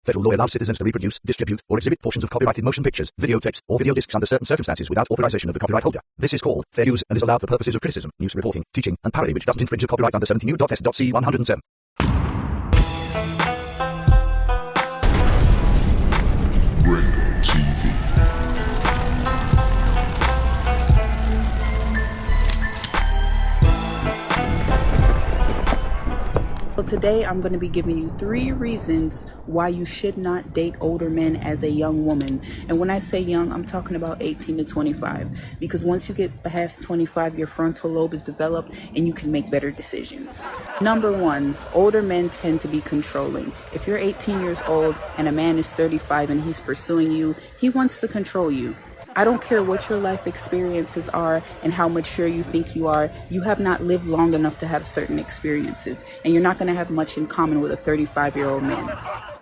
Federal law allows citizens to reproduce, distribute, or exhibit portions of copyrighted motion pictures, videotapes, or video discs under certain circumstances without authorization of the copyright holder. This is called fair use and is allowed for purposes of criticism, news reporting, teaching, and parody which doesn't infringe the copyright under 17 U.S.C. 107. So today I'm going to be giving you 3 reasons why you should not date older men as a young woman. And when I say young, I'm talking about 18 to 25. Because once you get past 25, your frontal lobe is developed and you can make better decisions. Number 1, older men tend to be controlling. If you're 18 years old and a man is 35 and he's pursuing you, he wants to control you. I don't care what your life experiences are and how mature you think you are. You have not lived long enough to have certain experiences, and you're not going to have much in common with a 35-year-old man.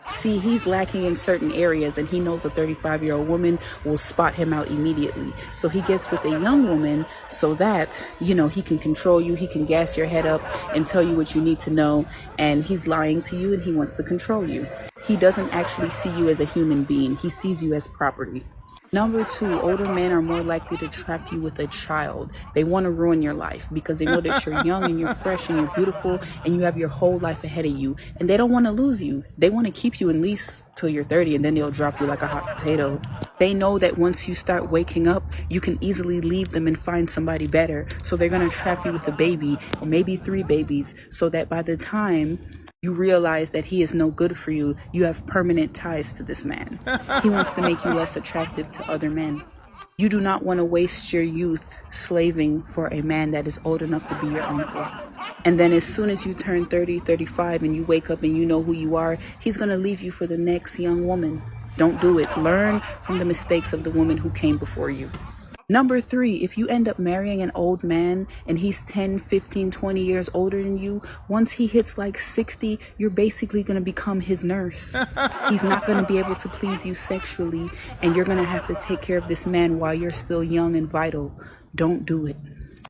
See, he's lacking in certain areas, and he knows a 35-year-old woman will spot him out immediately. So he gets with a young woman so that, he can control you, he can gas your head up and tell you what you need to know, and he's lying to you and he wants to control you. He doesn't actually see you as a human being. He sees you as property. Number 2, older men are more likely to trap you with a child. They want to ruin your life because they know that you're young and you're fresh and you're beautiful and you have your whole life ahead of you. And they don't want to lose you. They want to keep you at least till you're 30 and then they'll drop you like a hot potato. They know that once you start waking up, you can easily leave them and find somebody better. So they're going to trap you with a baby or maybe 3 babies so that by the time you realize that he is no good for you, you have permanent ties to this man. He wants to make you less attractive to other men. You do not want to waste your youth slaving for a man that is old enough to be your uncle. And then as soon as you turn 30, 35 and you wake up and you know who you are, he's going to leave you for the next young woman. Don't do it. Learn from the mistakes of the woman who came before you. Number 3, if you end up marrying an old man and he's 10, 15, 20 years older than you, once he hits like 60, you're basically going to become his nurse. He's not going to be able to please you sexually, and you're going to have to take care of this man while you're still young and vital. Don't do it.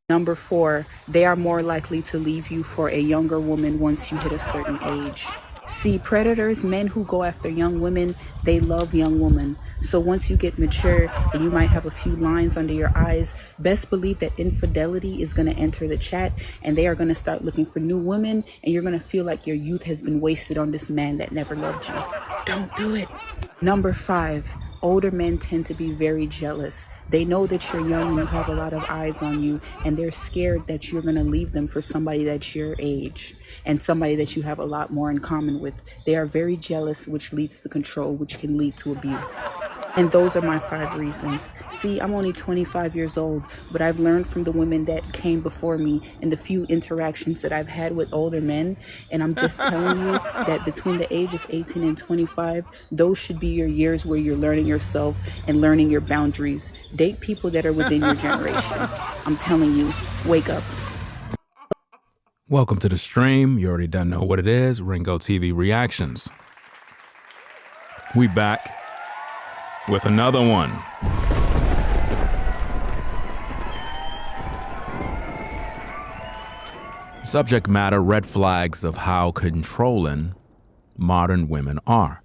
Number 4, they are more likely to leave you for a younger woman once you hit a certain age. See, predators, men who go after young women, they love young women. So once you get mature and you might have a few lines under your eyes, best believe that infidelity is going to enter the chat and they are going to start looking for new women, and you're going to feel like your youth has been wasted on this man that never loved you. Don't do it. Number 5, older men tend to be very jealous. They know that you're young and you have a lot of eyes on you, and they're scared that you're going to leave them for somebody that's your age and somebody that you have a lot more in common with. They are very jealous, which leads to control, which can lead to abuse. And those are my 5 reasons. See, I'm only 25 years old, but I've learned from the women that came before me and the few interactions that I've had with older men. And I'm just telling you that between the age of 18 and 25, those should be your years where you're learning yourself and learning your boundaries. Date people that are within your generation. I'm telling you, wake up. Welcome to the stream. You already done know what it is. Ringo TV Reactions. We back with another one. Subject matter: red flags of how controlling modern women are.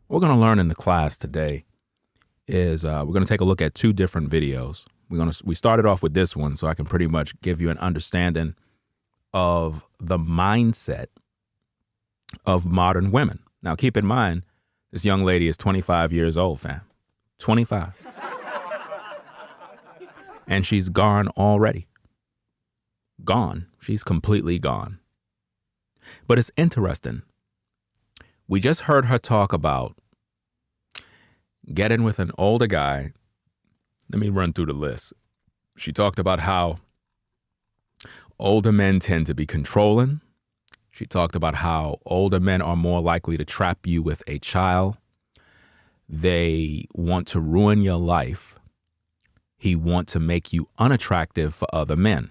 What we're going to learn in the class today is we're going to take a look at 2 different videos. We started off with this one so I can pretty much give you an understanding of the mindset of modern women. Now, keep in mind, this young lady is 25 years old, fam. 25. And she's gone already. Gone. She's completely gone. But it's interesting. We just heard her talk about getting with an older guy. Let me run through the list. She talked about how older men tend to be controlling. She talked about how older men are more likely to trap you with a child. They want to ruin your life. He wants to make you unattractive for other men.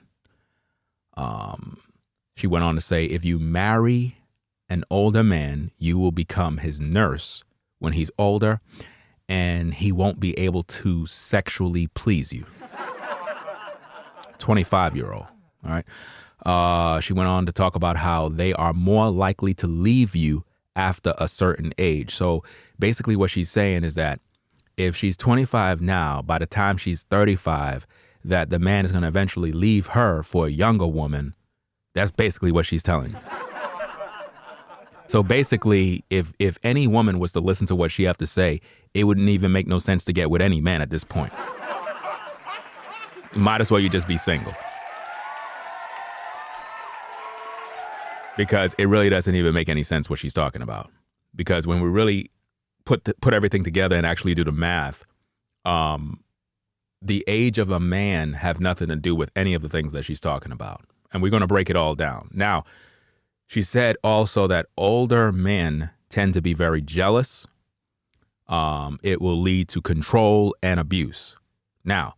She went on to say, if you marry an older man, you will become his nurse when he's older, and he won't be able to sexually please you. 25-year-old. All right. She went on to talk about how they are more likely to leave you after a certain age. So basically what she's saying is that if she's 25 now, by the time she's 35, that the man is going to eventually leave her for a younger woman. That's basically what she's telling you. So basically, if any woman was to listen to what she have to say, it wouldn't even make no sense to get with any man at this point. Might as well you just be single. Because it really doesn't even make any sense what she's talking about. Because when we really put everything together and actually do the math, the age of a man have nothing to do with any of the things that she's talking about. And we're going to break it all down. Now, she said also that older men tend to be very jealous. It will lead to control and abuse. Now,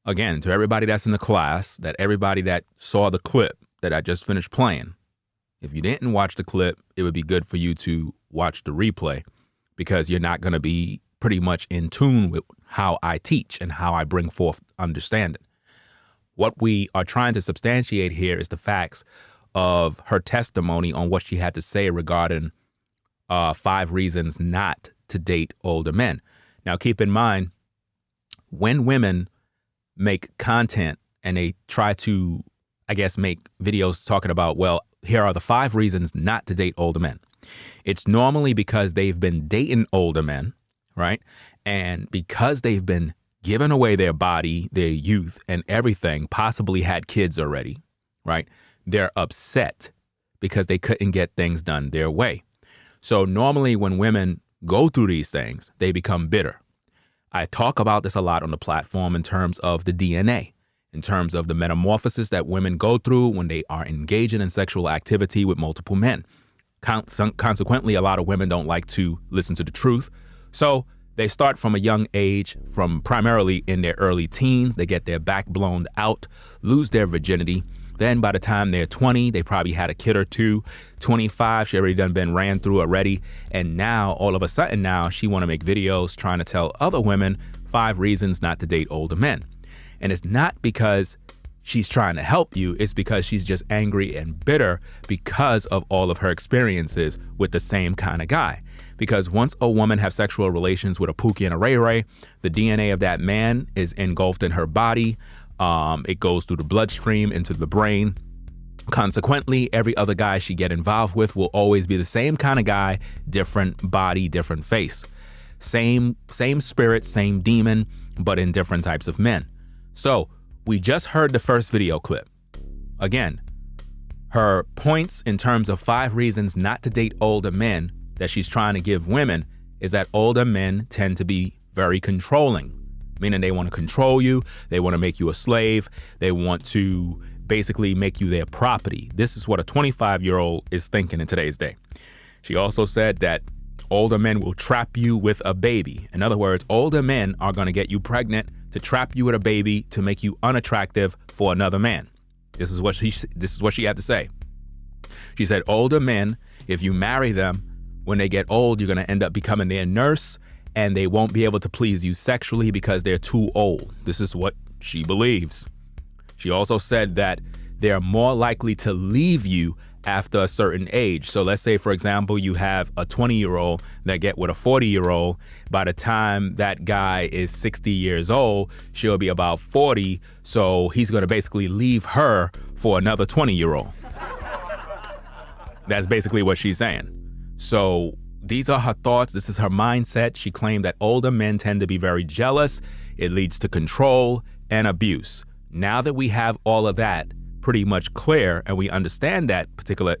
again, to everybody that's in the class, that everybody that saw the clip that I just finished playing, if you didn't watch the clip, it would be good for you to watch the replay, because you're not going to be pretty much in tune with how I teach and how I bring forth understanding. What we are trying to substantiate here is the facts of her testimony on what she had to say regarding 5 reasons not to date older men. Now, keep in mind, when women make content and they try to, I guess, make videos talking about, well, here are the 5 reasons not to date older men. It's normally because they've been dating older men, right? And because they've been giving away their body, their youth, and everything, possibly had kids already, right? They're upset because they couldn't get things done their way. So normally when women go through these things, they become bitter. I talk about this a lot on the platform in terms of the DNA, in terms of the metamorphosis that women go through when they are engaging in sexual activity with multiple men. Consequently, a lot of women don't like to listen to the truth. So they start from a young age, from primarily in their early teens. They get their back blown out, lose their virginity. Then by the time they're 20, they probably had a kid or two. 25, she already done been ran through already. And now, all of a sudden now, she want to make videos trying to tell other women 5 reasons not to date older men. And it's not because she's trying to help you. It's because she's just angry and bitter because of all of her experiences with the same kind of guy. Because once a woman has sexual relations with a Pookie and a Ray Ray, the DNA of that man is engulfed in her body. It goes through the bloodstream into the brain. Consequently, every other guy she get involved with will always be the same kind of guy, different body, different face. Same spirit, same demon, but in different types of men. So we just heard the first video clip. Again, her points in terms of 5 reasons not to date older men that she's trying to give women is that older men tend to be very controlling, meaning they want to control you. They want to make you a slave. They want to basically make you their property. This is what a 25-year-old is thinking in today's day. She also said that older men will trap you with a baby. In other words, older men are going to get you pregnant to trap you with a baby to make you unattractive for another man. This is what she had to say. She said, older men, if you marry them, when they get old, you're going to end up becoming their nurse, and they won't be able to please you sexually because they're too old. This is what she believes. She also said that they're more likely to leave you after a certain age. So let's say, for example, you have a 20-year-old that get with a 40-year-old. By the time that guy is 60 years old, she'll be about 40. So he's going to basically leave her for another 20-year-old. That's basically what she's saying. So these are her thoughts. This is her mindset. She claimed that older men tend to be very jealous. It leads to control and abuse. Now that we have all of that pretty much clear and we understand that particular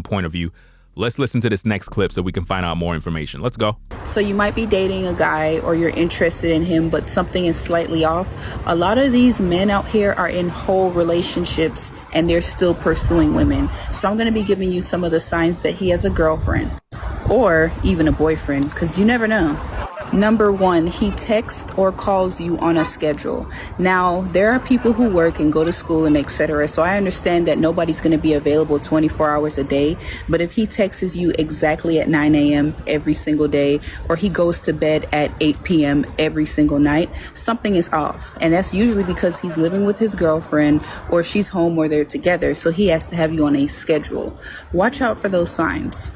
point of view, let's listen to this next clip so we can find out more information. Let's go. So you might be dating a guy or you're interested in him, but something is slightly off. A lot of these men out here are in whole relationships and they're still pursuing women. So I'm going to be giving you some of the signs that he has a girlfriend or even a boyfriend, because you never know. Number 1, he texts or calls you on a schedule. Now, there are people who work and go to school and etc. So I understand that nobody's going to be available 24 hours a day. But if he texts you exactly at 9 a.m. every single day, or he goes to bed at 8 p.m. every single night, something is off. And that's usually because he's living with his girlfriend or she's home or they're together. So he has to have you on a schedule. Watch out for those signs.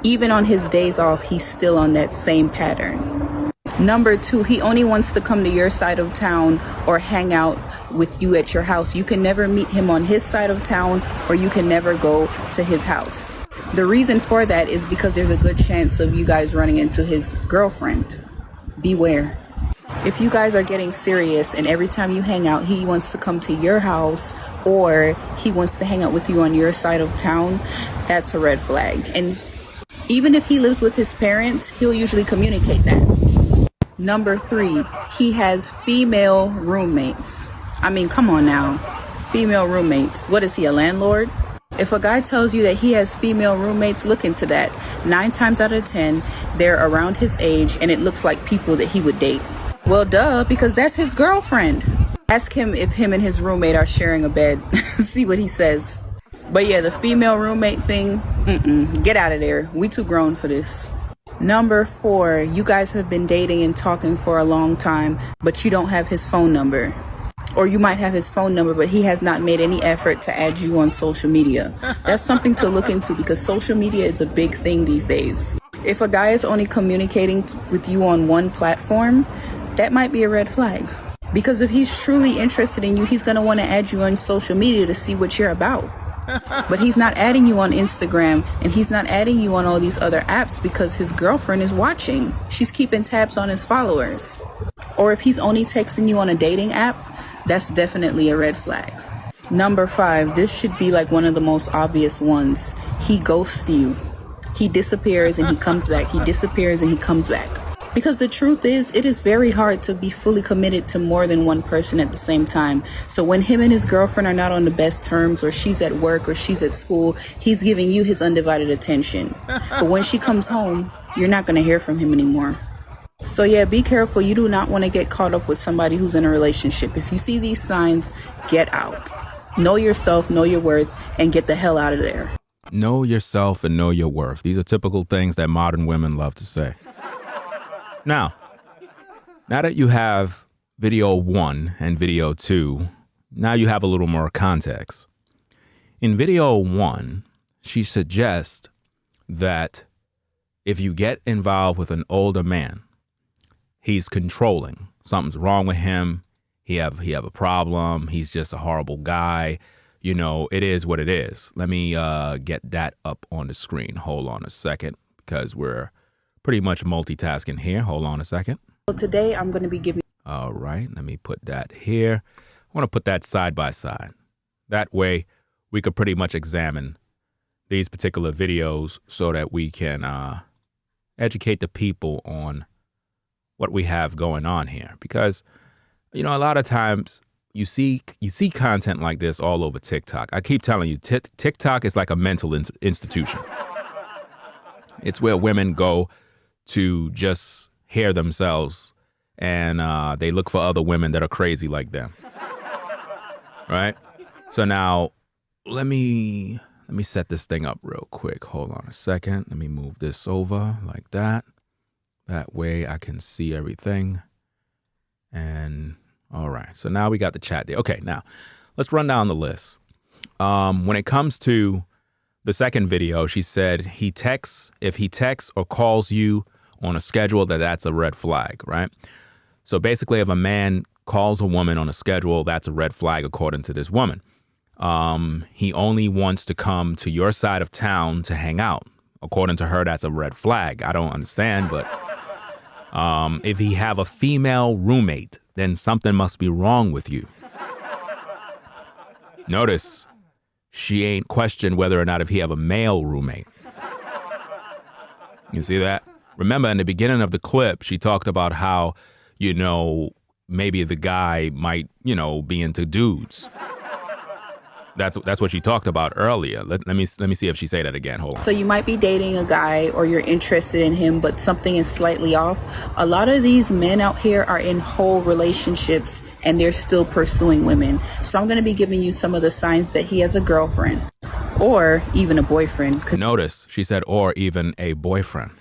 Even on his days off, he's still on that same pattern. Number 2, he only wants to come to your side of town or hang out with you at your house. You can never meet him on his side of town, or you can never go to his house. The reason for that is because there's a good chance of you guys running into his girlfriend. Beware. If you guys are getting serious and every time you hang out, he wants to come to your house or he wants to hang out with you on your side of town, that's a red flag. And even if he lives with his parents, he'll usually communicate that. Number 3, he has female roommates. I mean, come on now. Female roommates. What is he, a landlord? If a guy tells you that he has female roommates, look into that. 9 times out of 10, they're around his age and it looks like people that he would date. Well, duh, because that's his girlfriend. Ask him if him and his roommate are sharing a bed. See what he says. But yeah, the female roommate thing, get out of there. We too grown for this. Number 4, you guys have been dating and talking for a long time, but you don't have his phone number. Or you might have his phone number, but he has not made any effort to add you on social media. That's something to look into because social media is a big thing these days. If a guy is only communicating with you on one platform, that might be a red flag. Because if he's truly interested in you, he's going to want to add you on social media to see what you're about. But he's not adding you on Instagram and he's not adding you on all these other apps because his girlfriend is watching. She's keeping tabs on his followers. Or if he's only texting you on a dating app, that's definitely a red flag. Number 5, this should be like one of the most obvious ones. He ghosts you. He disappears and he comes back. He disappears and he comes back. Because the truth is, it is very hard to be fully committed to more than one person at the same time. So when him and his girlfriend are not on the best terms, or she's at work or she's at school, he's giving you his undivided attention. But when she comes home, you're not going to hear from him anymore. So yeah, be careful. You do not want to get caught up with somebody who's in a relationship. If you see these signs, get out. Know yourself, know your worth, and get the hell out of there. Know yourself and know your worth. These are typical things that modern women love to say. Now that you have video 1 and video 2, now you have a little more context. In video 1, she suggests that if you get involved with an older man, he's controlling. Something's wrong with him. He have a problem. He's just a horrible guy. You know, it is what it is. Let me get that up on the screen. Hold on a second, because we're pretty much multitasking here. Hold on a second. So today I'm going to be giving... All right, let me put that here. I want to put that side by side. That way we could pretty much examine these particular videos so that we can educate the people on what we have going on here. Because, you know, a lot of times you see content like this all over TikTok. I keep telling you, TikTok is like a mental institution. It's where women go to just hear themselves, and they look for other women that are crazy like them. Right? So now let me set this thing up real quick. Hold on a second. Let me move this over like that. That way I can see everything. And all right. So now we got the chat there. Okay, now let's run down the list. When it comes to the second video, she said if he texts or calls you on a schedule, that's a red flag, right? So basically, if a man calls a woman on a schedule, that's a red flag according to this woman. He only wants to come to your side of town to hang out. According to her, that's a red flag. I don't understand, but if he have a female roommate, then something must be wrong with you. Notice she ain't questioned whether or not if he have a male roommate. You see that? Remember, in the beginning of the clip, she talked about how, you know, maybe the guy might, you know, be into dudes. That's what she talked about earlier. Let me see if she say that again. Hold on. So you might be dating a guy or you're interested in him, but something is slightly off. A lot of these men out here are in whole relationships and they're still pursuing women. So I'm going to be giving you some of the signs that he has a girlfriend or even a boyfriend. Notice she said, or even a boyfriend.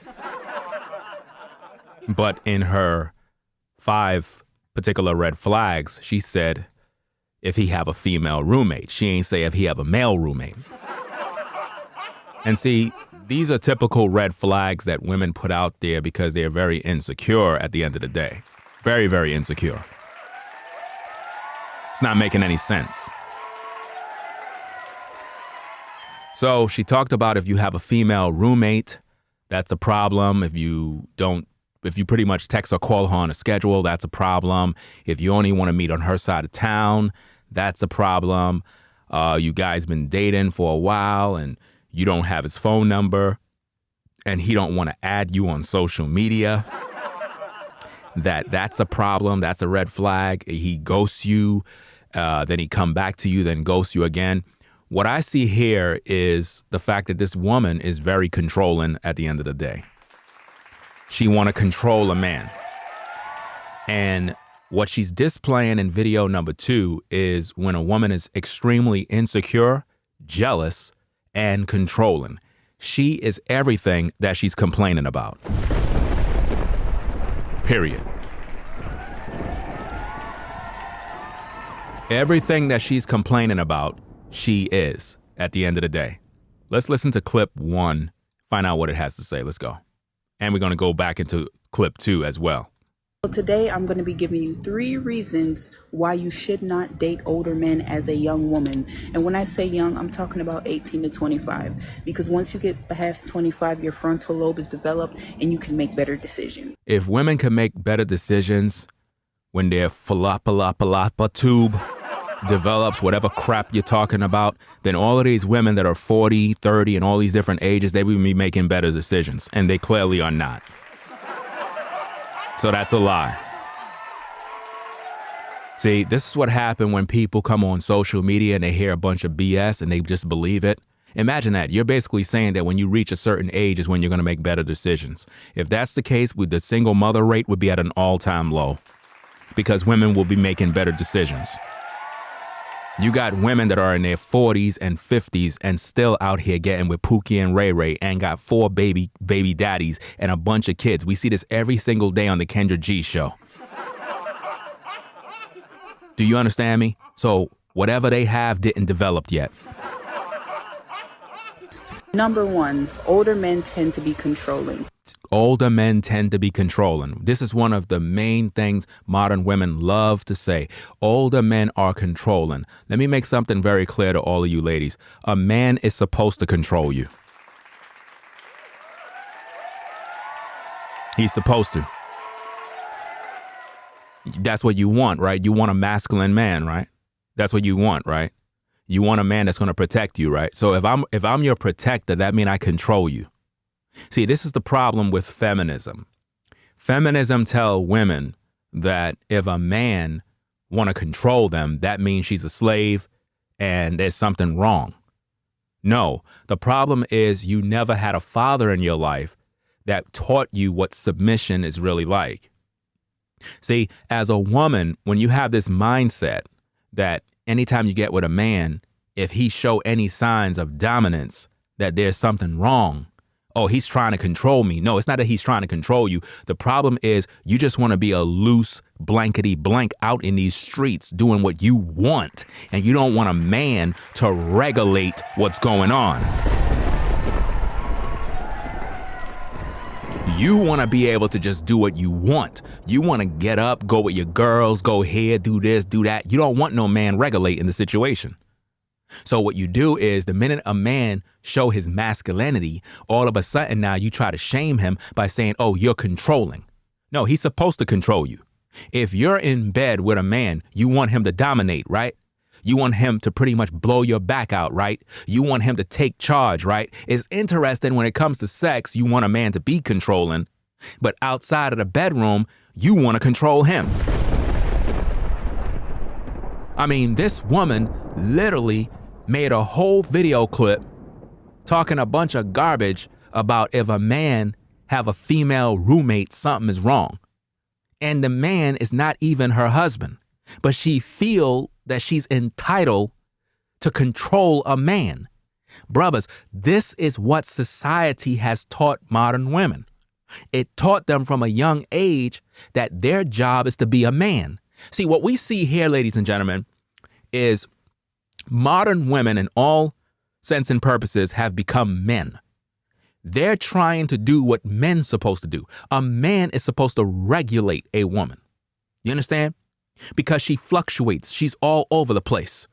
But in her 5 particular red flags, she said, if he have a female roommate. She ain't say if he have a male roommate. And see, These are typical red flags that women put out there because they're very insecure at the end of the day. Very, very insecure. It's not making any sense. So she talked about if you have a female roommate, that's a problem. If you pretty much text or call her on a schedule, that's a problem. If you only want to meet on her side of town, that's a problem. You guys been dating for a while and you don't have his phone number and he don't want to add you on social media. That's a problem. That's a red flag. He ghosts you, then he come back to you, then ghosts you again. What I see here is the fact that this woman is very controlling at the end of the day. She want to control a man. And what she's displaying in video number 2 is when a woman is extremely insecure, jealous, and controlling. She is everything that she's complaining about. Period. Everything that she's complaining about, she is at the end of the day. Let's listen to clip 1, find out what it has to say. Let's go. And we're going to go back into clip 2 as well. So today I'm going to be giving you 3 reasons why you should not date older men as a young woman. And when I say young, I'm talking about 18 to 25. Because once you get past 25, your frontal lobe is developed and you can make better decisions. If women can make better decisions when their falapa tube develops, whatever crap you're talking about, then all of these women that are 40, 30, and all these different ages, they will be making better decisions. And they clearly are not. So that's a lie. See, this is what happened when people come on social media and they hear a bunch of BS and they just believe it. Imagine that. You're basically saying that when you reach a certain age is when you're going to make better decisions. If that's the case, the single mother rate would be at an all-time low because women will be making better decisions. You got women that are in their 40s and 50s and still out here getting with Pookie and Ray Ray and got 4 baby daddies and a bunch of kids. We see this every single day on the Kendra G show. Do you understand me? So whatever they have didn't develop yet. Number 1, older men tend to be controlling. Older men tend to be controlling. This is one of the main things modern women love to say. Older men are controlling. Let me make something very clear to all of you ladies. A man is supposed to control you. He's supposed to. That's what you want, right? You want a masculine man, right? That's what you want, right? You want a man that's going to protect you, right? So if I'm your protector, that means I control you. See, this is the problem with feminism. Feminism tell women that if a man want to control them, that means she's a slave and there's something wrong. No, the problem is you never had a father in your life that taught you what submission is really like. See, as a woman, when you have this mindset that anytime you get with a man, if he show any signs of dominance, that there's something wrong. Oh, he's trying to control me. No, it's not that he's trying to control you. The problem is you just want to be a loose blankety blank out in these streets doing what you want. And you don't want a man to regulate what's going on. You want to be able to just do what you want. You want to get up, go with your girls, go here, do this, do that. You don't want no man regulating the situation. So what you do is the minute a man show his masculinity, all of a sudden now you try to shame him by saying, oh, you're controlling. No, he's supposed to control you. If you're in bed with a man, you want him to dominate, right? You want him to pretty much blow your back out, right? You want him to take charge, right? It's interesting when it comes to sex, you want a man to be controlling, but outside of the bedroom, you want to control him. I mean, this woman literally made a whole video clip talking a bunch of garbage about if a man have a female roommate, something is wrong. And the man is not even her husband, but she feel that she's entitled to control a man. Brothers, this is what society has taught modern women. It taught them from a young age that their job is to be a man. See, what we see here, ladies and gentlemen, is modern women in all sense and purposes have become men. They're trying to do what men's supposed to do. A man is supposed to regulate a woman. You understand? Because she fluctuates. She's all over the place.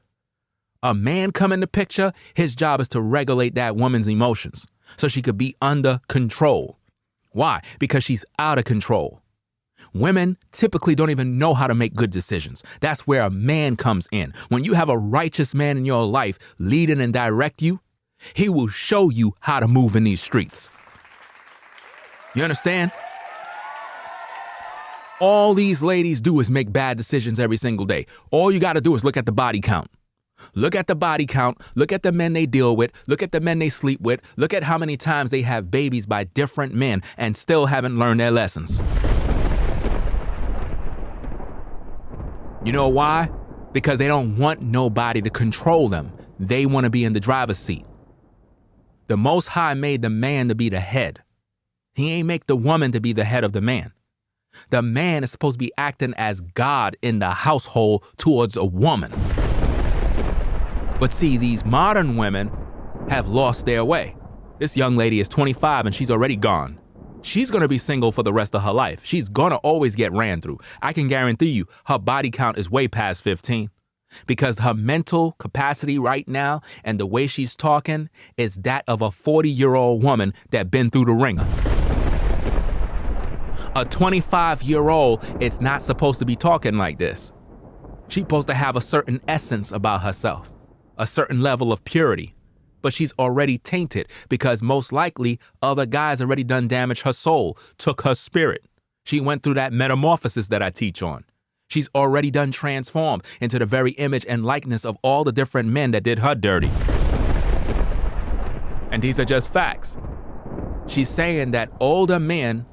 A man come in the picture, his job is to regulate that woman's emotions so she could be under control. Why? Because she's out of control. Women typically don't even know how to make good decisions. That's where a man comes in. When you have a righteous man in your life leading and direct you, he will show you how to move in these streets. You understand? All these ladies do is make bad decisions every single day. All you got to do is look at the body count. Look at the body count. Look at the men they deal with. Look at the men they sleep with. Look at how many times they have babies by different men and still haven't learned their lessons. You know why? Because they don't want nobody to control them. They want to be in the driver's seat. The Most High made the man to be the head. He ain't make the woman to be the head of the man. The man is supposed to be acting as God in the household towards a woman. But see, these modern women have lost their way. This young lady is 25 and she's already gone. She's going to be single for the rest of her life. She's going to always get ran through. I can guarantee you her body count is way past 15 because her mental capacity right now and the way she's talking is that of a 40-year-old woman that been through the ringer. A 25-year-old is not supposed to be talking like this. She's supposed to have a certain essence about herself, a certain level of purity. But she's already tainted because most likely other guys already done damage her soul, took her spirit. She went through that metamorphosis that I teach on. She's already done transformed into the very image and likeness of all the different men that did her dirty. And these are just facts. She's saying that older men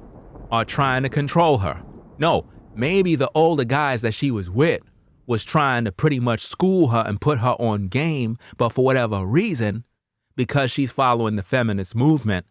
are trying to control her. No, maybe the older guys that she was with was trying to pretty much school her and put her on game, but for whatever reason, because she's following the feminist movement,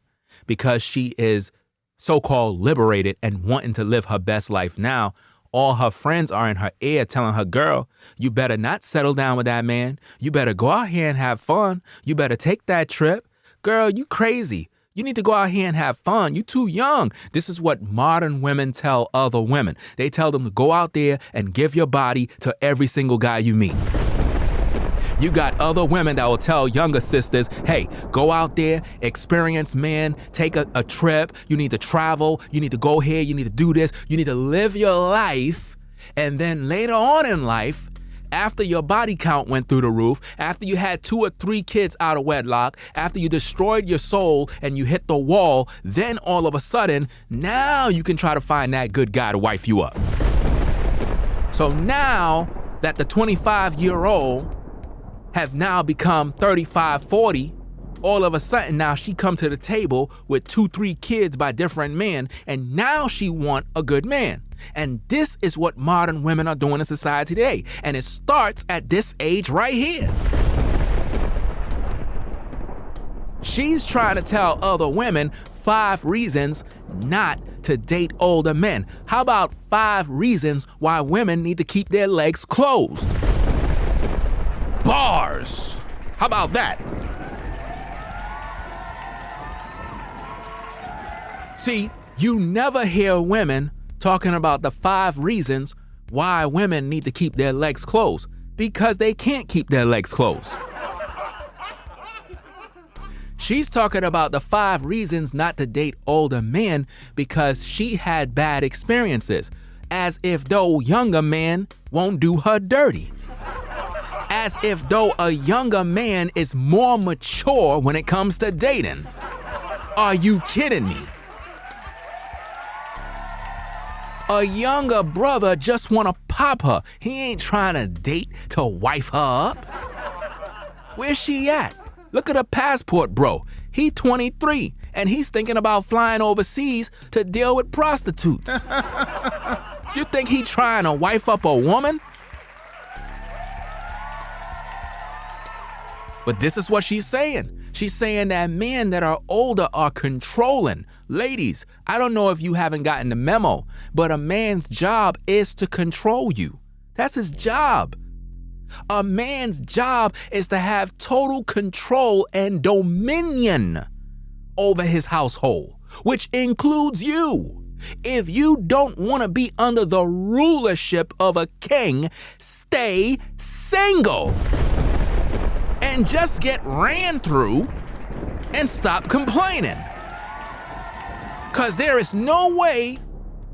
because she is so-called liberated and wanting to live her best life now, all her friends are in her ear telling her, girl, you better not settle down with that man. You better go out here and have fun. You better take that trip. Girl, you crazy. You need to go out here and have fun. You too young. This is what modern women tell other women. They tell them to go out there and give your body to every single guy you meet. You got other women that will tell younger sisters, hey, go out there, experience men, take a trip. You need to travel. You need to go here. You need to do this. You need to live your life. And then later on in life, after your body count went through the roof, after you had 2 or 3 kids out of wedlock, after you destroyed your soul and you hit the wall, then all of a sudden, now you can try to find that good guy to wife you up. So now that the 25-year-old have now become 35, 40, all of a sudden now she come to the table with 2, 3 kids by different men, and now she want a good man. And this is what modern women are doing in society today. And it starts at this age right here. She's trying to tell other women 5 reasons not to date older men. How about 5 reasons why women need to keep their legs closed? Bars! How about that? See, you never hear women talking about the 5 reasons why women need to keep their legs closed, because they can't keep their legs closed. She's talking about the 5 reasons not to date older men because she had bad experiences, as if though younger men won't do her dirty. As if though a younger man is more mature when it comes to dating. Are you kidding me? A younger brother just want to pop her. He ain't trying to date to wife her up. Where's she at? Look at her passport, bro. He 23 and he's thinking about flying overseas to deal with prostitutes. You think he trying to wife up a woman? But this is what she's saying. She's saying that men that are older are controlling. Ladies, I don't know if you haven't gotten the memo, but a man's job is to control you. That's his job. A man's job is to have total control and dominion over his household, which includes you. If you don't want to be under the rulership of a king, stay single and just get ran through and stop complaining. Because there is no way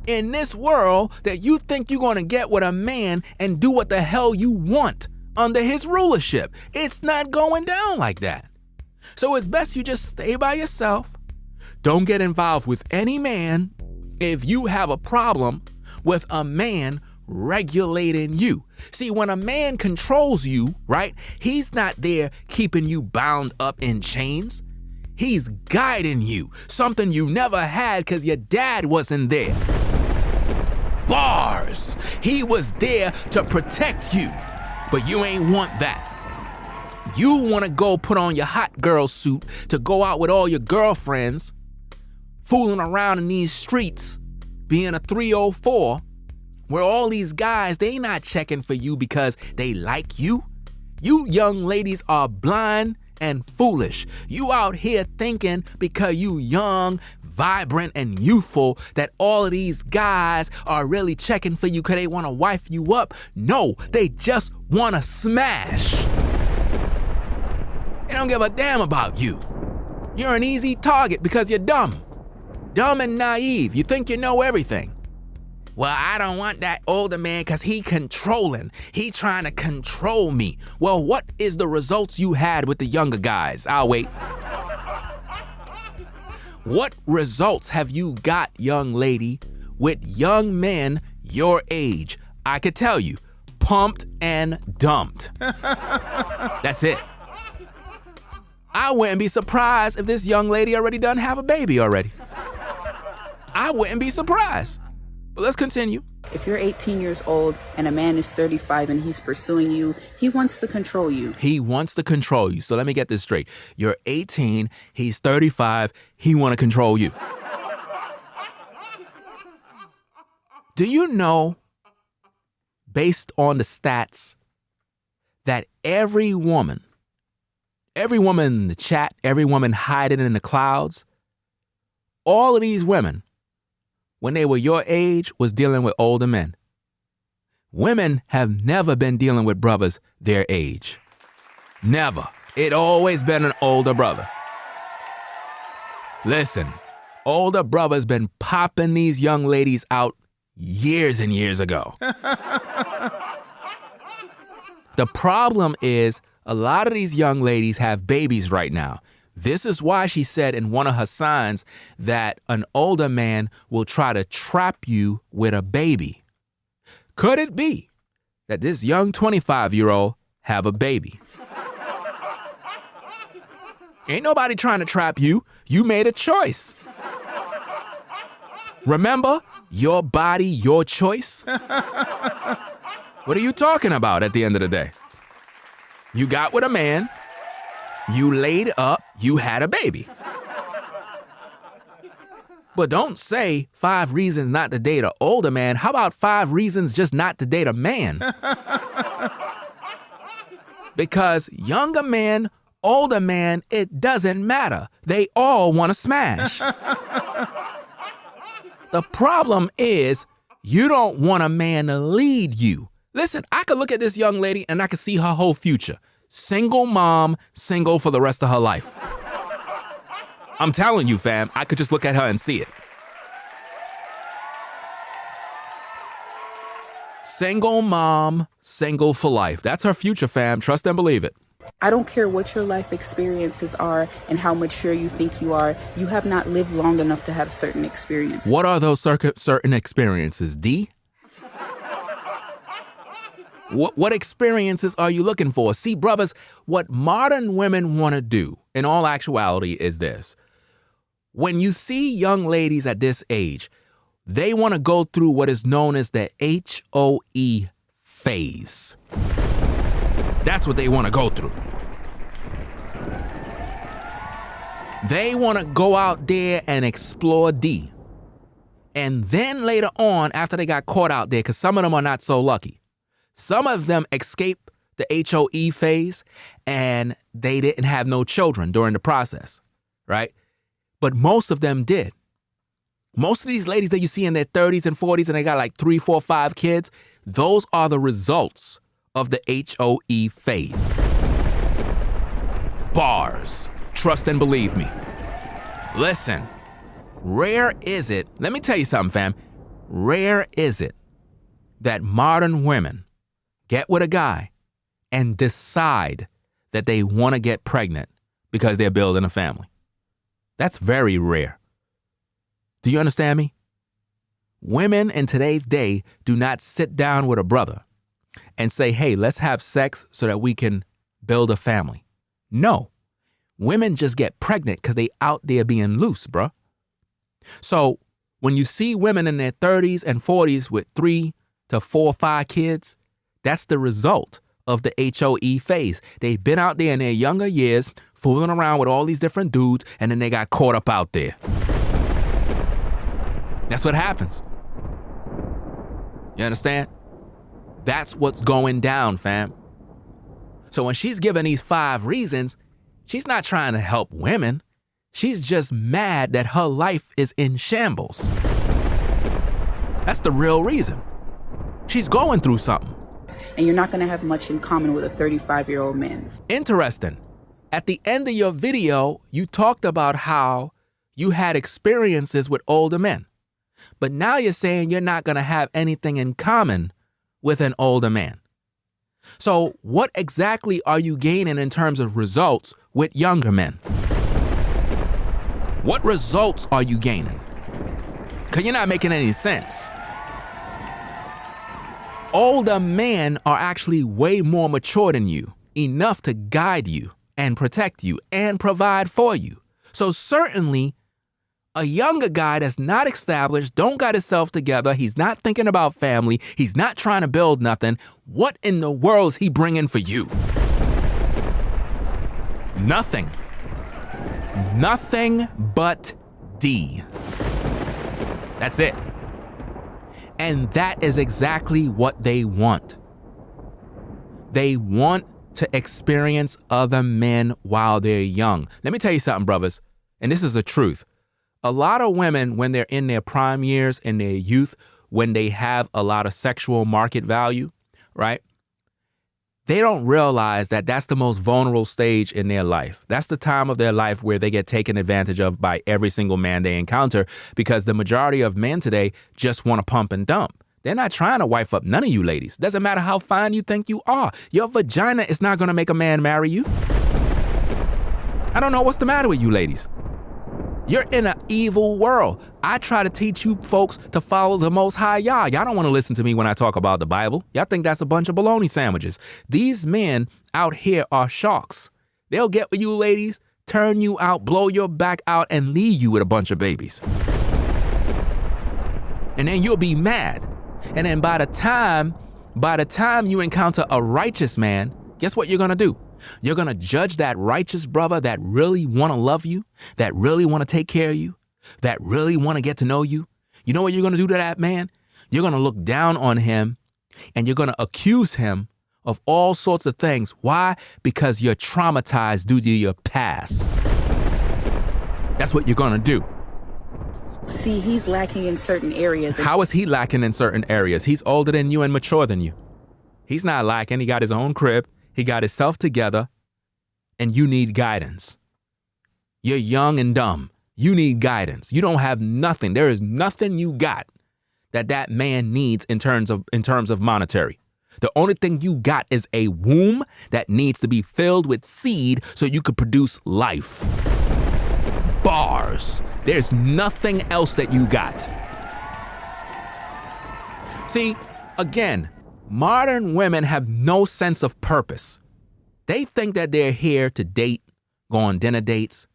in this world that you think you're going to get with a man and do what the hell you want under his rulership. It's not going down like that. So it's best you just stay by yourself. Don't get involved with any man if you have a problem with a man regulating you. See, when a man controls you, right, he's not there keeping you bound up in chains. He's guiding you, something you never had because your dad wasn't there. Bars. He was there to protect you, but you ain't want that. You want to go put on your hot girl suit to go out with all your girlfriends, fooling around in these streets, being a 304, where all these guys, they not checking for you because they like you. You young ladies are blind and foolish. You out here thinking because you young, vibrant, and youthful that all of these guys are really checking for you because they want to wife you up. No, they just want to smash. They don't give a damn about you. You're an easy target because you're dumb. Dumb and naive. You think you know everything. Well, I don't want that older man because he controlling. He trying to control me. Well, what is the results you had with the younger guys? I'll wait. What results have you got, young lady, with young men your age? I could tell you, pumped and dumped. That's it. I wouldn't be surprised if this young lady already done have a baby already. I wouldn't be surprised. But let's continue. If you're 18 years old and a man is 35 and he's pursuing you, he wants to control you. He wants to control you. So let me get this straight. You're 18, he's 35, he want to control you. Do you know, based on the stats, that every woman in the chat, every woman hiding in the clouds, all of these women, when they were your age, was dealing with older men. Women have never been dealing with brothers their age. Never. It always been an older brother. Listen, older brothers been popping these young ladies out years and years ago. The problem is a lot of these young ladies have babies right now. This is why she said in one of her signs that an older man will try to trap you with a baby. Could it be that this young 25-year-old have a baby? Ain't nobody trying to trap you. You made a choice. Remember, your body, your choice? What are you talking about at the end of the day? You got with a man, you laid up, you had a baby. But don't say 5 reasons not to date an older man. How about 5 reasons just not to date a man? Because younger man, older man, it doesn't matter. They all want to smash. The problem is you don't want a man to lead you. Listen, I could look at this young lady and I could see her whole future. Single mom, single for the rest of her life. I'm telling you, fam, I could just look at her and see it. Single mom, single for life. That's her future, fam. Trust and believe it. I don't care what your life experiences are and how mature you think you are. You have not lived long enough to have certain experiences. What are those certain experiences, D? What experiences are you looking for? See, brothers, what modern women want to do, in all actuality, is this. When you see young ladies at this age, they want to go through what is known as the HOE phase. That's what they want to go through. They want to go out there and explore D. And then later on, after they got caught out there, because some of them are not so lucky, some of them escape the HOE phase and they didn't have no children during the process, right? but most of them did. Most of these ladies that you see in their 30s and 40s and they got like 3, 4, 5 kids, those are the results of the HOE phase. Bars. Trust and believe me. Listen, rare is it, let me tell you something, fam. Rare is it that modern women get with a guy and decide that they want to get pregnant because they're building a family. That's very rare. Do you understand me? Women in today's day do not sit down with a brother and say, hey, let's have sex so that we can build a family. No. Women just get pregnant because they out there being loose, bruh. So when you see women in their 30s and 40s with 3 to 4, 5 kids, that's the result of the HOE phase. They've been out there in their younger years fooling around with all these different dudes, and then they got caught up out there. That's what happens. You understand? That's what's going down, fam. So when she's giving these 5 reasons, she's not trying to help women. She's just mad that her life is in shambles. That's the real reason. She's going through something. And you're not going to have much in common with a 35-year-old man. Interesting. At the end of your video, you talked about how you had experiences with older men. But now you're saying you're not going to have anything in common with an older man. So what exactly are you gaining in terms of results with younger men? What results are you gaining? Because you're not making any sense. Older men are actually way more mature than you, enough to guide you and protect you and provide for you. So certainly, a younger guy that's not established, don't got himself together, he's not thinking about family, he's not trying to build nothing, what in the world is he bringing for you? Nothing. Nothing but D. That's it. And that is exactly what they want. They want to experience other men while they're young. Let me tell you something, brothers, and this is the truth. A lot of women, when they're in their prime years, in their youth, when they have a lot of sexual market value, right? They don't realize that that's the most vulnerable stage in their life. That's the time of their life where they get taken advantage of by every single man they encounter, because the majority of men today just want to pump and dump. They're not trying to wife up none of you ladies. Doesn't matter how fine you think you are. Your vagina is not going to make a man marry you. I don't know what's the matter with you ladies. You're in an evil world. I try to teach you folks to follow the Most High Yah. Y'all don't want to listen to me when I talk about the Bible. Y'all think that's a bunch of bologna sandwiches. These men out here are sharks. They'll get with you ladies, turn you out, blow your back out, and leave you with a bunch of babies. And then you'll be mad. And then by the time you encounter a righteous man, guess what you're going to do? You're going to judge that righteous brother that really want to love you, that really want to take care of you, that really want to get to know you. You know what you're going to do to that man? You're going to look down on him and you're going to accuse him of all sorts of things. Why? Because you're traumatized due to your past. That's what you're going to do. See, he's lacking in certain areas. How is he lacking in certain areas? He's older than you and mature than you. He's not lacking. He got his own crib. He got himself together, and you need guidance. You're young and dumb. You need guidance. You don't have nothing. There is nothing you got that man needs in terms of monetary. The only thing you got is a womb that needs to be filled with seed so you could produce life. Bars. There's nothing else that you got. See, again, modern women have no sense of purpose. They think that they're here to date, go on dinner dates,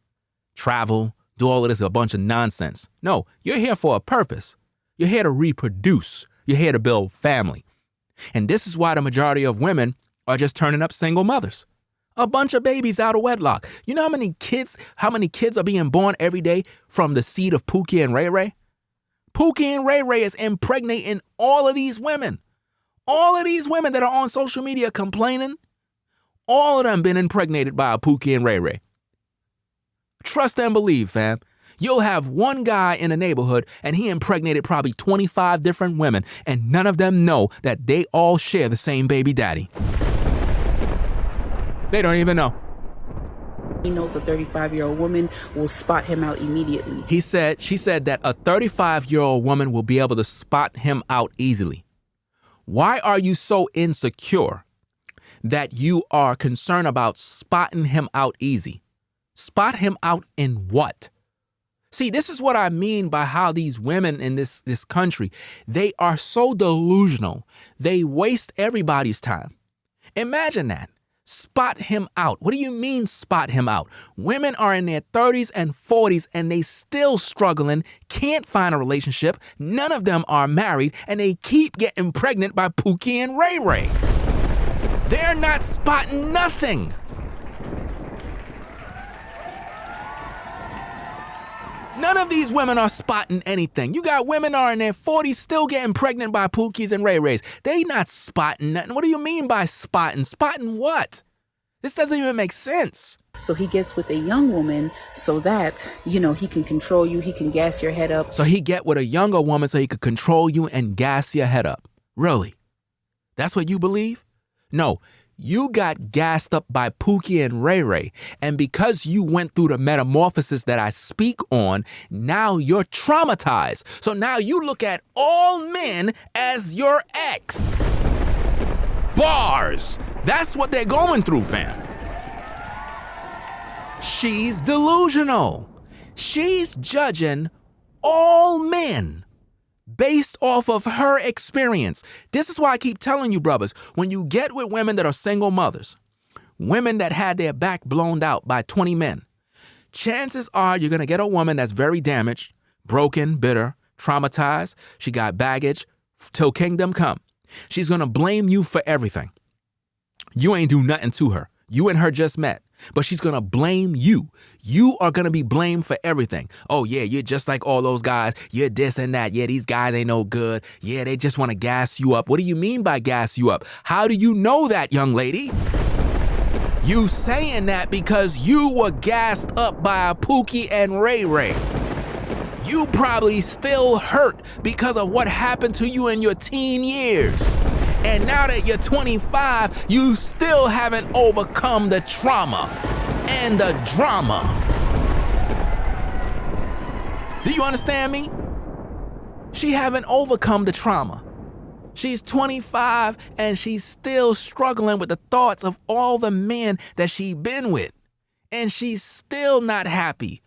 travel, do all of this, a bunch of nonsense. No, you're here for a purpose. You're here to reproduce. You're here to build family. And this is why the majority of women are just turning up single mothers. A bunch of babies out of wedlock. You know how many kids are being born every day from the seed of Pookie and Ray Ray? Pookie and Ray Ray is impregnating all of these women. All of these women that are on social media complaining, all of them been impregnated by a Pookie and Ray Ray. Trust and believe, fam. You'll have one guy in a neighborhood and he impregnated probably 25 different women and none of them know that they all share the same baby daddy. They don't even know. He knows a 35-year-old woman will spot him out immediately. She said that a 35-year-old woman will be able to spot him out easily. Why are you so insecure that you are concerned about spotting him out easy? Spot him out in what? See, this is what I mean by how these women in this country, they are so delusional. They waste everybody's time. Imagine that. Spot him out. What do you mean spot him out? Women are in their 30s and 40s and they still struggling, can't find a relationship. None of them are married and they keep getting pregnant by Pookie and Ray Ray. They're not spotting nothing. None of these women are spotting anything. You got women are in their 40s still getting pregnant by Pookies and Ray Rays. They not spotting nothing. What do you mean by spotting? Spotting what? This doesn't even make sense. So he gets with a young woman so that, he can control you. He can gas your head up. So he get with a younger woman so he could control you and gas your head up. Really? That's what you believe? No. You got gassed up by Pookie and Ray Ray, and because you went through the metamorphosis that I speak on, now you're traumatized. So now you look at all men as your ex. Bars. That's what they're going through, fam. She's delusional. She's judging all men based off of her experience. This is why I keep telling you, brothers, when you get with women that are single mothers, women that had their back blown out by 20 men, chances are you're going to get a woman that's very damaged, broken, bitter, traumatized. She got baggage till kingdom come. She's going to blame you for everything. You ain't do nothing to her. You and her just met. But she's going to blame you. You are going to be blamed for everything. Oh, yeah, you're just like all those guys. You're this and that. Yeah, these guys ain't no good. Yeah, they just want to gas you up. What do you mean by gas you up? How do you know that, young lady? You saying that because you were gassed up by a Pookie and Ray Ray. You probably still hurt because of what happened to you in your teen years. And now that you're 25, you still haven't overcome the trauma and the drama. Do you understand me? She haven't overcome the trauma. She's 25 and she's still struggling with the thoughts of all the men that she's been with. And she's still not happy.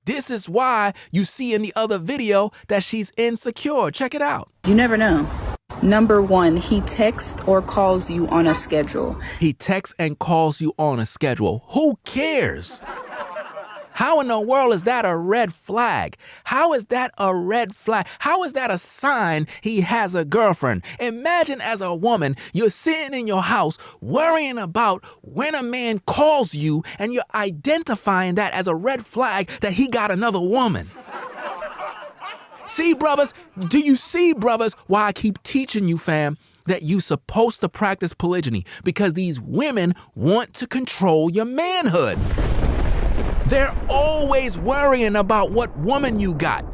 This is why you see in the other video that she's insecure. Check it out. You never know. Number 1, he texts or calls you on a schedule. He texts and calls you on a schedule. Who cares? How in the world is that a red flag? How is that a red flag? How is that a sign he has a girlfriend? Imagine as a woman, you're sitting in your house worrying about when a man calls you and you're identifying that as a red flag that he got another woman. See, brothers, do you see, brothers, why I keep teaching you, fam, that you supposed to practice polygyny? Because these women want to control your manhood. They're always worrying about what woman you got.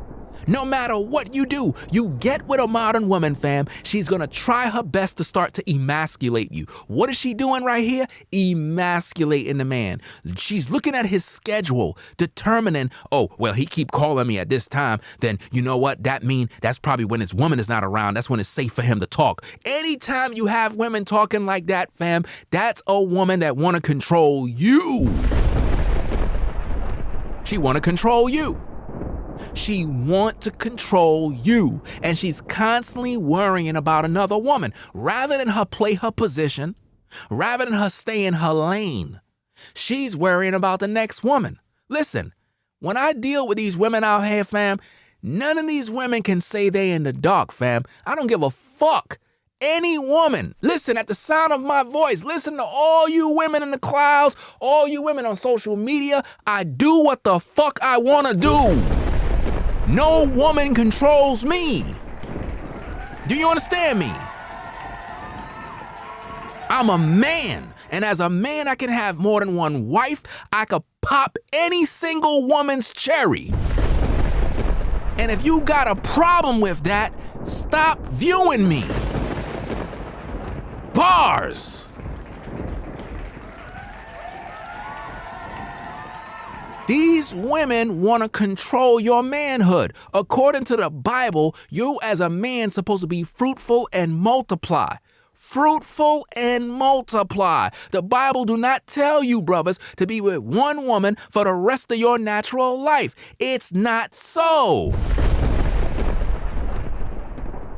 No matter what you do, you get with a modern woman, fam, she's gonna try her best to start to emasculate you. What is she doing right here? Emasculating the man. She's looking at his schedule, determining, oh, well, he keep calling me at this time, then you know what? That's probably when his woman is not around. That's when it's safe for him to talk. Anytime you have women talking like that, fam, that's a woman that wanna control you. She wanna control you. She want to control you, and she's constantly worrying about another woman. Rather than her play her position, rather than her stay in her lane, she's worrying about the next woman. Listen, when I deal with these women out here, fam, none of these women can say they in the dark, fam. I don't give a fuck. Any woman, listen, at the sound of my voice, listen to all you women in the clouds, all you women on social media, I do what the fuck I want to do. No woman controls me. Do you understand me? I'm a man, and as a man, I can have more than one wife. I could pop any single woman's cherry. And if you got a problem with that, stop viewing me. Bars. These women want to control your manhood. According to the Bible, you as a man supposed to be fruitful and multiply. Fruitful and multiply. The Bible do not tell you, brothers, to be with one woman for the rest of your natural life. It's not so.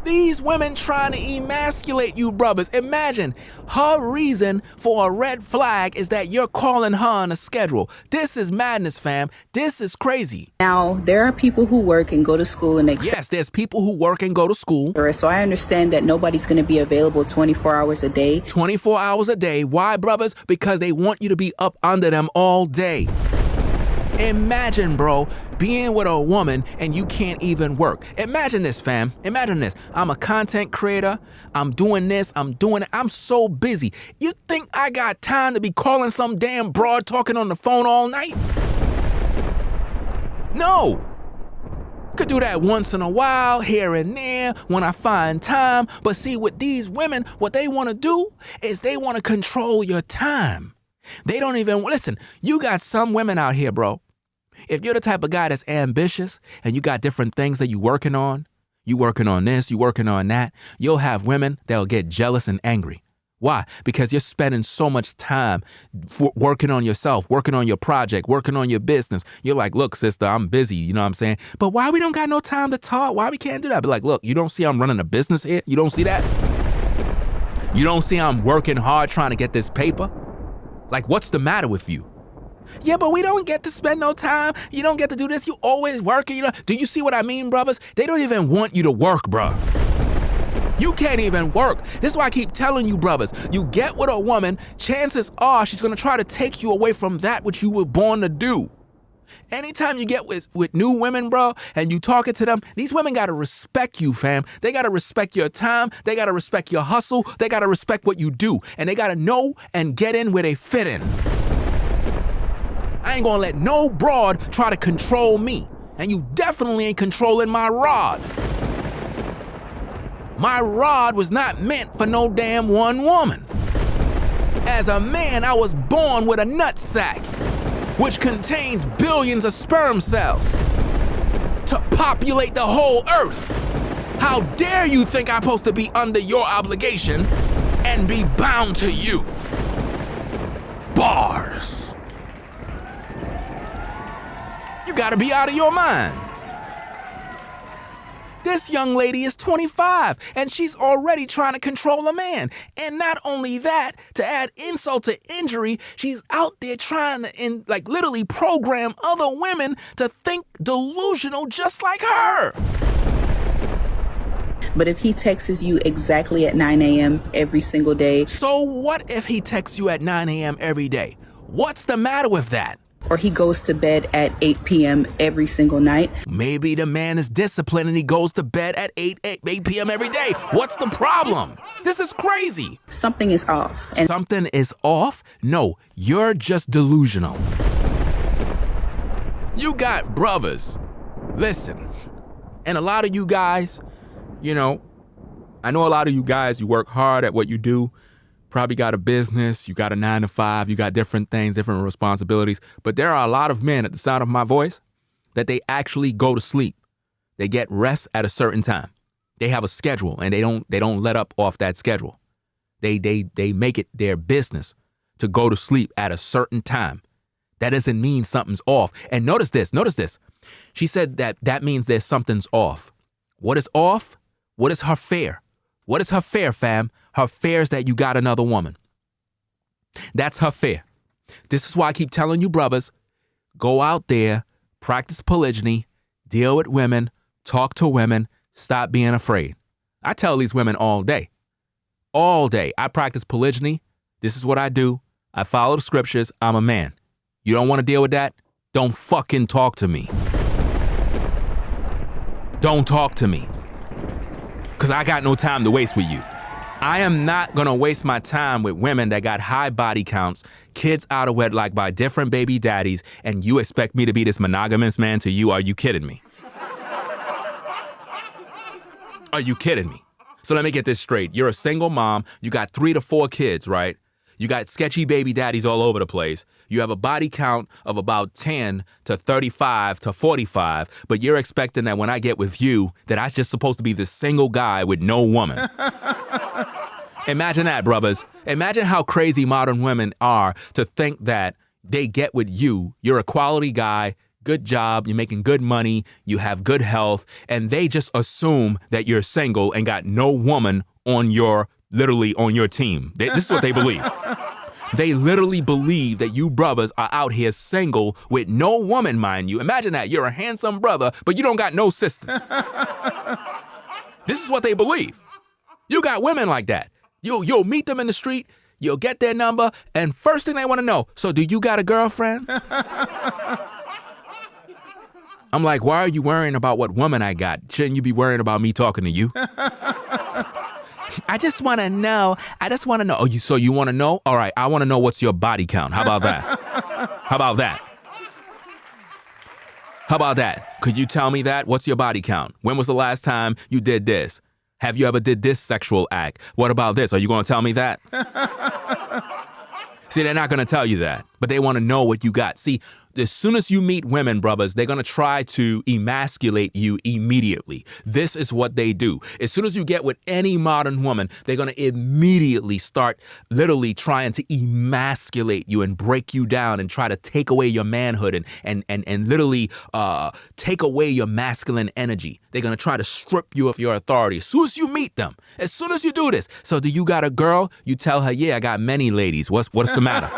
These women trying to emasculate you, brothers. Imagine her reason for a red flag is that you're calling her on a schedule. This is madness, fam. This is crazy. Now, there are people who work and go to school and yes, there's people who work and go to school. So I understand that nobody's going to be available 24 hours a day. 24 hours a day. Why, brothers? Because they want you to be up under them all day. Imagine, bro, being with a woman and you can't even work. Imagine this, fam. Imagine this. I'm a content creator. I'm doing this. I'm doing it. I'm so busy. You think I got time to be calling some damn broad talking on the phone all night? No. Could do that once in a while, here and there, when I find time. But see, with these women, what they want to do is they want to control your time. They don't even, listen, you got some women out here, bro. If you're the type of guy that's ambitious and you got different things that you working on this, you working on that, you'll have women that'll get jealous and angry. Why? Because you're spending so much time working on yourself, working on your project, working on your business. You're like, look, sister, I'm busy. You know what I'm saying? But why we don't got no time to talk? Why we can't do that? But like, look, you don't see I'm running a business here? You don't see that? You don't see I'm working hard trying to get this paper? Like, what's the matter with you? Yeah, but we don't get to spend no time. You don't get to do this. You always working. You know? Do you see what I mean, brothers? They don't even want you to work, bro. You can't even work. This is why I keep telling you, brothers, you get with a woman, chances are she's going to try to take you away from that which you were born to do. Anytime you get with new women, bro, and you talking to them, these women got to respect you, fam. They got to respect your time. They got to respect your hustle. They got to respect what you do. And they got to know and get in where they fit in. I ain't going to let no broad try to control me. And you definitely ain't controlling my rod. My rod was not meant for no damn one woman. As a man, I was born with a nutsack, which contains billions of sperm cells to populate the whole earth. How dare you think I'm supposed to be under your obligation and be bound to you? Bars. You gotta be out of your mind. This young lady is 25 and she's already trying to control a man. And not only that, to add insult to injury, she's out there trying to literally program other women to think delusional just like her. But if he texts you exactly at 9 a.m. every single day. So what if he texts you at 9 a.m. every day? What's the matter with that? Or he goes to bed at 8 p.m. every single night. Maybe the man is disciplined and he goes to bed at 8 p.m. every day. What's the problem? This is crazy. Something is off. And something is off? No, you're just delusional. You got brothers. Listen, and a lot of you guys, you know, I know a lot of you guys, you work hard at what you do. Probably got a business, you got a 9 to 5, you got different things, different responsibilities. But there are a lot of men at the sound of my voice that they actually go to sleep. They get rest at a certain time. They have a schedule and they don't let up off that schedule. They make it their business to go to sleep at a certain time. That doesn't mean something's off. And notice this. She said that means there's something's off. What is off? What is her fare? What is her fare, fam? Her fare is that you got another woman. That's her fare. This is why I keep telling you, brothers, go out there, practice polygyny, deal with women, talk to women, stop being afraid. I tell these women all day. All day. I practice polygyny. This is what I do. I follow the scriptures. I'm a man. You don't want to deal with that? Don't fucking talk to me. Don't talk to me. Because I got no time to waste with you. I am not going to waste my time with women that got high body counts, kids out of wedlock by different baby daddies, and you expect me to be this monogamous man to you? Are you kidding me? Are you kidding me? So let me get this straight. You're a single mom. You got 3 to 4 kids, right? You got sketchy baby daddies all over the place. You have a body count of about 10 to 35 to 45, but you're expecting that when I get with you, that I'm just supposed to be this single guy with no woman. Imagine that, brothers. Imagine how crazy modern women are to think that they get with you. You're a quality guy, good job, you're making good money, you have good health, and they just assume that you're single and got no woman on your team. This is what they believe. They literally believe that you brothers are out here single with no woman, mind you. Imagine that. You're a handsome brother, but you don't got no sisters. This is what they believe. You got women like that. You'll meet them in the street, you'll get their number, and first thing they want to know, so do you got a girlfriend? I'm like, why are you worrying about what woman I got? Shouldn't you be worrying about me talking to you? I just want to know. Oh, so you want to know? All right, I want to know what's your body count. How about that? How about that? How about that? Could you tell me that? What's your body count? When was the last time you did this? Have you ever did this sexual act? What about this? Are you going to tell me that? See, they're not going to tell you that, but they want to know what you got. See, as soon as you meet women, brothers, they're going to try to emasculate you immediately. This is what they do. As soon as you get with any modern woman, they're going to immediately start literally trying to emasculate you and break you down and try to take away your manhood and literally take away your masculine energy. They're going to try to strip you of your authority as soon as you meet them. As soon as you do this. So do you got a girl? You tell her, yeah, I got many ladies. What's the matter?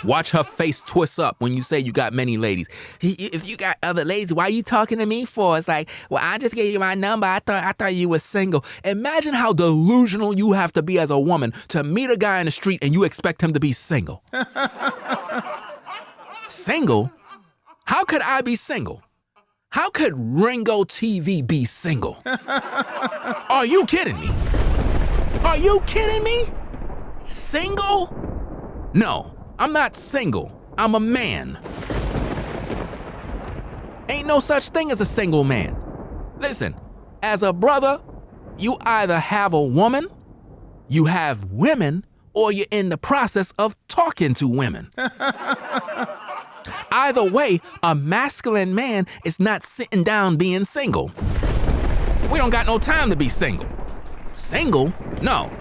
Watch her face twist up when you say you got many ladies. If you got other ladies, why are you talking to me for? It's like, well, I just gave you my number. I thought you were single. Imagine how delusional you have to be as a woman to meet a guy in the street and you expect him to be single. Single? How could I be single? How could Ringo TV be single? Are you kidding me? Are you kidding me? Single? No. I'm not single. I'm a man. Ain't no such thing as a single man. Listen, as a brother, you either have a woman, you have women, or you're in the process of talking to women. Either way, a masculine man is not sitting down being single. We don't got no time to be single. Single? No.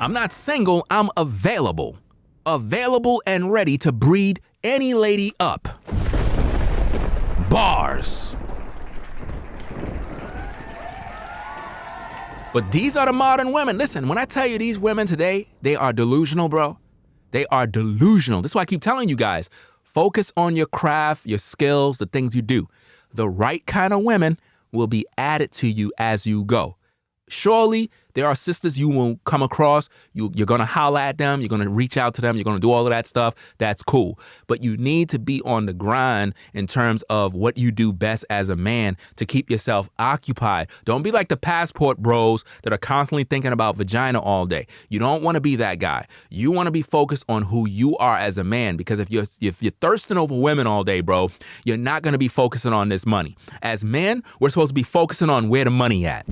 I'm not single, I'm available. Available and ready to breed any lady up. Bars. But these are the modern women. Listen, when I tell you these women today, they are delusional, bro. They are delusional. This is why I keep telling you guys, focus on your craft, your skills, the things you do. The right kind of women will be added to you as you go. Surely there are sisters you will come across. You're going to holler at them. You're going to reach out to them. You're going to do all of that stuff. That's cool. But you need to be on the grind in terms of what you do best as a man to keep yourself occupied. Don't be like the passport bros that are constantly thinking about vagina all day. You don't want to be that guy. You want to be focused on who you are as a man, because if you're thirsting over women all day, bro, you're not going to be focusing on this money. As men, we're supposed to be focusing on where the money at.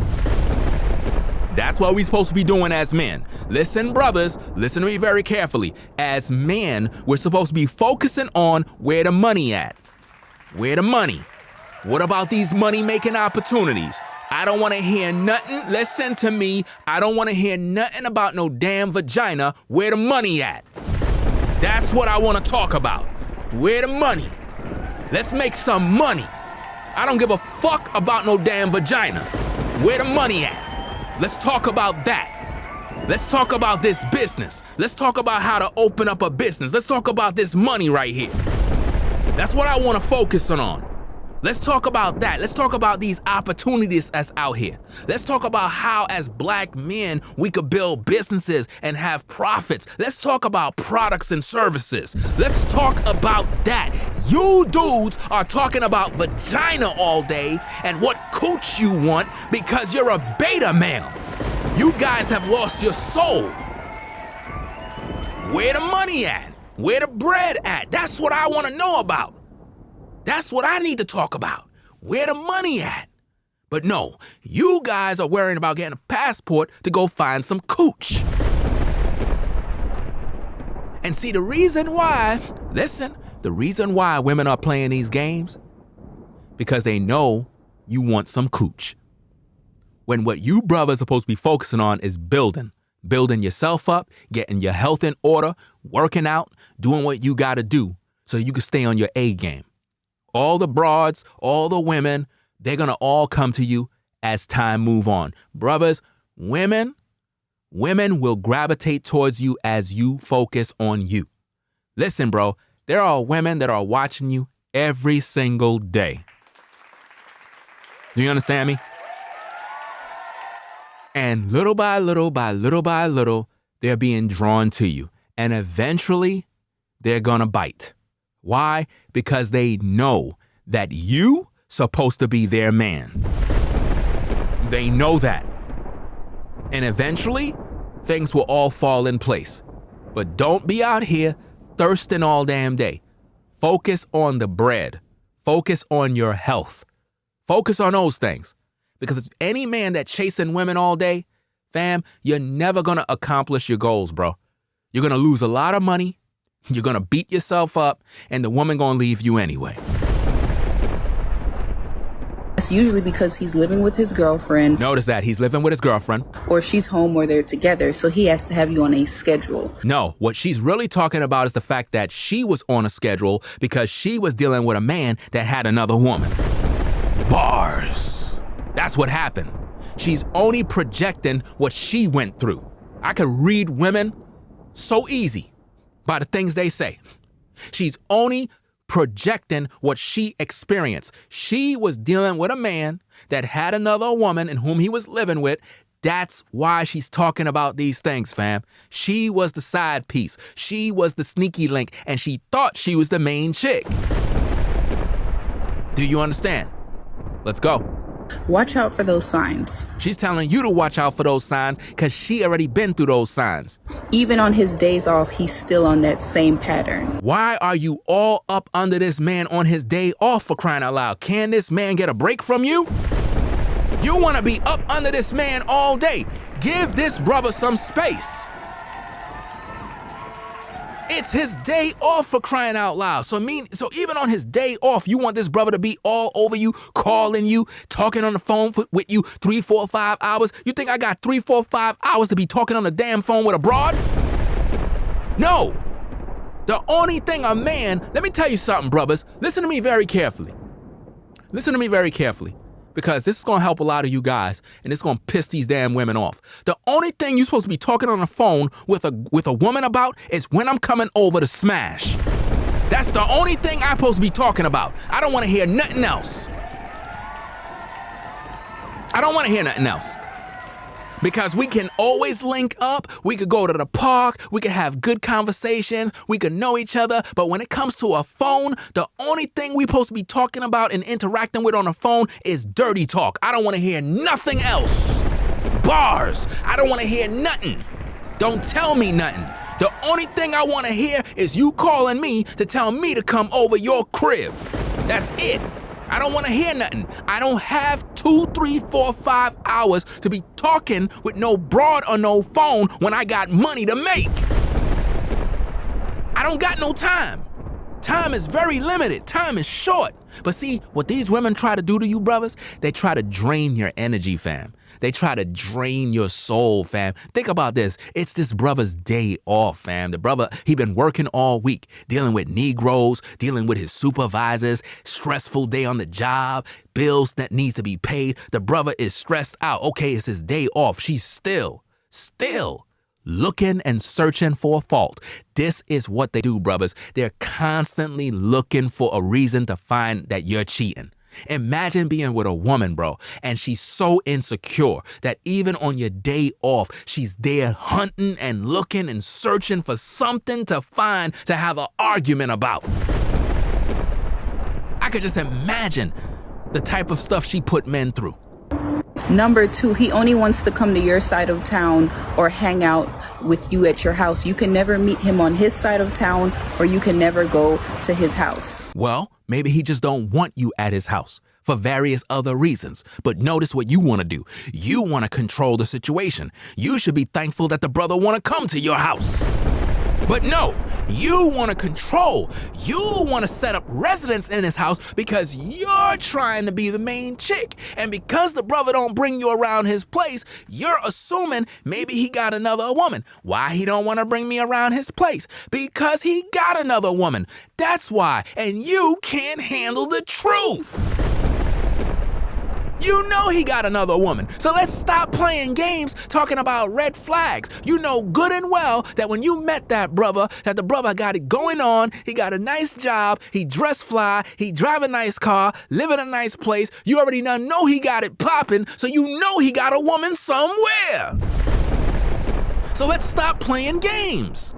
That's what we're supposed to be doing as men. Listen, brothers, listen to me very carefully. As men, we're supposed to be focusing on where the money at. Where the money? What about these money-making opportunities? I don't want to hear nothing. Listen to me. I don't want to hear nothing about no damn vagina. Where the money at? That's what I want to talk about. Where the money? Let's make some money. I don't give a fuck about no damn vagina. Where the money at? Let's talk about that. Let's talk about this business. Let's talk about how to open up a business. Let's talk about this money right here. That's what I want to focus on. Let's talk about that. Let's talk about these opportunities that's out here. Let's talk about how as black men we could build businesses and have profits. Let's talk about products and services. Let's talk about that. You dudes are talking about vagina all day and what cooch you want because you're a beta male. You guys have lost your soul. Where the money at? Where the bread at? That's what I want to know about. That's what I need to talk about. Where the money at? But no, you guys are worrying about getting a passport to go find some cooch. And see, the reason why women are playing these games, because they know you want some cooch. When what you brothers are supposed to be focusing on is building yourself up, getting your health in order, working out, doing what you got to do so you can stay on your A game. All the broads, all the women, they're going to all come to you as time move on. Brothers, women will gravitate towards you as you focus on you. Listen, bro, there are women that are watching you every single day. Do you understand me? And little by little, they're being drawn to you. And eventually, they're gonna bite. Why? Because they know that you supposed to be their man. They know that. And eventually, things will all fall in place. But don't be out here thirsting all damn day. Focus on the bread. Focus on your health. Focus on those things. Because any man that's chasing women all day, fam, you're never going to accomplish your goals, bro. You're going to lose a lot of money. You're going to beat yourself up, and the woman going to leave you anyway. It's usually because he's living with his girlfriend. Notice that he's living with his girlfriend. Or she's home or they're together, so he has to have you on a schedule. No, what she's really talking about is the fact that she was on a schedule because she was dealing with a man that had another woman. Bars. That's what happened. She's only projecting what she went through. I could read women so easy by the things they say. She's only projecting what she experienced. She was dealing with a man that had another woman and whom he was living with. That's why she's talking about these things, fam. She was the side piece. She was the sneaky link, and she thought she was the main chick. Do you understand? Let's go. Watch out for those signs. She's telling you to watch out for those signs because she already been through those signs. Even on his days off, he's still on that same pattern. Why are you all up under this man on his day off, for crying out loud? Can this man get a break from you? You want to be up under this man all day. Give this brother some space. It's his day off, for crying out loud. So even on his day off, you want this brother to be all over you, calling you, talking on the phone with you 3, 4, 5 hours. You think I got 3, 4, 5 hours to be talking on the damn phone with a broad? No. The only thing a man, let me tell you something, brothers. Listen to me very carefully. Listen to me very carefully. Because this is going to help a lot of you guys, and it's going to piss these damn women off. The only thing you're supposed to be talking on the phone with a woman about is when I'm coming over to smash. That's the only thing I'm supposed to be talking about. I don't want to hear nothing else. I don't want to hear nothing else. Because we can always link up, we could go to the park, we could have good conversations, we could know each other, but when it comes to a phone, the only thing we're supposed to be talking about and interacting with on the phone is dirty talk. I don't want to hear nothing else. Bars. I don't want to hear nothing. Don't tell me nothing. The only thing I want to hear is you calling me to tell me to come over your crib. That's it. I don't want to hear nothing. I don't have 2, 3, 4, 5 hours to be talking with no broad or no phone when I got money to make. I don't got no time. Time is very limited. Time is short. But see, what these women try to do to you, brothers, they try to drain your energy, fam. They try to drain your soul, fam. Think about this. It's this brother's day off, fam. The brother, he been working all week, dealing with Negroes, dealing with his supervisors, stressful day on the job, bills that needs to be paid. The brother is stressed out. Okay, it's his day off. She's still looking and searching for a fault. This is what they do, brothers. They're constantly looking for a reason to find that you're cheating. Imagine being with a woman, bro, and she's so insecure that even on your day off, she's there hunting and looking and searching for something to find to have an argument about. I could just imagine the type of stuff she put men through. Number 2, he only wants to come to your side of town or hang out with you at your house. You can never meet him on his side of town, or you can never go to his house. Well, Maybe he just don't want you at his house for various other reasons. But notice what you want to do. You want to control the situation. You should be thankful that the brother want to come to your house. But no, you want to control. You want to set up residence in his house because you're trying to be the main chick. And because the brother don't bring you around his place, you're assuming maybe he got another woman. Why he don't want to bring me around his place? Because he got another woman. That's why. And you can't handle the truth. You know he got another woman. So let's stop playing games talking about red flags. You know good and well that when you met that brother, that the brother got it going on. He got a nice job. He dress fly. He drive a nice car, live in a nice place. You already now know he got it popping. So you know he got a woman somewhere. So let's stop playing games.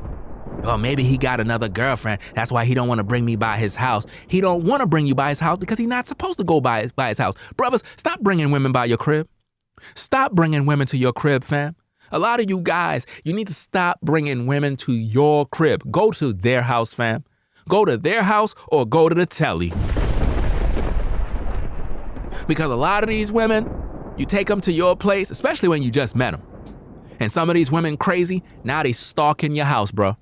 Well, maybe he got another girlfriend. That's why he don't want to bring me by his house. He don't want to bring you by his house because he's not supposed to go by his house. Brothers, stop bringing women by your crib. Stop bringing women to your crib, fam. A lot of you guys, you need to stop bringing women to your crib. Go to their house, fam. Go to their house or go to the telly. Because a lot of these women, you take them to your place, especially when you just met them. And some of these women crazy, now they stalking your house, bro.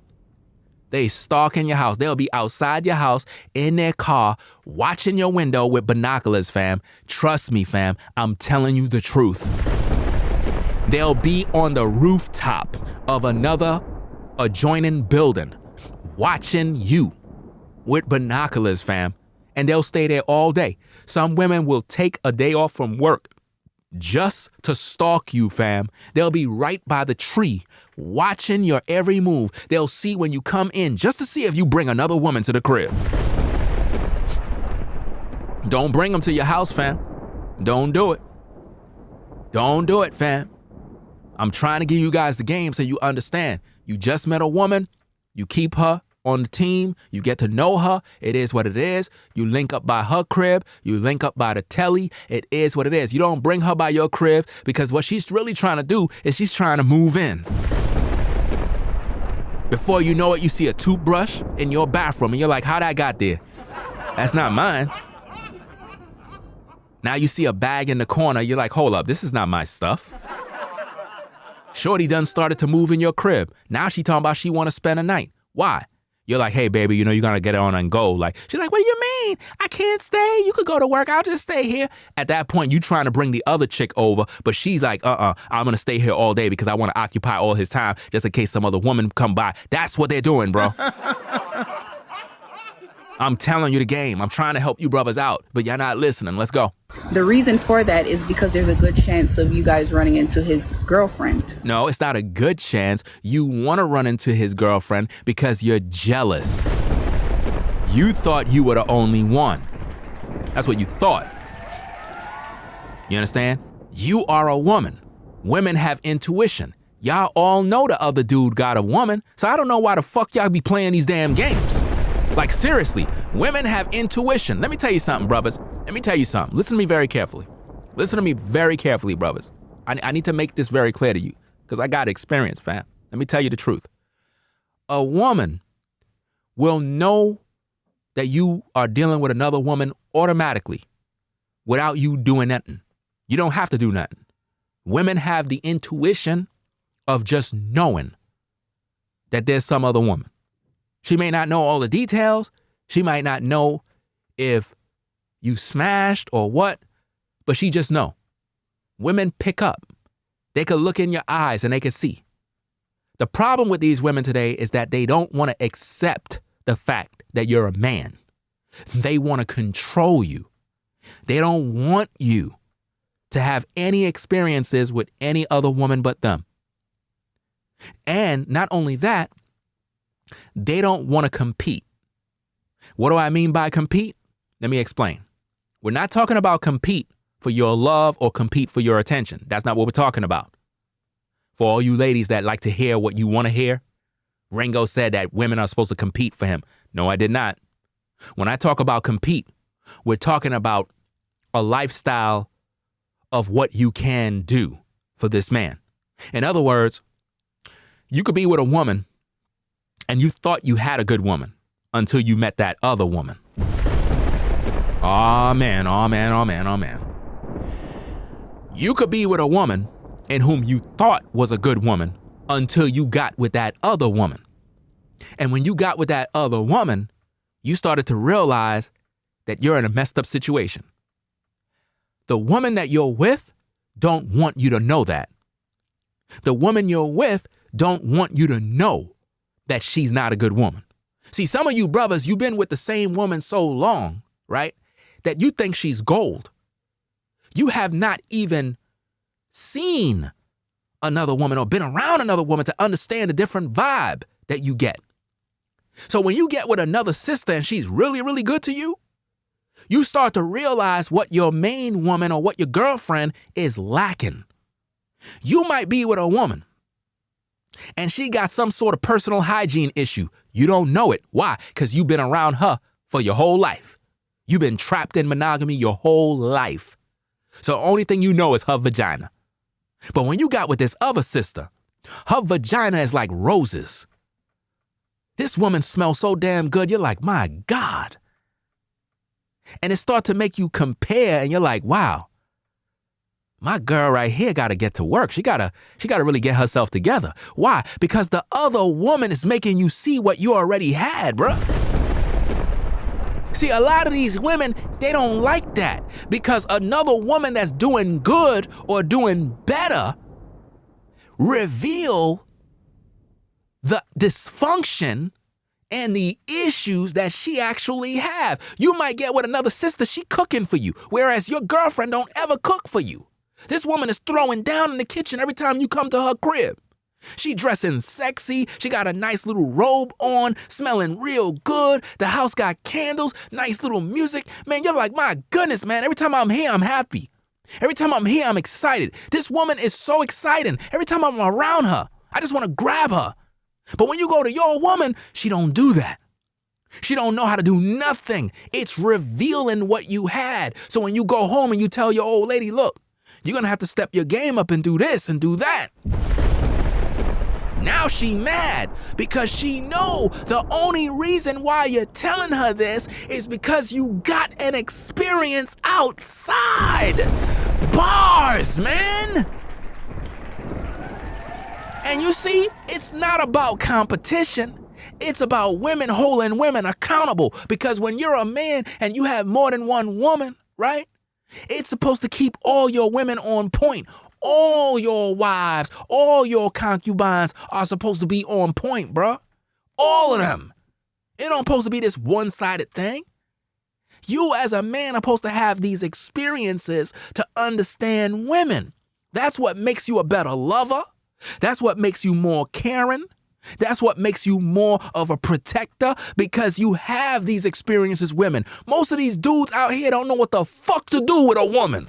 They stalking your house. They'll be outside your house in their car, watching your window with binoculars, fam. Trust me, fam. I'm telling you the truth. They'll be on the rooftop of another adjoining building, watching you with binoculars, fam. And they'll stay there all day. Some women will take a day off from work just to stalk you, fam. They'll be right by the tree, watching your every move. They'll see when you come in just to see if you bring another woman to the crib. Don't bring them to your house, fam. Don't do it. Don't do it, fam. I'm trying to give you guys the game so you understand. You just met a woman. You keep her on the team. You get to know her. It is what it is. You link up by her crib. You link up by the telly. It is what it is. You don't bring her by your crib because what she's really trying to do is she's trying to move in. Before you know it, you see a toothbrush in your bathroom and you're like, how'd I got there? That's not mine. Now you see a bag in the corner. You're like, hold up, this is not my stuff. Shorty done started to move in your crib. Now she talking about she want to spend a night. Why? You're like, hey, baby, you know, you're going to get on and go. Like, she's like, what do you mean? I can't stay. You could go to work. I'll just stay here. At that point, you trying to bring the other chick over, but she's like, I'm going to stay here all day because I want to occupy all his time just in case some other woman come by. That's what they're doing, bro. I'm telling you the game. I'm trying to help you brothers out, but you're not listening. Let's go. The reason for that is because there's a good chance of you guys running into his girlfriend. No, it's not a good chance. You want to run into his girlfriend because you're jealous. You thought you were the only one. That's what you thought. You understand? You are a woman. Women have intuition. Y'all all know the other dude got a woman, so I don't know why the fuck y'all be playing these damn games. Like, seriously, women have intuition. Let me tell you something, brothers. Let me tell you something. Listen to me very carefully. Listen to me very carefully, brothers. I need to make this very clear to you because I got experience, fam. Let me tell you the truth. A woman will know that you are dealing with another woman automatically without you doing nothing. You don't have to do nothing. Women have the intuition of just knowing that there's some other woman. She may not know all the details. She might not know if you smashed or what, but she just know. Women pick up. They could look in your eyes and they could see. The problem with these women today is that they don't want to accept the fact that you're a man. They want to control you. They don't want you to have any experiences with any other woman but them. And not only that, they don't want to compete. What do I mean by compete? Let me explain. We're not talking about compete for your love or compete for your attention. That's not what we're talking about. For all you ladies that like to hear what you want to hear, Ringo said that women are supposed to compete for him. No, I did not. When I talk about compete, we're talking about a lifestyle of what you can do for this man. In other words, you could be with a woman and you thought you had a good woman until you met that other woman. Oh man, oh man, oh man, oh man. You could be with a woman in whom you thought was a good woman until you got with that other woman. And when you got with that other woman, you started to realize that you're in a messed up situation. The woman that you're with don't want you to know that. The woman you're with don't want you to know that she's not a good woman. See, some of you brothers, you've been with the same woman so long, right, that you think she's gold. You have not even seen another woman or been around another woman to understand the different vibe that you get. So when you get with another sister and she's really, really good to you, you start to realize what your main woman or what your girlfriend is lacking. You might be with a woman and she got some sort of personal hygiene issue. You don't know it. Why? Because you've been around her for your whole life. You've been trapped in monogamy your whole life. So the only thing you know is her vagina. But when you got with this other sister, her vagina is like roses. This woman smells so damn good, you're like, my God. And it starts to make you compare, and you're like, wow, my girl right here got to get to work. She gotta really get herself together. Why? Because the other woman is making you see what you already had, bruh. See, a lot of these women, they don't like that because another woman that's doing good or doing better reveal the dysfunction and the issues that she actually have. You might get with another sister, she cooking for you, whereas your girlfriend don't ever cook for you. This woman is throwing down in the kitchen every time you come to her crib. She dressing sexy, she got a nice little robe on, smelling real good, the house got candles, nice little music. Man, you're like, my goodness, man, every time I'm here, I'm happy. Every time I'm here, I'm excited. This woman is so exciting. Every time I'm around her, I just want to grab her. But when you go to your woman, she don't do that. She don't know how to do nothing. It's revealing what you had. So when you go home and you tell your old lady, look, you're going to have to step your game up and do this and do that. Now she mad because she know the only reason why you're telling her this is because you got an experience outside. Bars, man. And you see, it's not about competition. It's about women holding women accountable. Because when you're a man and you have more than one woman, right? It's supposed to keep all your women on point. All your wives, all your concubines are supposed to be on point, bruh. All of them. It don't supposed to be this one-sided thing. You as a man are supposed to have these experiences to understand women. That's what makes you a better lover. That's what makes you more caring. That's what makes you more of a protector because you have these experiences, women. Most of these dudes out here don't know what the fuck to do with a woman.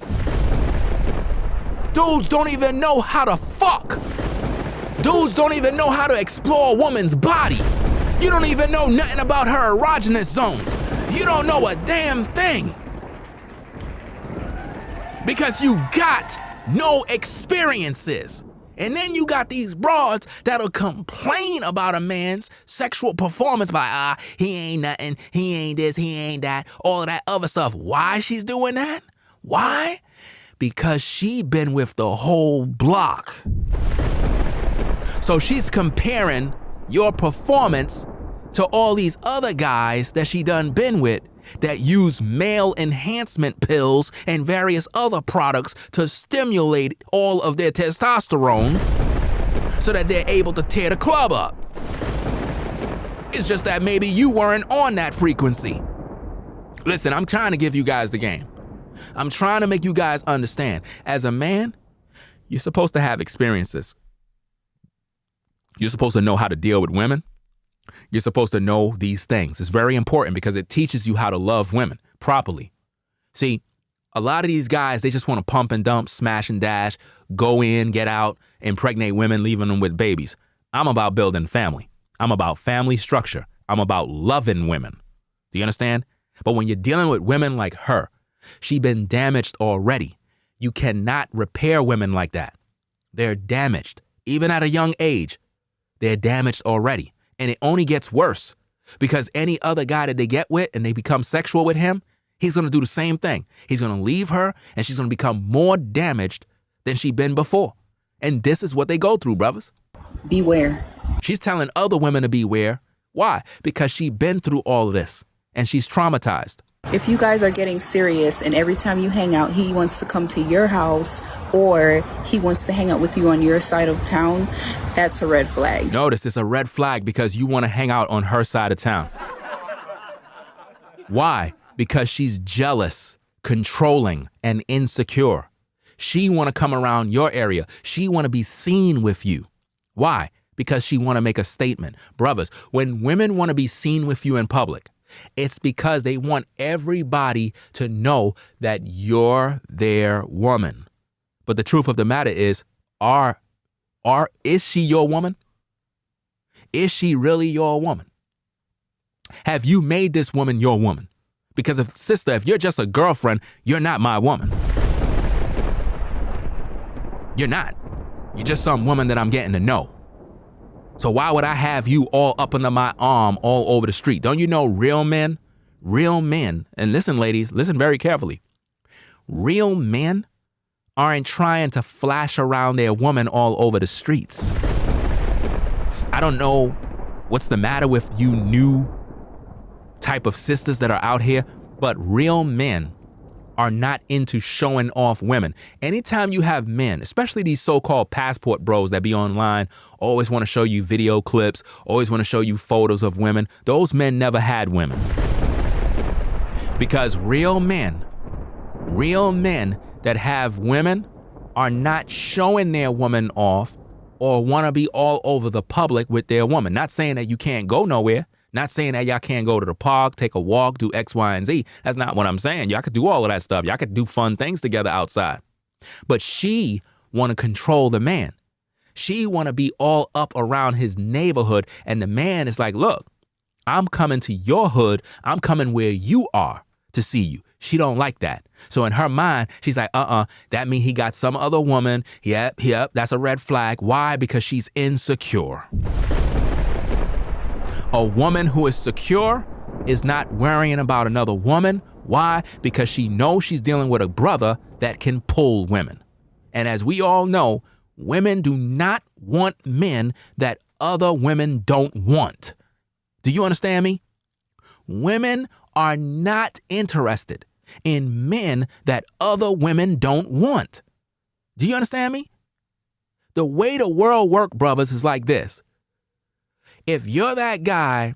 Dudes don't even know how to fuck. Dudes don't even know how to explore a woman's body. You don't even know nothing about her erogenous zones. You don't know a damn thing. Because you got no experiences. And then you got these broads that'll complain about a man's sexual performance by, he ain't nothing, he ain't this, he ain't that, all of that other stuff. Why she's doing that? Why? Because she been with the whole block. So she's comparing your performance to all these other guys that she done been with that use male enhancement pills and various other products to stimulate all of their testosterone so that they're able to tear the club up. It's just that maybe you weren't on that frequency. Listen, I'm trying to give you guys the game. I'm trying to make you guys understand. As a man, you're supposed to have experiences. You're supposed to know how to deal with women. You're supposed to know these things. It's very important because it teaches you how to love women properly. See, a lot of these guys, they just want to pump and dump, smash and dash, go in, get out, impregnate women, leaving them with babies. I'm about building family. I'm about family structure. I'm about loving women. Do you understand? But when you're dealing with women like her, she's been damaged already. You cannot repair women like that. They're damaged. Even at a young age, they're damaged already. And it only gets worse because any other guy that they get with and they become sexual with him, He's going to do the same thing. He's going to leave her, and she's going to become more damaged than she's been before. And this is what they go through, brothers. Beware. She's telling other women to beware. Why? Because she's been through all of this, and she's traumatized. If you guys are getting serious and every time you hang out, he wants to come to your house or he wants to hang out with you on your side of town, that's a red flag. Notice it's a red flag because you want to hang out on her side of town. Why? Because she's jealous, controlling, and insecure. She want to come around your area. She want to be seen with you. Why? Because she want to make a statement. Brothers, when women want to be seen with you in public, it's because they want everybody to know that you're their woman. But the truth of the matter is, is she your woman? Is she really your woman? Have you made this woman your woman? Because if you're just a girlfriend, you're not my woman. You're not. You're just some woman that I'm getting to know. So why would I have you all up under my arm all over the street? Don't you know real men, and listen, ladies, listen very carefully. Real men aren't trying to flash around their woman all over the streets. I don't know what's the matter with you new type of sisters that are out here, but real men are not into showing off women. Anytime you have men, especially these so-called passport bros that be online, always want to show you video clips, always want to show you photos of women, those men never had women. Because real men that have women are not showing their woman off or want to be all over the public with their woman. Not saying that you can't go nowhere. Not saying that y'all can't go to the park, take a walk, do X, Y, and Z. That's not what I'm saying. Y'all could do all of that stuff. Y'all could do fun things together outside. But she want to control the man. She want to be all up around his neighborhood. And the man is like, look, I'm coming to your hood. I'm coming where you are to see you. She don't like that. So in her mind, she's like, that means he got some other woman. Yep, that's a red flag. Why? Because she's insecure. A woman who is secure is not worrying about another woman. Why? Because she knows she's dealing with a brother that can pull women. And as we all know, women do not want men that other women don't want. Do you understand me? Women are not interested in men that other women don't want. Do you understand me? The way the world works, brothers, is like this. If you're that guy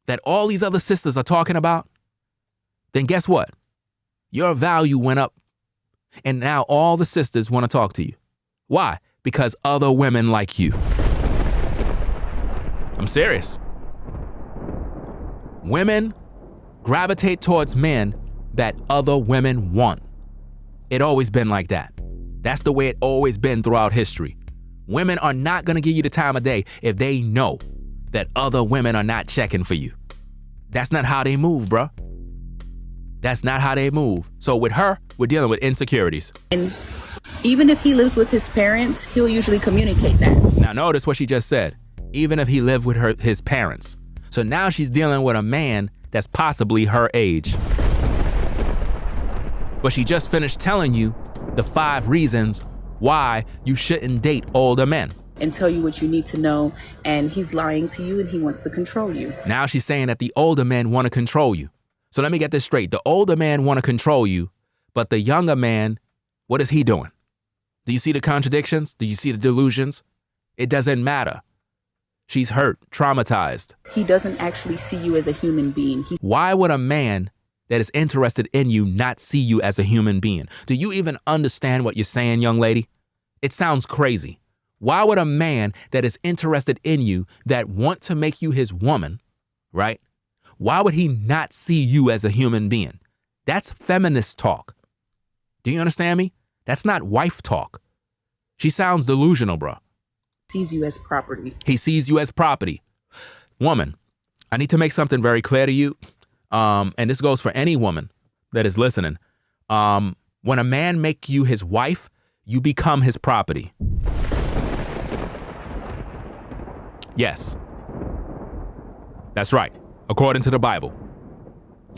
that all these other sisters are talking about, then guess what? Your value went up. And now all the sisters want to talk to you. Why? Because other women like you. I'm serious. Women gravitate towards men that other women want. It always been like that. That's the way it always been throughout history. Women are not going to give you the time of day if they know that other women are not checking for you. That's not how they move, bruh. That's not how they move. So with her, we're dealing with insecurities. And even if he lives with his parents, he'll usually communicate that. Now notice what she just said. Even if he lived with his parents. So now she's dealing with a man that's possibly her age. But she just finished telling you the 5 reasons why you shouldn't date older men. And tell you what you need to know, and he's lying to you and he wants to control you. Now she's saying that the older men want to control you. So let me get this straight. The older man want to control you, but the younger man, what is he doing? Do you see the contradictions? Do you see the delusions? It doesn't matter. She's hurt, traumatized. He doesn't actually see you as a human being. Why would a man that is interested in you not see you as a human being? Do you even understand what you're saying, young lady? It sounds crazy. Why would a man that is interested in you, that want to make you his woman, right? Why would he not see you as a human being? That's feminist talk. Do you understand me? That's not wife talk. She sounds delusional, bro. Sees you as property. He sees you as property. Woman, I need to make something very clear to you. And this goes for any woman that is listening. When a man make you his wife, you become his property. Yes, that's right. According to the Bible.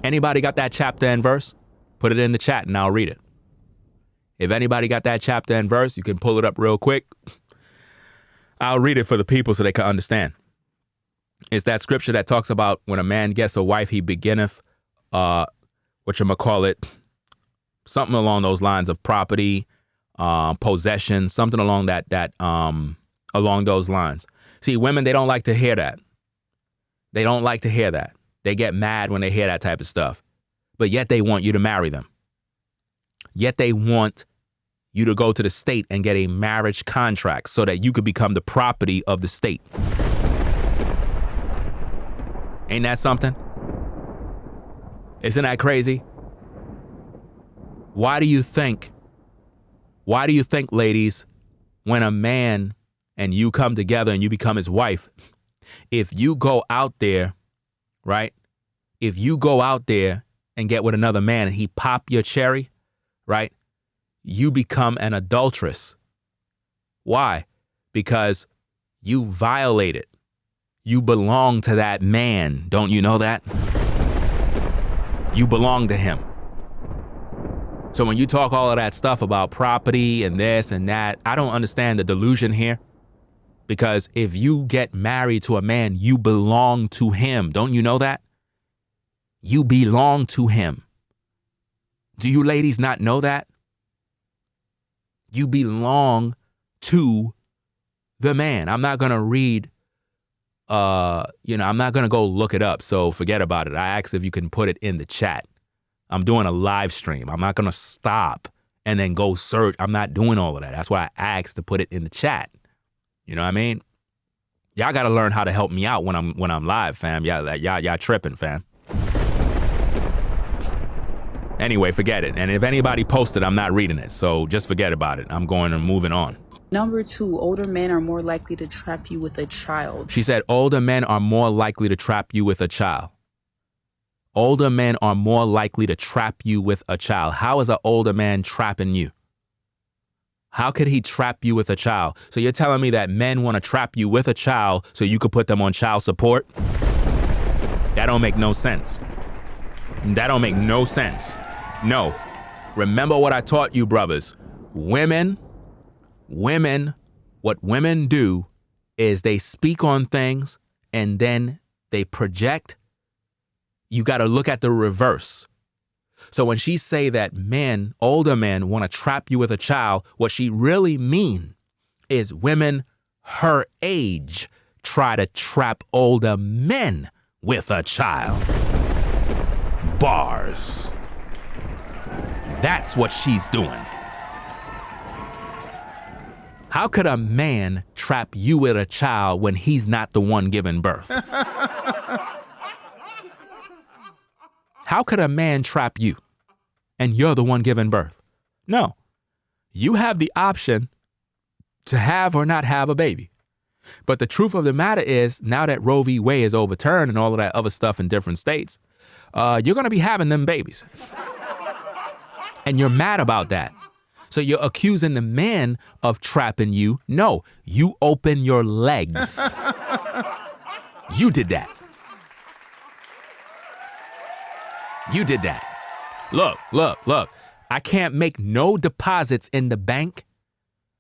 Anybody got that chapter and verse? Put it in the chat and I'll read it. If anybody got that chapter and verse, you can pull it up real quick. I'll read it for the people so they can understand. It's that scripture that talks about when a man gets a wife, he beginneth, whatchamacallit, something along those lines of property, possession, something along along those lines. See, women, they don't like to hear that. They don't like to hear that. They get mad when they hear that type of stuff. But yet they want you to marry them. Yet they want you to go to the state and get a marriage contract so that you could become the property of the state. Ain't that something? Isn't that crazy? Why do you think, ladies, when a man and you come together and you become his wife, if you go out there, right? If you go out there and get with another man and he pop your cherry, right? You become an adulteress. Why? Because you violated. You belong to that man. Don't you know that? You belong to him. So when you talk all of that stuff about property and this and that, I don't understand the delusion here. Because if you get married to a man, you belong to him. Don't you know that? You belong to him. Do you ladies not know that? You belong to the man. I'm not going to read, I'm not going to go look it up. So forget about it. I asked if you can put it in the chat. I'm doing a live stream. I'm not going to stop and then go search. I'm not doing all of that. That's why I asked to put it in the chat. You know what I mean? Y'all got to learn how to help me out when I'm live, fam. Y'all tripping, fam. Anyway, forget it. And if anybody posted, I'm not reading it. So just forget about it. I'm going and moving on. Number 2, older men are more likely to trap you with a child. She said older men are more likely to trap you with a child. Older men are more likely to trap you with a child. How is an older man trapping you? How could he trap you with a child? So you're telling me that men want to trap you with a child so you could put them on child support? That don't make no sense. That don't make no sense. No. Remember what I taught you, brothers. Women, what women do is they speak on things and then they project. You got to look at the reverse. So when she say that men, older men, want to trap you with a child, what she really mean is women her age try to trap older men with a child. Bars. That's what she's doing. How could a man trap you with a child when he's not the one giving birth? How could a man trap you and you're the one giving birth? No. You have the option to have or not have a baby. But the truth of the matter is, now that Roe v. Wade is overturned and all of that other stuff in different states, you're going to be having them babies. And you're mad about that. So you're accusing the men of trapping you. No, you open your legs. You did that. You did that. Look. I can't make no deposits in the bank.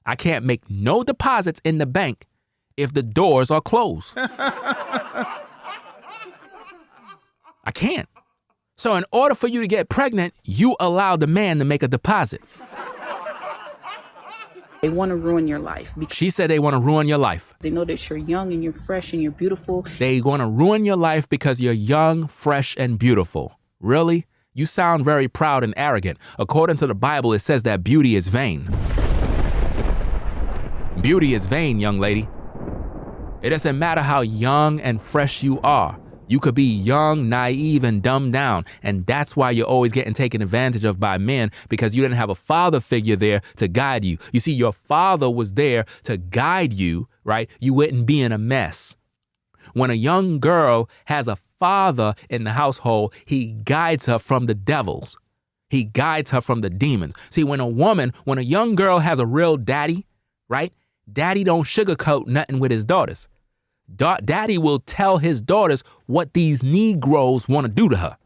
I can't make no deposits in the bank if the doors are closed. I can't. So in order for you to get pregnant, you allow the man to make a deposit. They want to ruin your life. She said they want to ruin your life. They know that you're young and you're fresh and you're beautiful. They want to ruin your life because you're young, fresh, and beautiful. Really? You sound very proud and arrogant. According to the Bible, it says that beauty is vain. Beauty is vain, young lady. It doesn't matter how young and fresh you are. You could be young, naive, and dumbed down. And that's why you're always getting taken advantage of by men, because you didn't have a father figure there to guide you. You see, your father was there to guide you, right? You wouldn't be in a mess. When a young girl has a father in the household, he guides her from the devils. He guides her from the demons. See, when a young girl has a real daddy, right? Daddy don't sugarcoat nothing with his daughters. Daddy will tell his daughters what these Negroes want to do to her.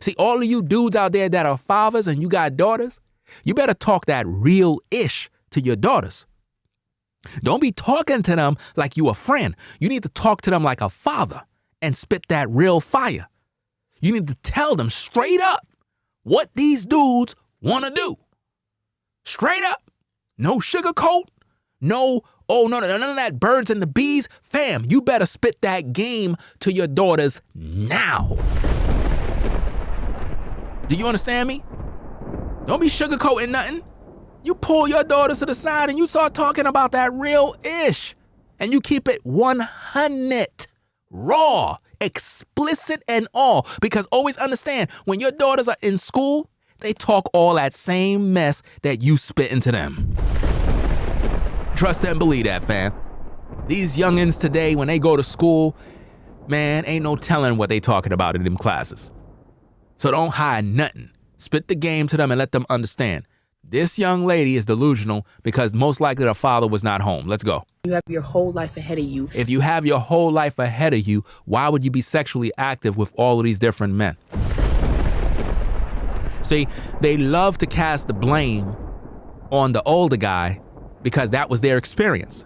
See, all of you dudes out there that are fathers and you got daughters, you better talk that real-ish to your daughters. Don't be talking to them like you a friend. You need to talk to them like a father and spit that real fire. You need to tell them straight up what these dudes want to do. Straight up. No sugarcoat. No, oh, no, none of that birds and the bees. Fam, you better spit that game to your daughters now. Do you understand me? Don't be sugarcoating nothing. You pull your daughters to the side and you start talking about that real-ish. And you keep it 100. Raw, explicit, and all. Because always understand, when your daughters are in school, they talk all that same mess that you spit into them. Trust and believe that, fam. These youngins today, when they go to school, man, ain't no telling what they talking about in them classes. So don't hide nothing. Spit the game to them and let them understand. This young lady is delusional because most likely her father was not home. Let's go. You have your whole life ahead of you. If you have your whole life ahead of you, why would you be sexually active with all of these different men? See, they love to cast the blame on the older guy because that was their experience.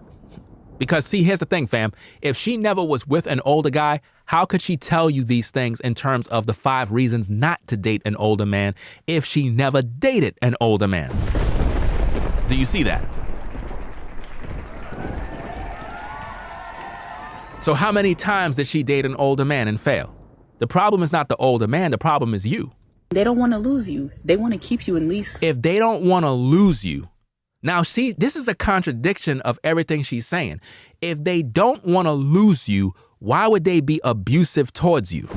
Because see, here's the thing, fam. If she never was with an older guy, how could she tell you these things in terms of the 5 reasons not to date an older man if she never dated an older man? Do you see that? So how many times did she date an older man and fail? The problem is not the older man, the problem is you. They don't want to lose you. They want to keep you in lease. If they don't want to lose you, now see, this is a contradiction of everything she's saying. If they don't want to lose you, why would they be abusive towards you?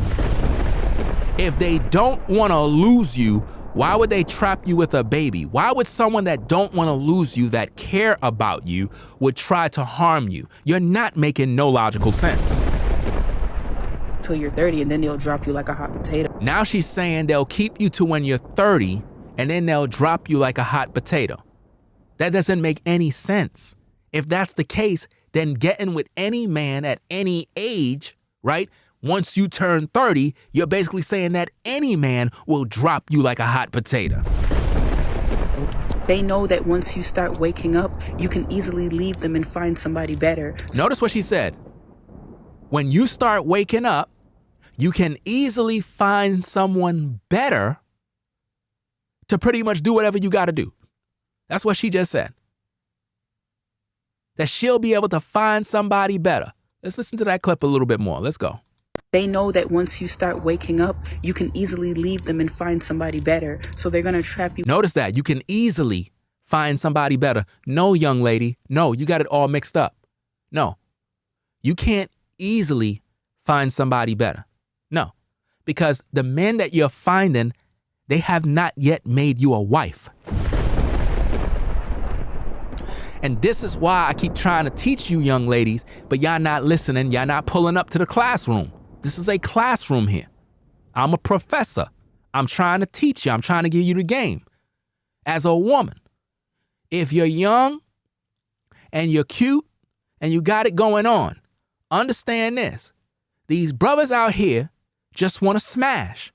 If they don't want to lose you, why would they trap you with a baby? Why would someone that don't want to lose you, that care about you, would try to harm you? You're not making no logical sense. Till you're 30 and then they'll drop you like a hot potato. Now she's saying they'll keep you to when you're 30 and then they'll drop you like a hot potato. That doesn't make any sense. If that's the case, then getting with any man at any age, right? Once you turn 30, you're basically saying that any man will drop you like a hot potato. They know that once you start waking up, you can easily leave them and find somebody better. Notice what she said. When you start waking up, you can easily find someone better to pretty much do whatever you got to do. That's what she just said. That she'll be able to find somebody better. Let's listen to that clip a little bit more. Let's go. They know that once you start waking up, you can easily leave them and find somebody better. So they're going to trap you. Notice that. You can easily find somebody better. No, young lady. No, you got it all mixed up. No, you can't easily find somebody better. No, because the men that you're finding, they have not yet made you a wife. And this is why I keep trying to teach you young ladies, but y'all not listening. Y'all not pulling up to the classroom. This is a classroom here. I'm a professor. I'm trying to teach you. I'm trying to give you the game. As a woman, if you're young and you're cute and you got it going on, understand this. These brothers out here just want to smash.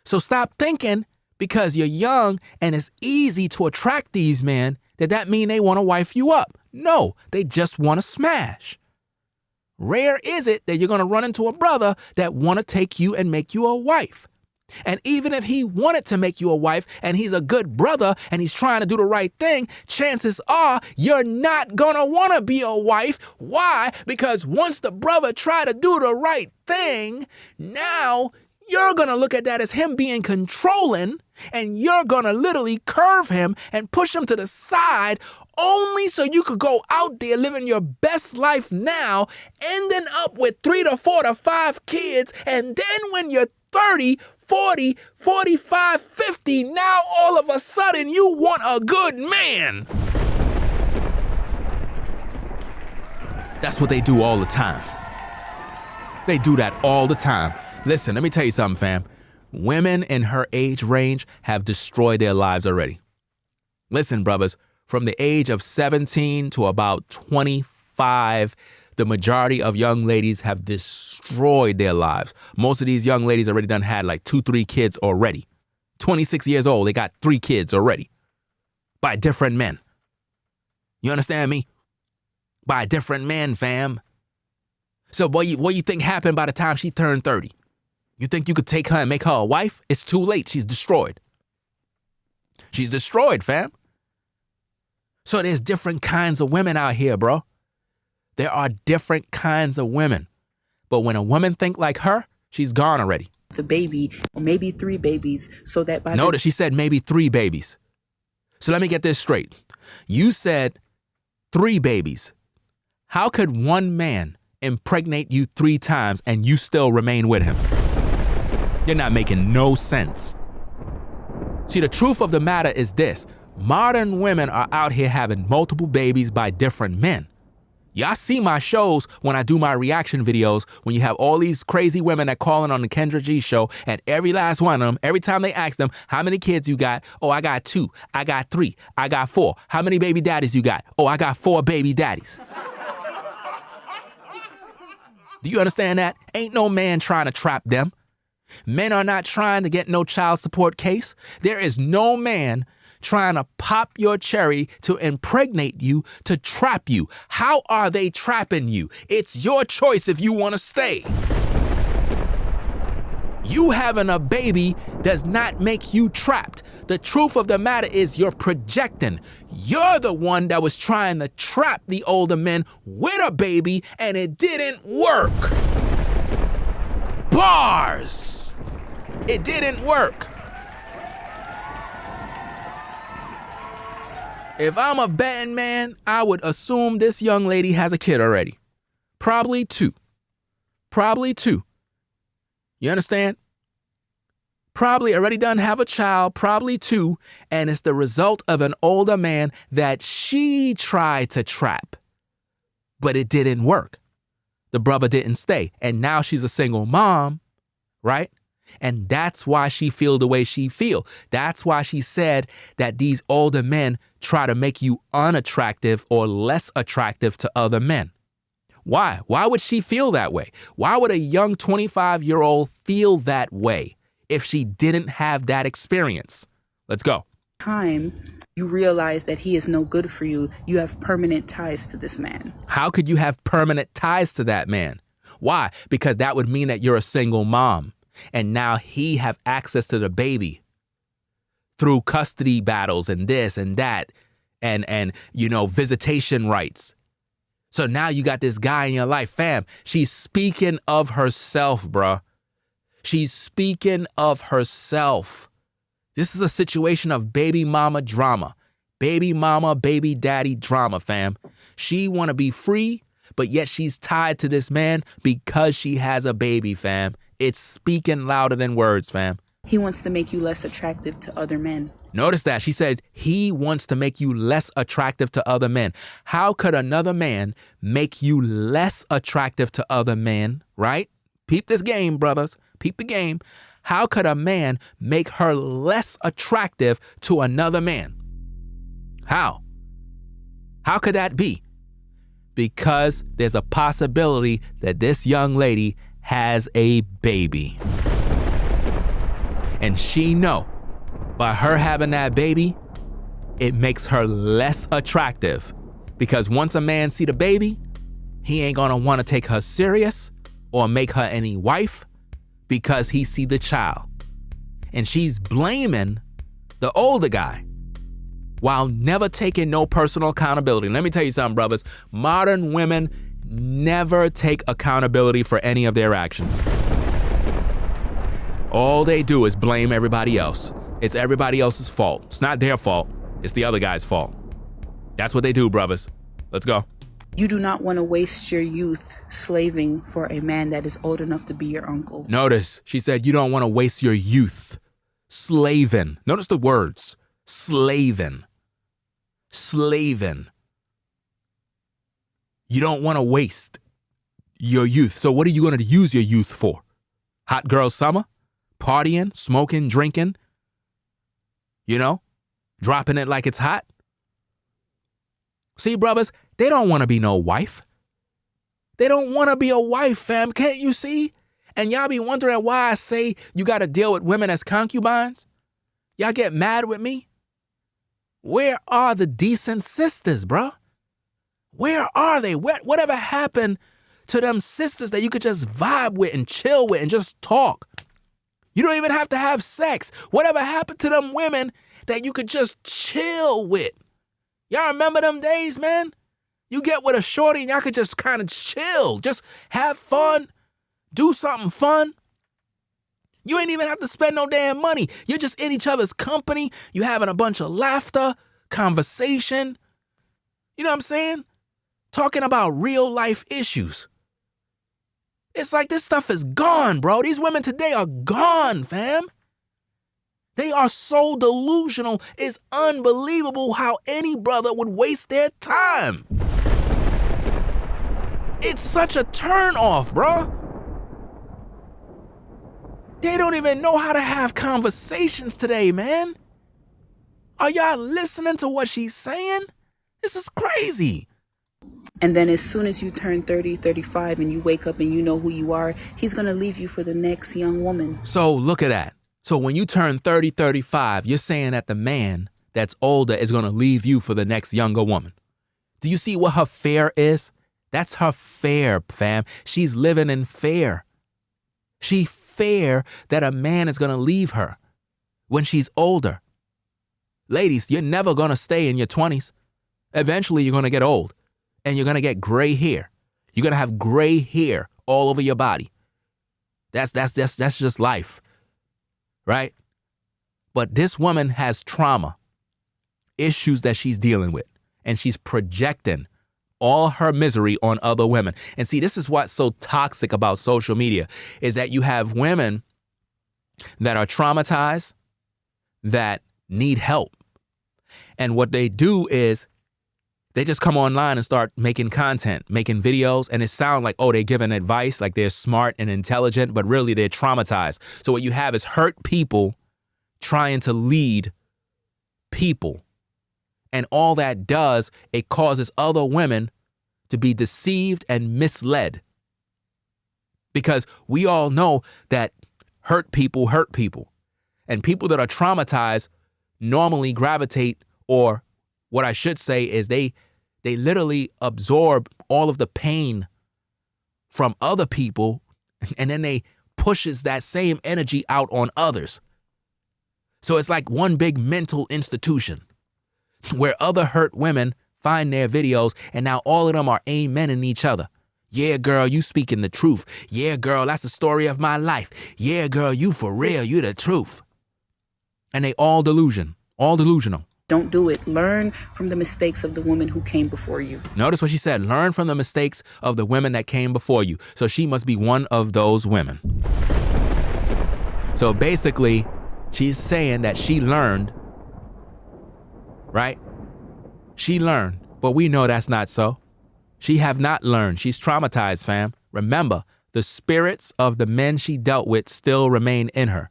So stop thinking because you're young and it's easy to attract these men that mean they want to wife you up. No, they just want to smash. Rare is it that you're going to run into a brother that want to take you and make you a wife. And even if he wanted to make you a wife and he's a good brother and he's trying to do the right thing, chances are you're not going to want to be a wife. Why? Because once the brother try to do the right thing, now you're going to look at that as him being controlling, and you're going to literally curve him and push him to the side only so you could go out there living your best life now, ending up with 3 to 4 to 5 kids. And then when you're 30, 40, 45, 50, now all of a sudden you want a good man. That's what they do all the time. They do that all the time. Listen, let me tell you something, fam. Women in her age range have destroyed their lives already. Listen, brothers, from the age of 17 to about 25, 25, the majority of young ladies have destroyed their lives. Most of these young ladies already done had like 2-3 kids already. 26 years old, they got 3 kids already by different men. You understand me? By different men, fam. So what you think happened by the time she turned 30? You think you could take her and make her a wife? It's too late. She's destroyed. She's destroyed, fam. So there's different kinds of women out here, bro. There are different kinds of women. But when a woman think like her, she's gone already. It's a baby, or maybe 3 babies, so that by Notice she said maybe 3 babies. So let me get this straight. You said 3 babies. How could one man impregnate you 3 times and you still remain with him? You're not making no sense. See, the truth of the matter is this. Modern women are out here having multiple babies by different men. Y'all see my shows when I do my reaction videos, when you have all these crazy women that call in on the Kendra G show, and every last one of them, every time they ask them, how many kids you got? Oh, I got 2. I got 3. I got 4. How many baby daddies you got? Oh, I got 4 baby daddies. Do you understand that? Ain't no man trying to trap them. Men are not trying to get no child support case. There is no man trying to pop your cherry to impregnate you, to trap you. How are they trapping you? It's your choice if you want to stay. You having a baby does not make you trapped. The truth of the matter is you're projecting. You're the one that was trying to trap the older men with a baby, and it didn't work. Bars! It didn't work. If I'm a betting man, I would assume this young lady has a kid already. Probably 2. Probably 2. You understand? Probably already done have a child, probably 2, and it's the result of an older man that she tried to trap. But it didn't work. The brother didn't stay, and now she's a single mom, right? And that's why she feel the way she feel. That's why she said that these older men try to make you unattractive or less attractive to other men. Why? Why would she feel that way? Why would a young 25-year-old feel that way if she didn't have that experience? Let's go. time you realize that he is no good for you, you have permanent ties to this man. How could you have permanent ties to that man? Why? Because that would mean that you're a single mom. And now he have access to the baby through custody battles and this and that and you know, visitation rights. So now you got this guy in your life, fam. She's speaking of herself, bruh. She's speaking of herself. This is a situation of baby mama drama. Baby mama, baby daddy drama, fam. She want to be free, but yet she's tied to this man because she has a baby, fam. It's speaking louder than words, fam. He wants to make you less attractive to other men. Notice that. She said he wants to make you less attractive to other men. How could another man make you less attractive to other men, right? Peep this game, brothers. Peep the game. How could a man make her less attractive to another man? How? How could that be? Because there's a possibility that this young lady has a baby. And she know by her having that baby, it makes her less attractive. Because once a man see the baby, he ain't gonna wanna take her serious or make her any wife because he see the child. And she's blaming the older guy while never taking no personal accountability. Let me tell you something, brothers. Modern women never take accountability for any of their actions. All they do is blame everybody else. It's everybody else's fault. It's not their fault. It's the other guy's fault. That's what they do, brothers. Let's go. You do not want to waste your youth slaving for a man that is old enough to be your uncle. Notice, she said you don't want to waste your youth slaving. Notice the words. Slaving. Slaving. You don't want to waste your youth. So what are you going to use your youth for? Hot girl summer? Partying, smoking, drinking? You know? Dropping it like it's hot? See, brothers, they don't want to be no wife. They don't want to be a wife, fam. Can't you see? And y'all be wondering why I say you got to deal with women as concubines? Y'all get mad with me? Where are the decent sisters, bro? Where are they? Whatever happened to them sisters that you could just vibe with and chill with and just talk? You don't even have to have sex. Whatever happened to them women that you could just chill with? Y'all remember them days, man? You get with a shorty and y'all could just kind of chill, just have fun, do something fun. You ain't even have to spend no damn money. You're just in each other's company. You having a bunch of laughter, conversation. You know what I'm saying? Talking about real life issues. It's like this stuff is gone, bro. These women today are gone, fam. They are so delusional. It's unbelievable how any brother would waste their time. It's such a turn off, bro. They don't even know how to have conversations today, man. Are y'all listening to what she's saying? This is crazy. And then as soon as you turn 30, 35 and you wake up and you know who you are, he's going to leave you for the next young woman. So look at that. So when you turn 30, 35, you're saying that the man that's older is going to leave you for the next younger woman. Do you see what her fear is? That's her fear, fam. She's living in fear. She fear that a man is going to leave her when she's older. Ladies, you're never going to stay in your 20s. Eventually, you're going to get old and you're going to get gray hair. You're going to have gray hair all over your body. That's just life, right? But this woman has trauma, issues that she's dealing with, and she's projecting all her misery on other women. And see, this is what's so toxic about social media, is that you have women that are traumatized, that need help. And what they do is they just come online and start making content, making videos, and it sounds like, oh, they're giving advice, like they're smart and intelligent, but really they're traumatized. So what you have is hurt people trying to lead people. And all that does, it causes other women to be deceived and misled. Because we all know that hurt people hurt people. And people that are traumatized normally gravitate, or what I should say is they literally absorb all of the pain from other people, and then they pushes that same energy out on others. So it's like one big mental institution where other hurt women find their videos, and now all of them are amening each other. Yeah, girl, you speaking the truth. Yeah, girl, that's the story of my life. Yeah, girl, you for real, you the truth. And they all delusional. Don't do it. Learn from the mistakes of the woman who came before you. Notice what she said, learn from the mistakes of the women that came before you. So she must be one of those women. So basically, she's saying that she learned, right? She learned, but we know that's not so. She have not learned. She's traumatized, fam. Remember, the spirits of the men she dealt with still remain in her.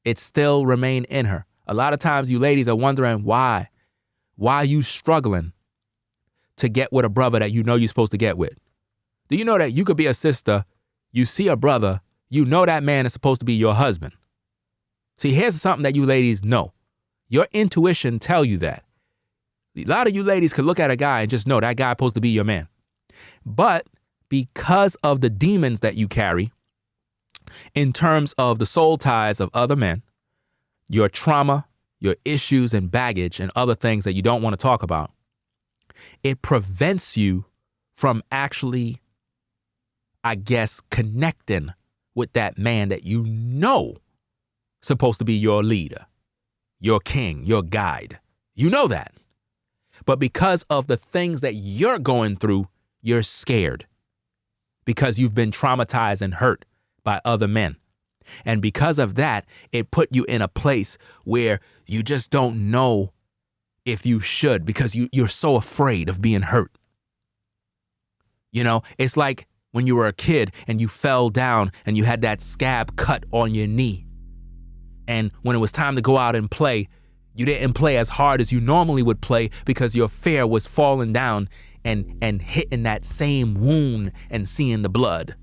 It still remain in her. A lot of times you ladies are wondering why you struggling to get with a brother that you know you're supposed to get with. Do you know that you could be a sister, you see a brother, you know that man is supposed to be your husband? See, here's something that you ladies know. Your intuition tell you that. A lot of you ladies could look at a guy and just know that guy's supposed to be your man. But because of the demons that you carry, in terms of the soul ties of other men, your trauma, your issues and baggage and other things that you don't want to talk about, it prevents you from actually, I guess, connecting with that man that you know supposed to be your leader, your king, your guide. You know that. But because of the things that you're going through, you're scared because you've been traumatized and hurt by other men. And because of that, it put you in a place where you just don't know if you should, because you're so afraid of being hurt. You know, it's like when you were a kid and you fell down and you had that scab cut on your knee. And when it was time to go out and play, you didn't play as hard as you normally would play because your fear was falling down and hitting that same wound and seeing the blood.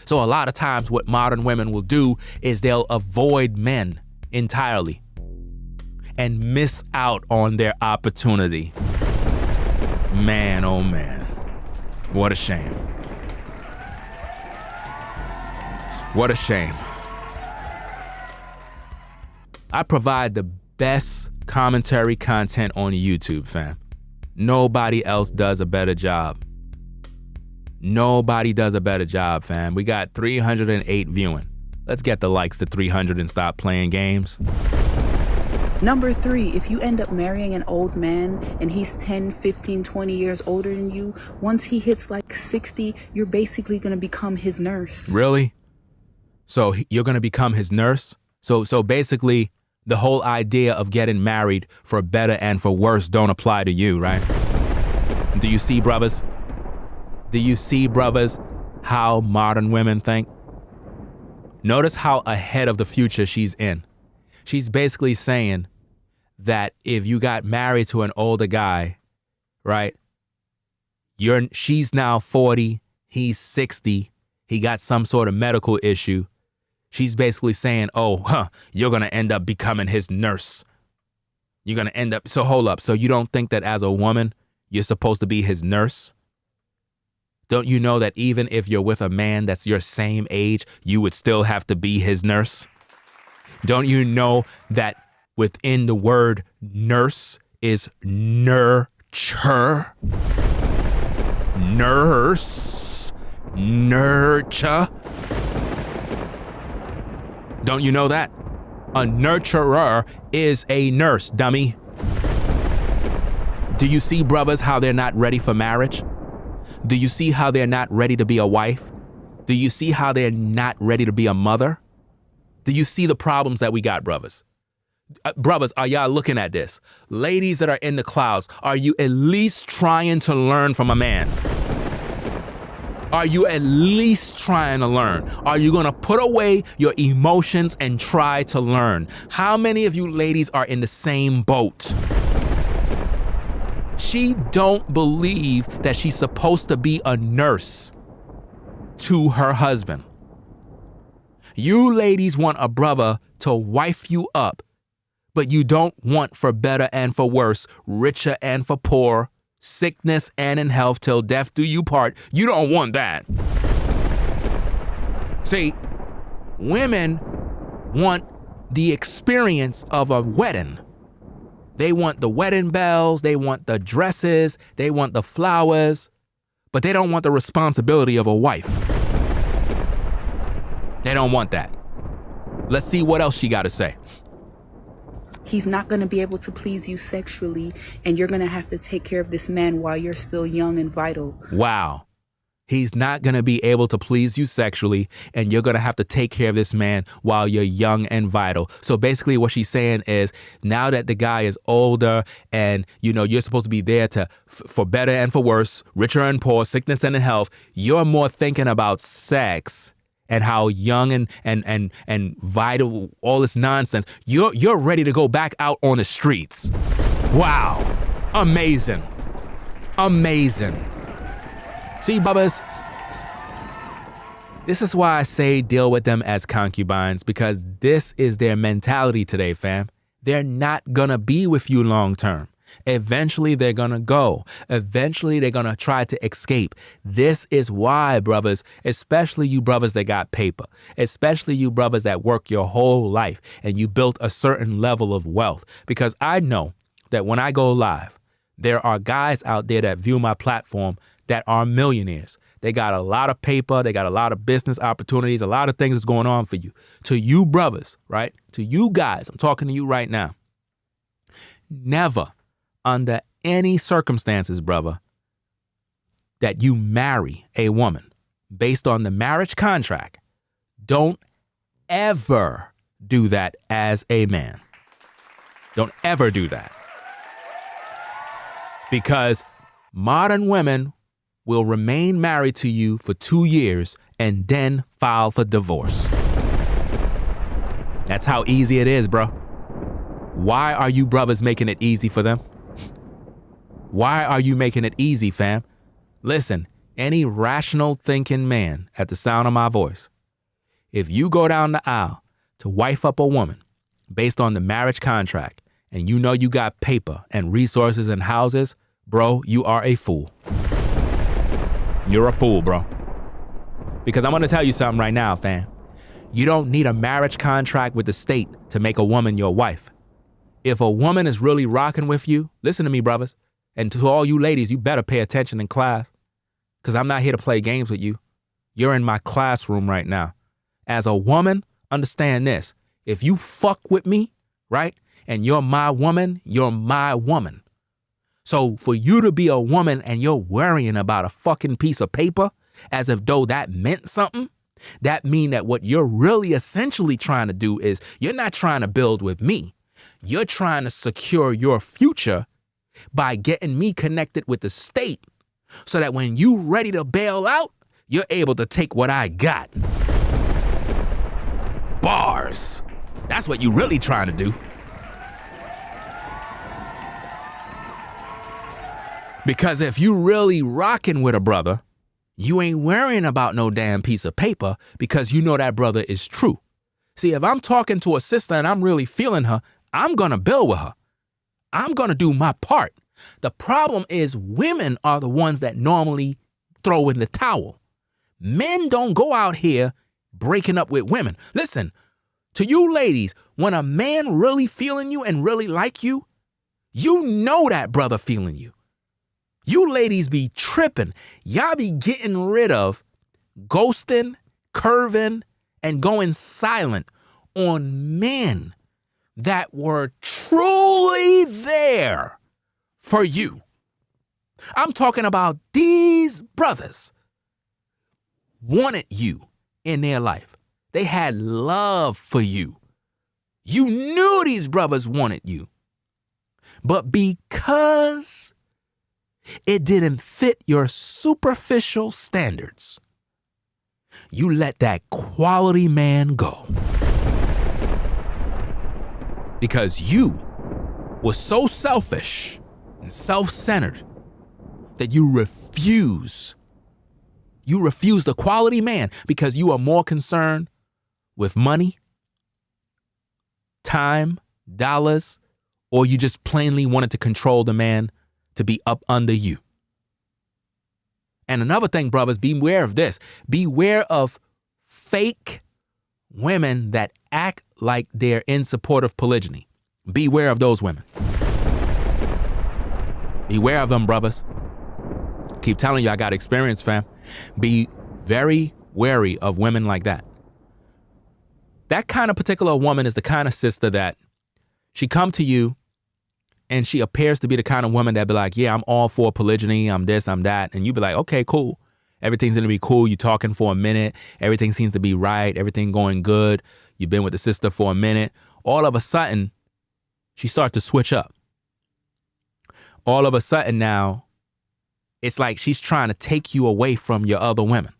So a lot of times what modern women will do is they'll avoid men entirely and miss out on their opportunity. Man, oh man, what a shame. What a shame. I provide the best commentary content on YouTube, fam. Nobody else does a better job. Nobody does a better job, fam. We got 308 viewing. Let's get the likes to 300 and stop playing games. Number 3, if you end up marrying an old man and he's 10, 15, 20 years older than you, once he hits like 60, you're basically going to become his nurse. Really? So you're going to become his nurse? So basically, the whole idea of getting married for better and for worse don't apply to you, right? Do you see, brothers? Do you see, brothers, how modern women think? Notice how ahead of the future she's in. She's basically saying that if you got married to an older guy, right? She's now 40, he's 60, he got some sort of medical issue. She's basically saying, you're going to end up becoming his nurse. You're going to end up, so hold up. So you don't think that as a woman, you're supposed to be his nurse? Don't you know that even if you're with a man that's your same age, you would still have to be his nurse? Don't you know that within the word nurse is nurture? Nurse, nurture. Don't you know that? A nurturer is a nurse, dummy. Do you see, brothers, how they're not ready for marriage? Do you see how they're not ready to be a wife? Do you see how they're not ready to be a mother? Do you see the problems that we got, brothers? Brothers, are y'all looking at this? Ladies that are in the clouds, are you at least trying to learn from a man? Are you at least trying to learn? Are you going to put away your emotions and try to learn? How many of you ladies are in the same boat? She don't believe that she's supposed to be a nurse to her husband. You ladies want a brother to wife you up, but you don't want for better and for worse, richer and for poor, sickness and in health till death do you part. You don't want that. See, women want the experience of a wedding. They want the wedding bells, they want the dresses, they want the flowers, but they don't want the responsibility of a wife. They don't want that. Let's see what else she got to say. He's not going to be able to please you sexually, and you're going to have to take care of this man while you're still young and vital. Wow. He's not going to be able to please you sexually, and you're going to have to take care of this man while you're young and vital. So basically what she's saying is, now that the guy is older and, you're supposed to be there for better and for worse, richer and poor, sickness and in health, you're more thinking about sex and how young and vital, all this nonsense. You're ready to go back out on the streets. Wow. Amazing. Amazing. See, bubbas, this is why I say deal with them as concubines, because this is their mentality today, fam. They're not gonna be with you long term. Eventually, they're gonna go. Eventually, they're gonna try to escape. This is why, brothers, especially you brothers that got paper, especially you brothers that work your whole life and you built a certain level of wealth. Because I know that when I go live, there are guys out there that view my platform that are millionaires. They got a lot of paper. They got a lot of business opportunities, a lot of things that's going on for you. To you brothers, right? To you guys, I'm talking to you right now. Never, under any circumstances, brother, that you marry a woman based on the marriage contract, don't ever do that as a man. Don't ever do that. Because modern women will remain married to you for 2 years and then file for divorce. That's how easy it is, bro. Why are you brothers making it easy for them? Why are you making it easy, fam? Listen, any rational thinking man at the sound of my voice, if you go down the aisle to wife up a woman based on the marriage contract and you know you got paper and resources and houses, bro, you are a fool. You're a fool, bro. Because I'm going to tell you something right now, fam. You don't need a marriage contract with the state to make a woman your wife. If a woman is really rocking with you, listen to me, brothers. And to all you ladies, you better pay attention in class. Because I'm not here to play games with you. You're in my classroom right now. As a woman, understand this. If you fuck with me, right, and you're my woman, you're my woman. So for you to be a woman and you're worrying about a fucking piece of paper as if though that meant something, that mean that what you're really essentially trying to do is you're not trying to build with me. You're trying to secure your future by getting me connected with the state so that when you ready to bail out, you're able to take what I got. Bars. That's what you really trying to do. Because if you really rocking with a brother, you ain't worrying about no damn piece of paper because you know that brother is true. See, if I'm talking to a sister and I'm really feeling her, I'm going to build with her. I'm going to do my part. The problem is women are the ones that normally throw in the towel. Men don't go out here breaking up with women. Listen, to you ladies, when a man really feeling you and really like you, you know that brother feeling you. You ladies be tripping. Y'all be getting rid of ghosting, curving, and going silent on men that were truly there for you. I'm talking about these brothers wanted you in their life. They had love for you. You knew these brothers wanted you. But because it didn't fit your superficial standards, you let that quality man go. Because you were so selfish and self-centered that you refuse the quality man because you are more concerned with money, time, dollars, or you just plainly wanted to control the man to be up under you. And another thing, brothers, beware of this. Beware of fake women that act like they're in support of polygyny. Beware of those women. Beware of them, brothers. Keep telling you, I got experience, fam. Be very wary of women like that. That kind of particular woman is the kind of sister that she come to you and she appears to be the kind of woman that be like, yeah, I'm all for polygyny. I'm this, I'm that. And you be like, okay, cool. Everything's going to be cool. You talking for a minute. Everything seems to be right. Everything going good. You've been with the sister for a minute. All of a sudden, she starts to switch up. All of a sudden now, it's like she's trying to take you away from your other women.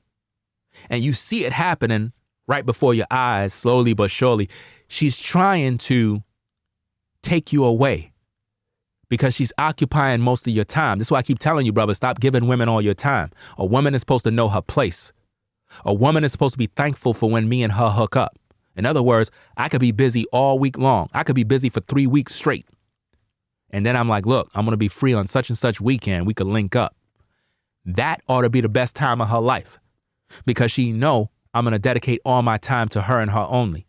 And you see it happening right before your eyes, slowly but surely. She's trying to take you away because she's occupying most of your time. This is why I keep telling you, brother, stop giving women all your time. A woman is supposed to know her place. A woman is supposed to be thankful for when me and her hook up. In other words, I could be busy all week long. I could be busy for 3 weeks straight. And then I'm like, look, I'm going to be free on such and such weekend. We could link up. That ought to be the best time of her life because she know I'm going to dedicate all my time to her and her only.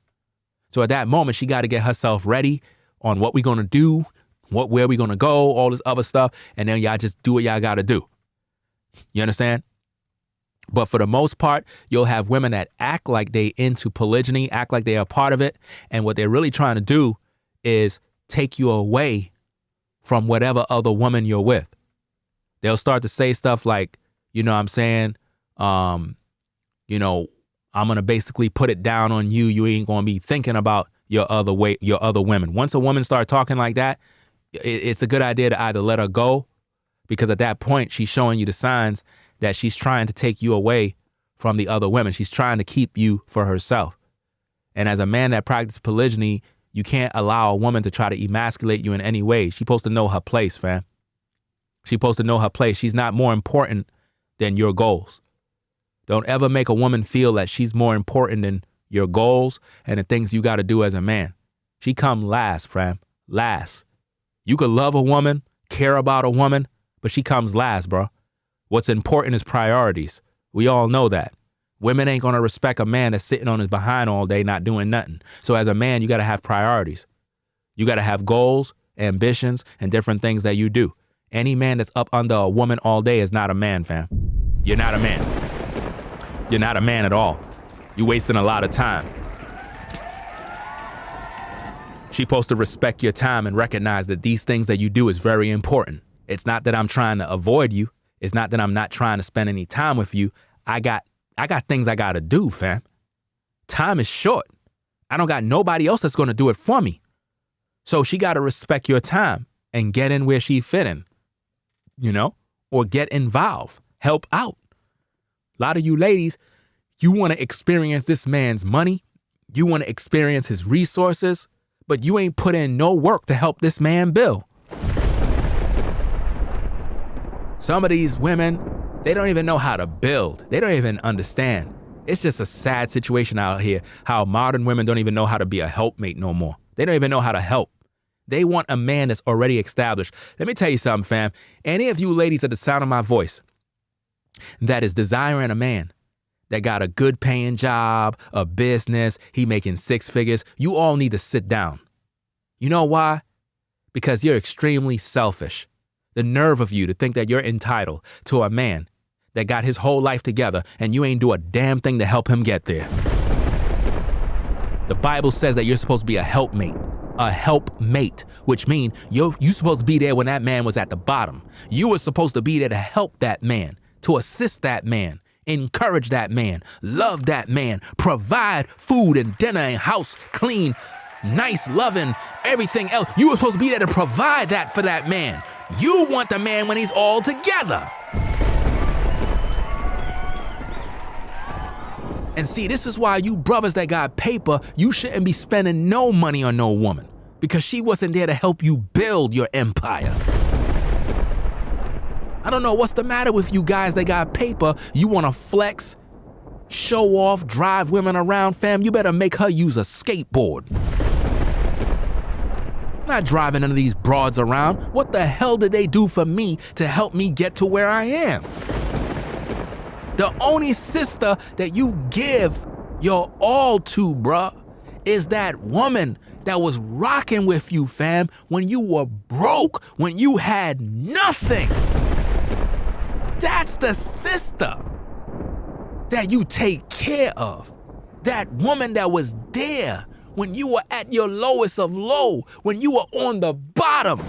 So at that moment, she got to get herself ready on what we're going to do, where we going to go, all this other stuff. And then y'all just do what y'all got to do. You understand? But for the most part, you'll have women that act like they into polygyny, act like they are part of it. And what they're really trying to do is take you away from whatever other woman you're with. They'll start to say stuff like, you know what I'm saying? You know, I'm going to basically put it down on you. You ain't going to be thinking about your other women. Once a woman starts talking like that, it's a good idea to either let her go, because at that point, she's showing you the signs that she's trying to take you away from the other women. She's trying to keep you for herself. And as a man that practices polygyny, you can't allow a woman to try to emasculate you in any way. She's supposed to know her place, fam. She's supposed to know her place. She's not more important than your goals. Don't ever make a woman feel that she's more important than your goals and the things you got to do as a man. She come last, fam. Last. You could love a woman, care about a woman, but she comes last, bro. What's important is priorities. We all know that. Women ain't going to respect a man that's sitting on his behind all day not doing nothing. So as a man, you got to have priorities. You got to have goals, ambitions, and different things that you do. Any man that's up under a woman all day is not a man, fam. You're not a man. You're not a man at all. You're wasting a lot of time. She's supposed to respect your time and recognize that these things that you do is very important. It's not that I'm trying to avoid you. It's not that I'm not trying to spend any time with you. I got things I got to do, fam. Time is short. I don't got nobody else that's going to do it for me. So she got to respect your time and get in where she fit in, or get involved, help out. A lot of you ladies, you want to experience this man's money. You want to experience his resources, but you ain't put in no work to help this man build. Some of these women, they don't even know how to build. They don't even understand. It's just a sad situation out here, how modern women don't even know how to be a helpmate no more. They don't even know how to help. They want a man that's already established. Let me tell you something, fam. Any of you ladies at the sound of my voice that is desiring a man that got a good paying job, a business, he making 6 figures, you all need to sit down. You know why? Because you're extremely selfish. The nerve of you to think that you're entitled to a man that got his whole life together and you ain't do a damn thing to help him get there. The Bible says that you're supposed to be a helpmate, which means you supposed to be there when that man was at the bottom. You were supposed to be there to help that man, to assist that man, encourage that man, love that man, provide food and dinner and house clean, nice, loving, everything else. You were supposed to be there to provide that for that man. You want the man when he's all together. And see, this is why you brothers that got paper, you shouldn't be spending no money on no woman, because she wasn't there to help you build your empire. I don't know what's the matter with you guys that got paper. You want to flex, show off, drive women around, fam. You better make her use a skateboard. Not driving none of these broads around. What the hell did they do for me to help me get to where I am? The only sister that you give your all to, bruh, is that woman that was rocking with you, fam, when you were broke, when you had nothing. That's the sister that you take care of. That woman that was there when you were at your lowest of low, when you were on the bottom,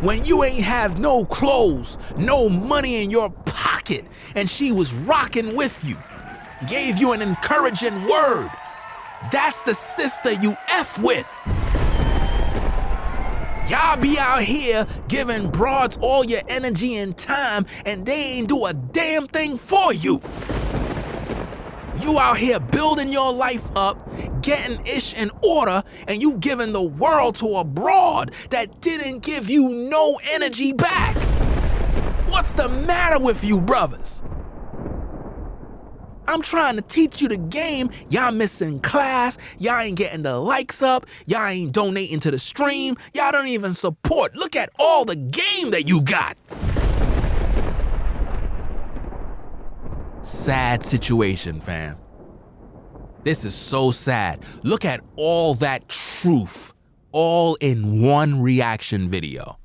when you ain't have no clothes, no money in your pocket, and she was rocking with you, gave you an encouraging word. That's the sister you F with. Y'all be out here giving broads all your energy and time, and they ain't do a damn thing for you. You out here building your life up, getting ish in order, and you giving the world to a broad that didn't give you no energy back. What's the matter with you brothers? I'm trying to teach you the game. Y'all missing class. Y'all ain't getting the likes up. Y'all ain't donating to the stream. Y'all don't even support. Look at all the game that you got. Sad situation, fam. This is so sad. Look at all that truth, all in one reaction video.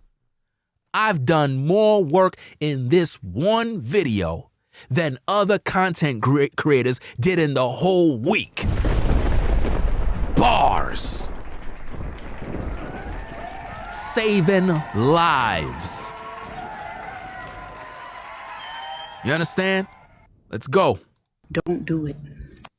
I've done more work in this one video than other content creators did in the whole week. Bars. Saving lives. You understand? Let's go. Don't do it.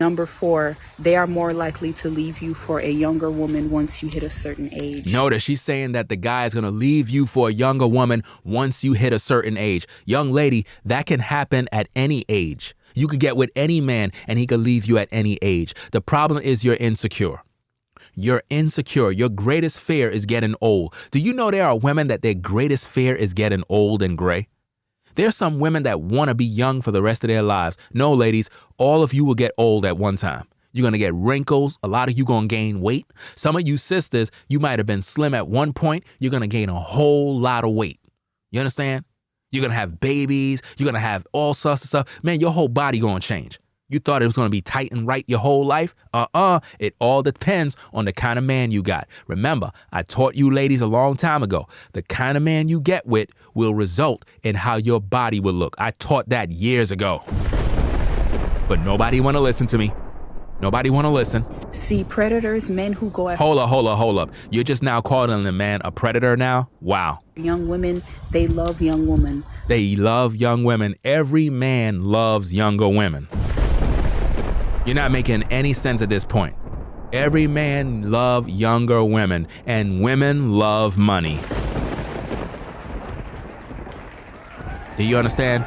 Number 4, they are more likely to leave you for a younger woman once you hit a certain age. Notice she's saying that the guy is going to leave you for a younger woman once you hit a certain age. Young lady, that can happen at any age. You could get with any man and he could leave you at any age. The problem is you're insecure. You're insecure. Your greatest fear is getting old. Do you know there are women that their greatest fear is getting old and gray? There's some women that want to be young for the rest of their lives. No, ladies, all of you will get old at one time. You're going to get wrinkles. A lot of you going to gain weight. Some of you sisters, you might have been slim at one point. You're going to gain a whole lot of weight. You understand? You're going to have babies. You're going to have all sorts of stuff. Man, your whole body going to change. You thought it was going to be tight and right your whole life? It all depends on the kind of man you got. Remember, I taught you ladies a long time ago, the kind of man you get with will result in how your body will look. I taught that years ago. But nobody want to listen to me. Nobody want to listen. See, predators, men who go after Hold up. You're just now calling a man a predator now? Wow. young women, they love young women. They love young women. Every man loves younger women. You're not making any sense at this point. Every man loves younger women, and women love money. Do you understand?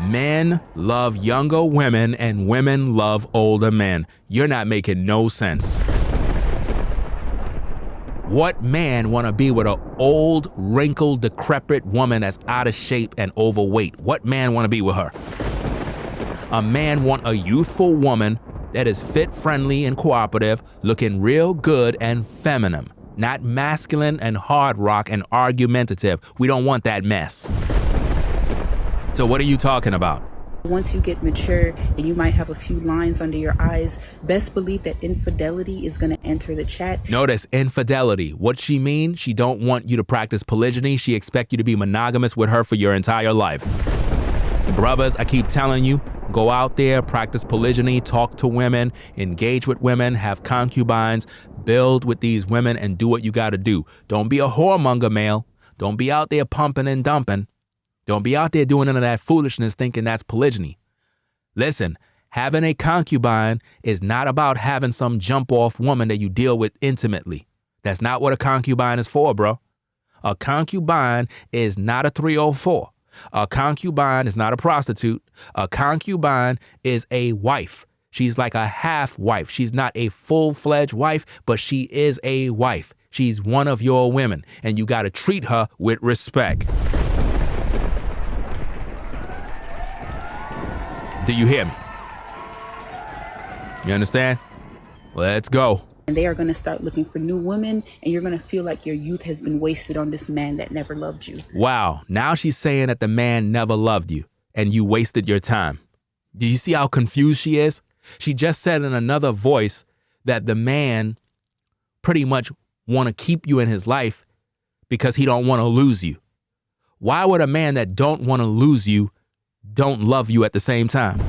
Men love younger women, and women love older men. You're not making no sense. What man want to be with an old, wrinkled, decrepit woman that's out of shape and overweight? What man want to be with her? A man want a youthful woman that is fit, friendly, and cooperative, looking real good and feminine, not masculine and hard rock and argumentative. We don't want that mess. So what are you talking about? Once you get mature and you might have a few lines under your eyes, best believe that infidelity is going to enter the chat. Notice infidelity. What she means, she don't want you to practice polygyny. She expect you to be monogamous with her for your entire life. Brothers, I keep telling you, go out there, practice polygyny, talk to women, engage with women, have concubines, build with these women, and do what you got to do. Don't be a whoremonger, male. Don't be out there pumping and dumping. Don't be out there doing none of that foolishness thinking that's polygyny. Listen, having a concubine is not about having some jump-off woman that you deal with intimately. That's not what a concubine is for, bro. A concubine is not a 304. A concubine is not a prostitute. A concubine is a wife. She's like a half wife. She's not a full-fledged wife, but she is a wife. She's one of your women, and you got to treat her with respect. Do you hear me? You understand? Let's go. And they are going to start looking for new women, and you're going to feel like your youth has been wasted on this man that never loved you. Wow. Now she's saying that the man never loved you and you wasted your time. Do you see how confused she is? She just said in another voice that the man pretty much want to keep you in his life because he don't want to lose you. Why would a man that don't want to lose you don't love you at the same time?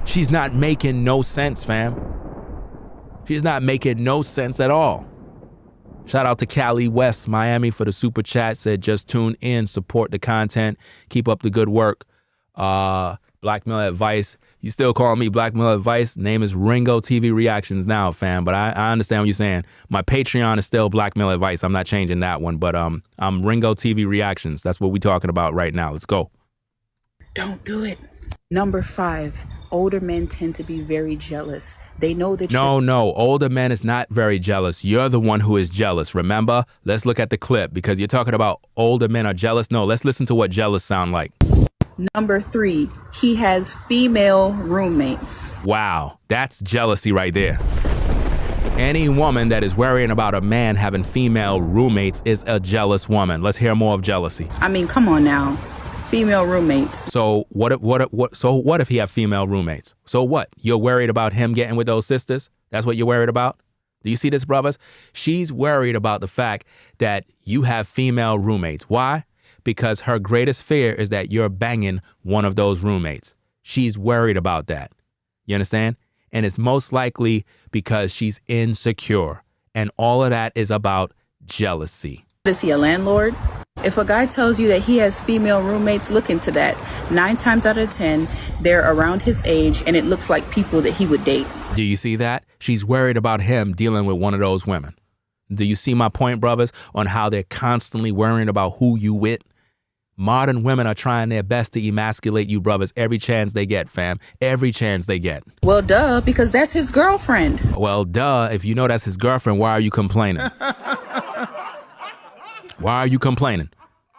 She's not making no sense, fam. She's not making no sense at all. Shout out to Cali West, Miami for the super chat. Said just tune in, support the content, keep up the good work. Blackmail Advice. You still call me Blackmail Advice? Name is Ringo TV Reactions now, fam. But I understand what you're saying. My Patreon is still Blackmail Advice. I'm not changing that one. But I'm Ringo TV Reactions. That's what we're talking about right now. Let's go. Don't do it. Number 5, older men tend to be very jealous. They know that No, older men is not very jealous. You're the one who is jealous. Remember? Let's look at the clip because you're talking about older men are jealous. No, let's listen to what jealous sound like. Number 3, he has female roommates. Wow, that's jealousy right there. Any woman that is worrying about a man having female roommates is a jealous woman. Let's hear more of jealousy. I mean, come on now. Female roommates. So what if he have female roommates? So what? You're worried about him getting with those sisters? That's what you're worried about? Do you see this, brothers? She's worried about the fact that you have female roommates. Why? Because her greatest fear is that you're banging one of those roommates. She's worried about that. You understand? And it's most likely because she's insecure. And all of that is about jealousy. Is he a landlord? If a guy tells you that he has female roommates, look into that. 9 times out of 10, they're around his age, and it looks like people that he would date. Do you see that? She's worried about him dealing with one of those women. Do you see my point, brothers, on how they're constantly worrying about who you with? Modern women are trying their best to emasculate you brothers every chance they get, fam. Every chance they get. Well, duh, because that's his girlfriend. Well, duh, if you know that's his girlfriend, why are you complaining? Why are you complaining?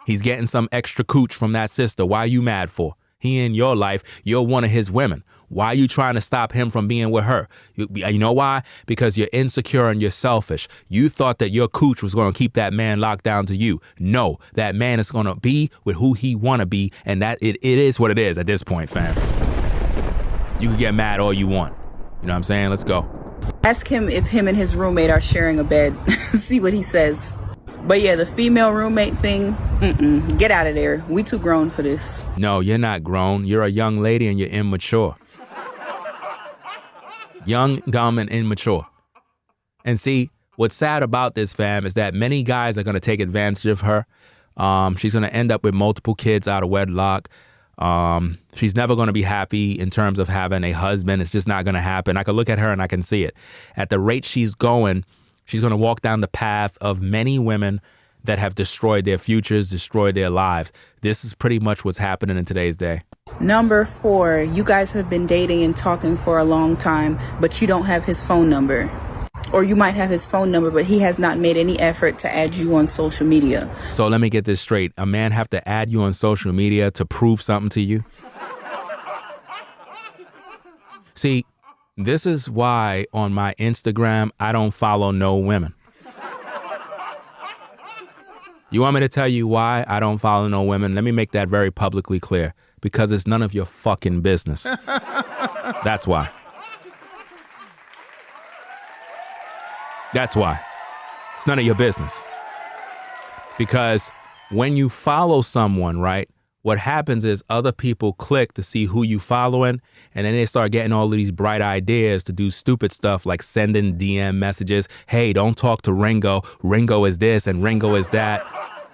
He's getting some extra cooch from that sister. Why are you mad for? He in your life, you're one of his women. Why are you trying to stop him from being with her? You know why? Because you're insecure and you're selfish. You thought that your cooch was going to keep that man locked down to you. No, that man is going to be with who he want to be, and that it is what it is at this point, fam. You can get mad all you want. You know what I'm saying? Let's go. Ask him if him and his roommate are sharing a bed. See what he says. But yeah, the female roommate thing, get out of there. We too grown for this. No, you're not grown. You're a young lady and you're immature. Young, dumb, and immature. And see, what's sad about this, fam, is that many guys are going to take advantage of her. She's going to end up with multiple kids out of wedlock. She's never going to be happy in terms of having a husband. It's just not going to happen. I can look at her and I can see it. At the rate she's going to walk down the path of many women that have destroyed their futures, destroyed their lives. This is pretty much what's happening in today's day. Number 4, you guys have been dating and talking for a long time, but you don't have his phone number. Or you might have his phone number, but he has not made any effort to add you on social media. So let me get this straight. A man have to add you on social media to prove something to you? See, this is why on my Instagram, I don't follow no women. You want me to tell you why I don't follow no women? Let me make that very publicly clear. Because it's none of your fucking business. That's why. That's why. It's none of your business. Because when you follow someone, right, what happens is other people click to see who you following, and then they start getting all of these bright ideas to do stupid stuff like sending DM messages. Hey, don't talk to Ringo. Ringo is this and Ringo is that.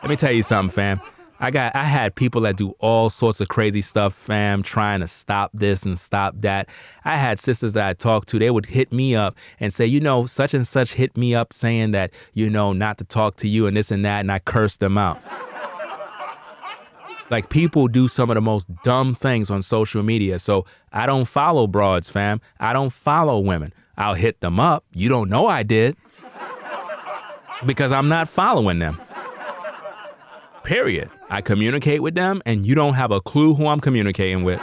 Let me tell you something, fam. I had people that do all sorts of crazy stuff, fam, trying to stop this and stop that. I had sisters that I talked to, they would hit me up and say, you know, such and such hit me up saying that, you know, not to talk to you and this and that, and I cursed them out. Like, people do some of the most dumb things on social media. So I don't follow broads, fam. I don't follow women. I'll hit them up. You don't know I did. Because I'm not following them. Period. I communicate with them and you don't have a clue who I'm communicating with.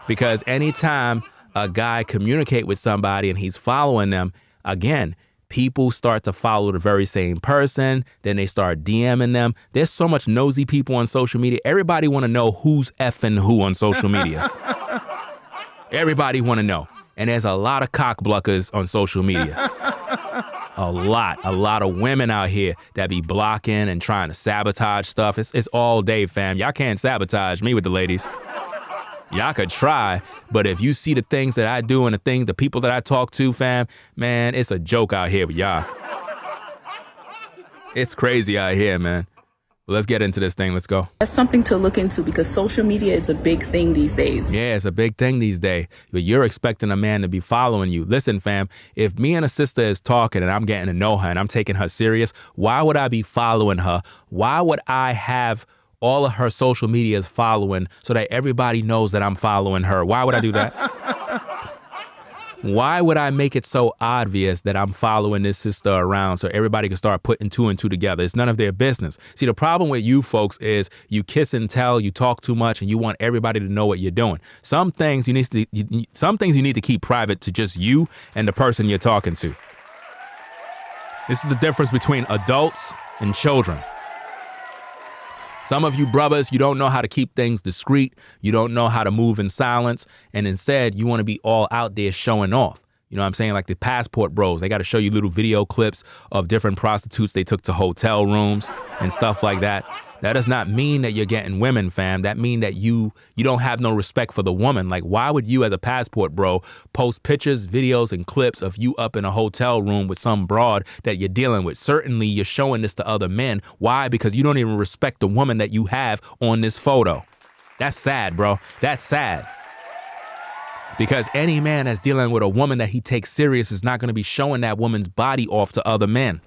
Because anytime a guy communicate with somebody and he's following them, again, people start to follow the very same person. Then they start DMing them. There's so much nosy people on social media. Everybody want to know who's effing who on social media. Everybody want to know. And there's a lot of cock blockers on social media. A lot of women out here that be blocking and trying to sabotage stuff. It's all day, fam. Y'all can't sabotage me with the ladies. Y'all could try, but if you see the things that I do and the people that I talk to, fam, man, it's a joke out here with y'all. It's crazy out here, man. Well, let's get into this thing. Let's go. That's something to look into because social media is a big thing these days. Yeah, it's a big thing these days. But you're expecting a man to be following you. Listen, fam, if me and a sister is talking and I'm getting to know her and I'm taking her serious, why would I be following her? Why would I have all of her social medias following so that everybody knows that I'm following her? Why would I do that? Why would I make it so obvious that I'm following this sister around so everybody can start putting 2 and 2 together? It's none of their business. See, the problem with you folks is you kiss and tell, you talk too much, and you want everybody to know what you're doing. Some things you need to keep private to just you and the person you're talking to. This is the difference between adults and children. Some of you brothers, you don't know how to keep things discreet. You don't know how to move in silence. And instead, you want to be all out there showing off. You know what I'm saying? Like the passport bros, they got to show you little video clips of different prostitutes they took to hotel rooms and stuff like that. That does not mean that you're getting women, fam. That mean that you don't have no respect for the woman. Like, why would you as a passport bro post pictures, videos, and clips of you up in a hotel room with some broad that you're dealing with? Certainly, you're showing this to other men. Why? Because you don't even respect the woman that you have on this photo. That's sad, bro. That's sad. Because any man that's dealing with a woman that he takes serious is not going to be showing that woman's body off to other men.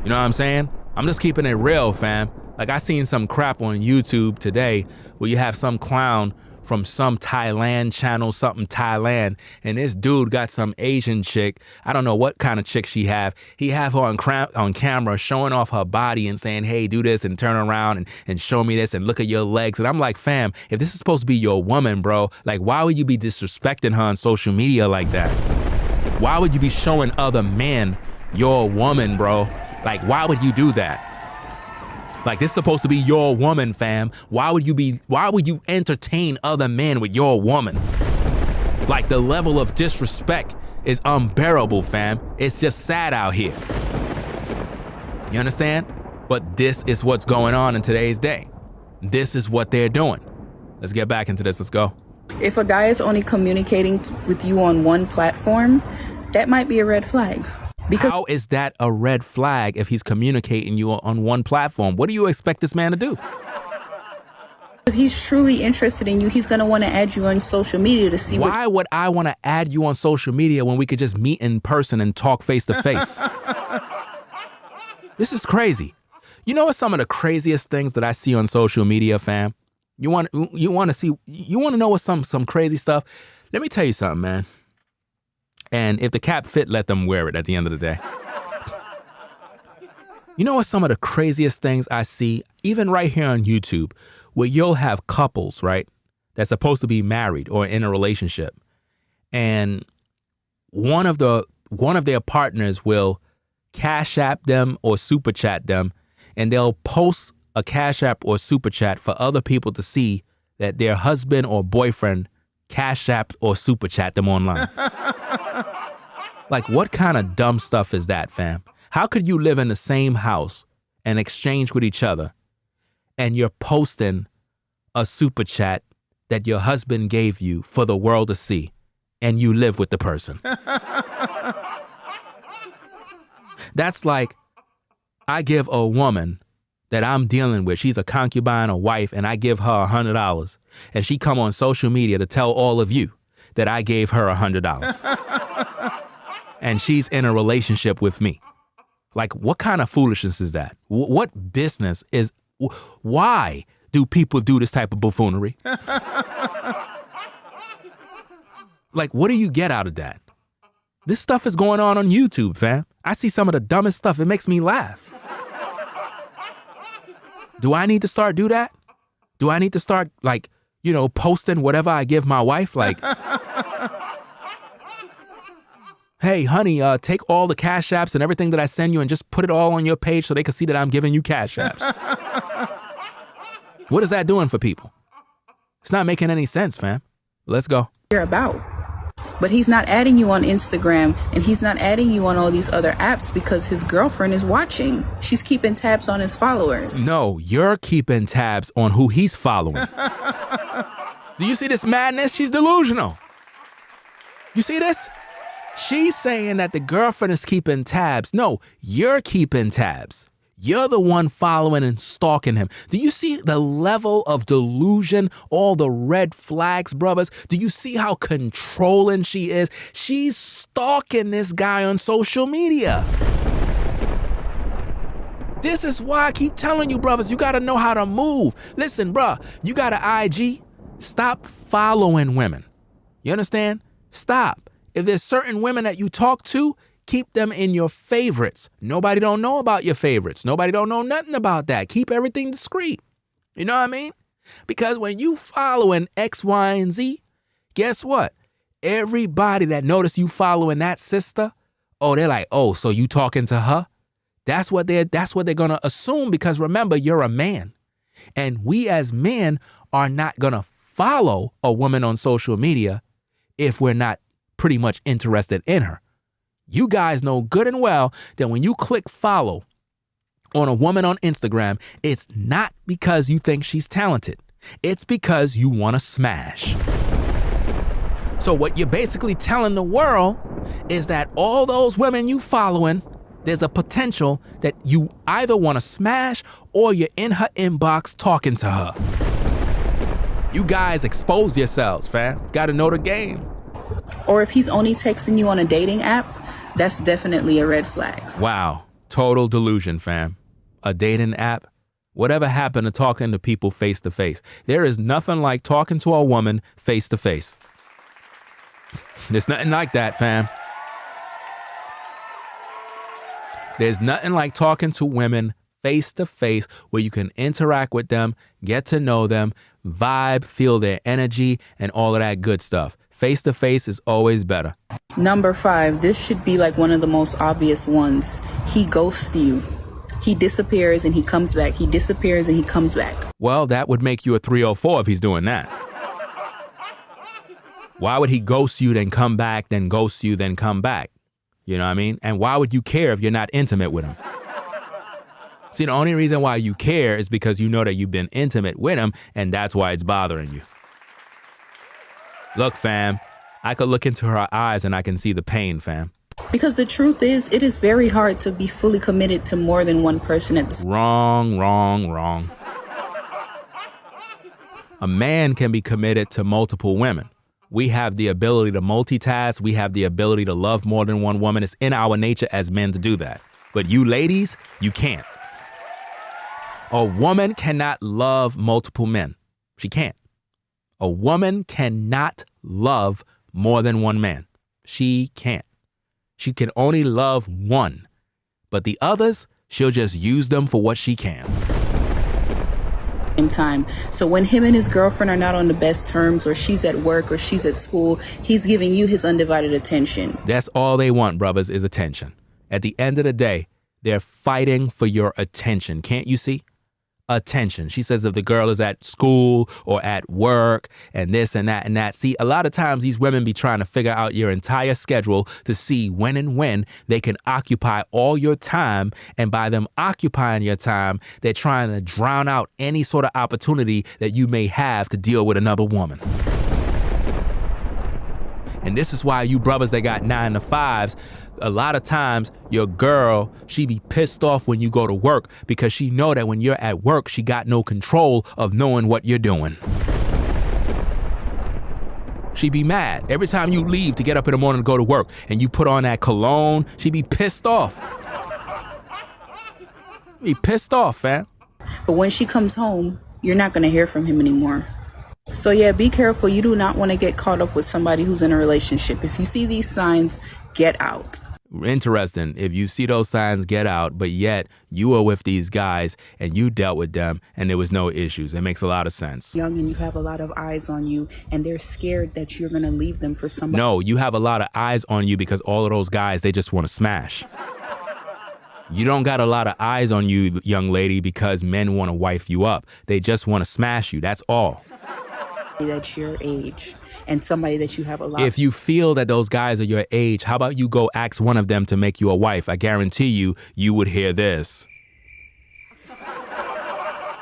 You know what I'm saying? I'm just keeping it real, fam. Like I seen some crap on YouTube today where you have some clown from some Thailand channel, something Thailand, and this dude got some Asian chick. I don't know what kind of chick she have. He have her on camera showing off her body and saying, hey, do this and turn around and show me this and look at your legs. And I'm like, fam, if this is supposed to be your woman, bro, like why would you be disrespecting her on social media like that? Why would you be showing other men your woman, bro? Like, why would you do that? Like, this is supposed to be your woman, fam. Why would you entertain other men with your woman? Like, the level of disrespect is unbearable, fam. It's just sad out here. You understand? But this is what's going on in today's day. This is what they're doing. Let's get back into this. Let's go. If a guy is only communicating with you on one platform, that might be a red flag. Because how is that a red flag if he's communicating you on one platform? What do you expect this man to do? if he's truly interested in you, he's going to want to add you on social media to see Why would I want to add you on social media when we could just meet in person and talk face to face? This is crazy. You know what some of the craziest things that I see on social media, fam? You want to know what some crazy stuff? Let me tell you something, man. And if the cap fit, let them wear it at the end of the day. You know what some of the craziest things I see, even right here on YouTube, where you'll have couples, right, that's supposed to be married or in a relationship, and one of their partners will Cash App them or Super Chat them, and they'll post a Cash App or Super Chat for other people to see that their husband or boyfriend Cash App or Super Chat them online. Like, what kind of dumb stuff is that, fam? How could you live in the same house and exchange with each other, and you're posting a Super Chat that your husband gave you for the world to see, and you live with the person? That's like, I give a woman that I'm dealing with, she's a concubine, a wife, and I give her $100, and she come on social media to tell all of you that I gave her $100. And she's in a relationship with me. Like, what kind of foolishness is that? What business is, why do people do this type of buffoonery? Like, what do you get out of that? This stuff is going on YouTube, fam. I see some of the dumbest stuff. It makes me laugh. Do I need to start do that? Do I need to start, like, posting whatever I give my wife? Like, hey, honey, take all the Cash Apps and everything that I send you and just put it all on your page so they can see that I'm giving you Cash Apps. What is that doing for people? It's not making any sense, fam. Let's go. you're about. But he's not adding you on Instagram, and he's not adding you on all these other apps because his girlfriend is watching. She's keeping tabs on his followers. No, you're keeping tabs on who he's following. Do you see this madness? She's delusional. You see this? She's saying that the girlfriend is keeping tabs. No, you're keeping tabs. You're the one following and stalking him. Do you see the level of delusion, all the red flags, brothers? Do you see how controlling she is? She's stalking this guy on social media. This is why I keep telling you, brothers, you got to know how to move. Listen, bruh, you got an IG. Stop following women. You understand? Stop. If there's certain women that you talk to, keep them in your favorites. Nobody don't know about your favorites. Nobody don't know nothing about that. Keep everything discreet. You know what I mean? Because when you following X, Y, and Z, guess what? Everybody that notice you following that sister, they're like, so you talking to her? That's what they're gonna assume, because remember, you're a man. And we as men are not gonna follow a woman on social media if we're not pretty much interested in her. You guys know good and well that when you click follow on a woman on Instagram, it's not because you think she's talented. It's because you want to smash. So what you're basically telling the world is that all those women you following, there's a potential that you either want to smash or you're in her inbox talking to her. You guys expose yourselves, fam. Got to know the game. Or if he's only texting you on a dating app, that's definitely a red flag. Wow. Total delusion, fam. A dating app? Whatever happened to talking to people face to face? There is nothing like talking to a woman face to face. There's nothing like that, fam. There's nothing like talking to women face to face where you can interact with them, get to know them, vibe, feel their energy, and all of that good stuff. Face to face is always better. Number 5, this should be like one of the most obvious ones. He ghosts you. He disappears and he comes back. He disappears and he comes back. Well, that would make you a 304 if he's doing that. Why would he ghost you, then come back, then ghost you, then come back? You know what I mean? And why would you care if you're not intimate with him? See, the only reason why you care is because you know that you've been intimate with him, and that's why it's bothering you. Look, fam, I could look into her eyes and I can see the pain, fam. Because the truth is, it is very hard to be fully committed to more than one person at the same time. Wrong. A man can be committed to multiple women. We have the ability to multitask. We have the ability to love more than one woman. It's in our nature as men to do that. But you ladies, you can't. A woman cannot love multiple men. She can't. A woman cannot love more than one man. She can't. She can only love one. But the others, she'll just use them for what she can. time. So when him and his girlfriend are not on the best terms, or she's at work or she's at school, he's giving you his undivided attention. That's all they want, brothers, is attention. At the end of the day, they're fighting for your attention. Can't you see? Attention. She says if the girl is at school or at work and this and that and that. See, a lot of times these women be trying to figure out your entire schedule to see when and when they can occupy all your time. And by them occupying your time, they're trying to drown out any sort of opportunity that you may have to deal with another woman. And this is why you brothers that got 9 to 5s, a lot of times your girl, she be pissed off when you go to work because she know that when you're at work, she got no control of knowing what you're doing. She be mad. Every time you leave to get up in the morning to go to work and you put on that cologne, she be pissed off. Be pissed off, fam. But when she comes home, you're not going to hear from him anymore. So yeah, be careful. You do not want to get caught up with somebody who's in a relationship. If you see these signs, get out. Interesting. If you see those signs, get out, but yet you are with these guys and you dealt with them and there was no issues. It makes a lot of sense. Young and you have a lot of eyes on you and they're scared that you're going to leave them for somebody. No, you have a lot of eyes on you because all of those guys, they just want to smash. You don't got a lot of eyes on you, young lady, because men want to wife you up. They just want to smash you. That's all. That's your age and somebody that you have a lot. If you feel that those guys are your age, how about you go ask one of them to make you a wife? I guarantee you, you would hear this.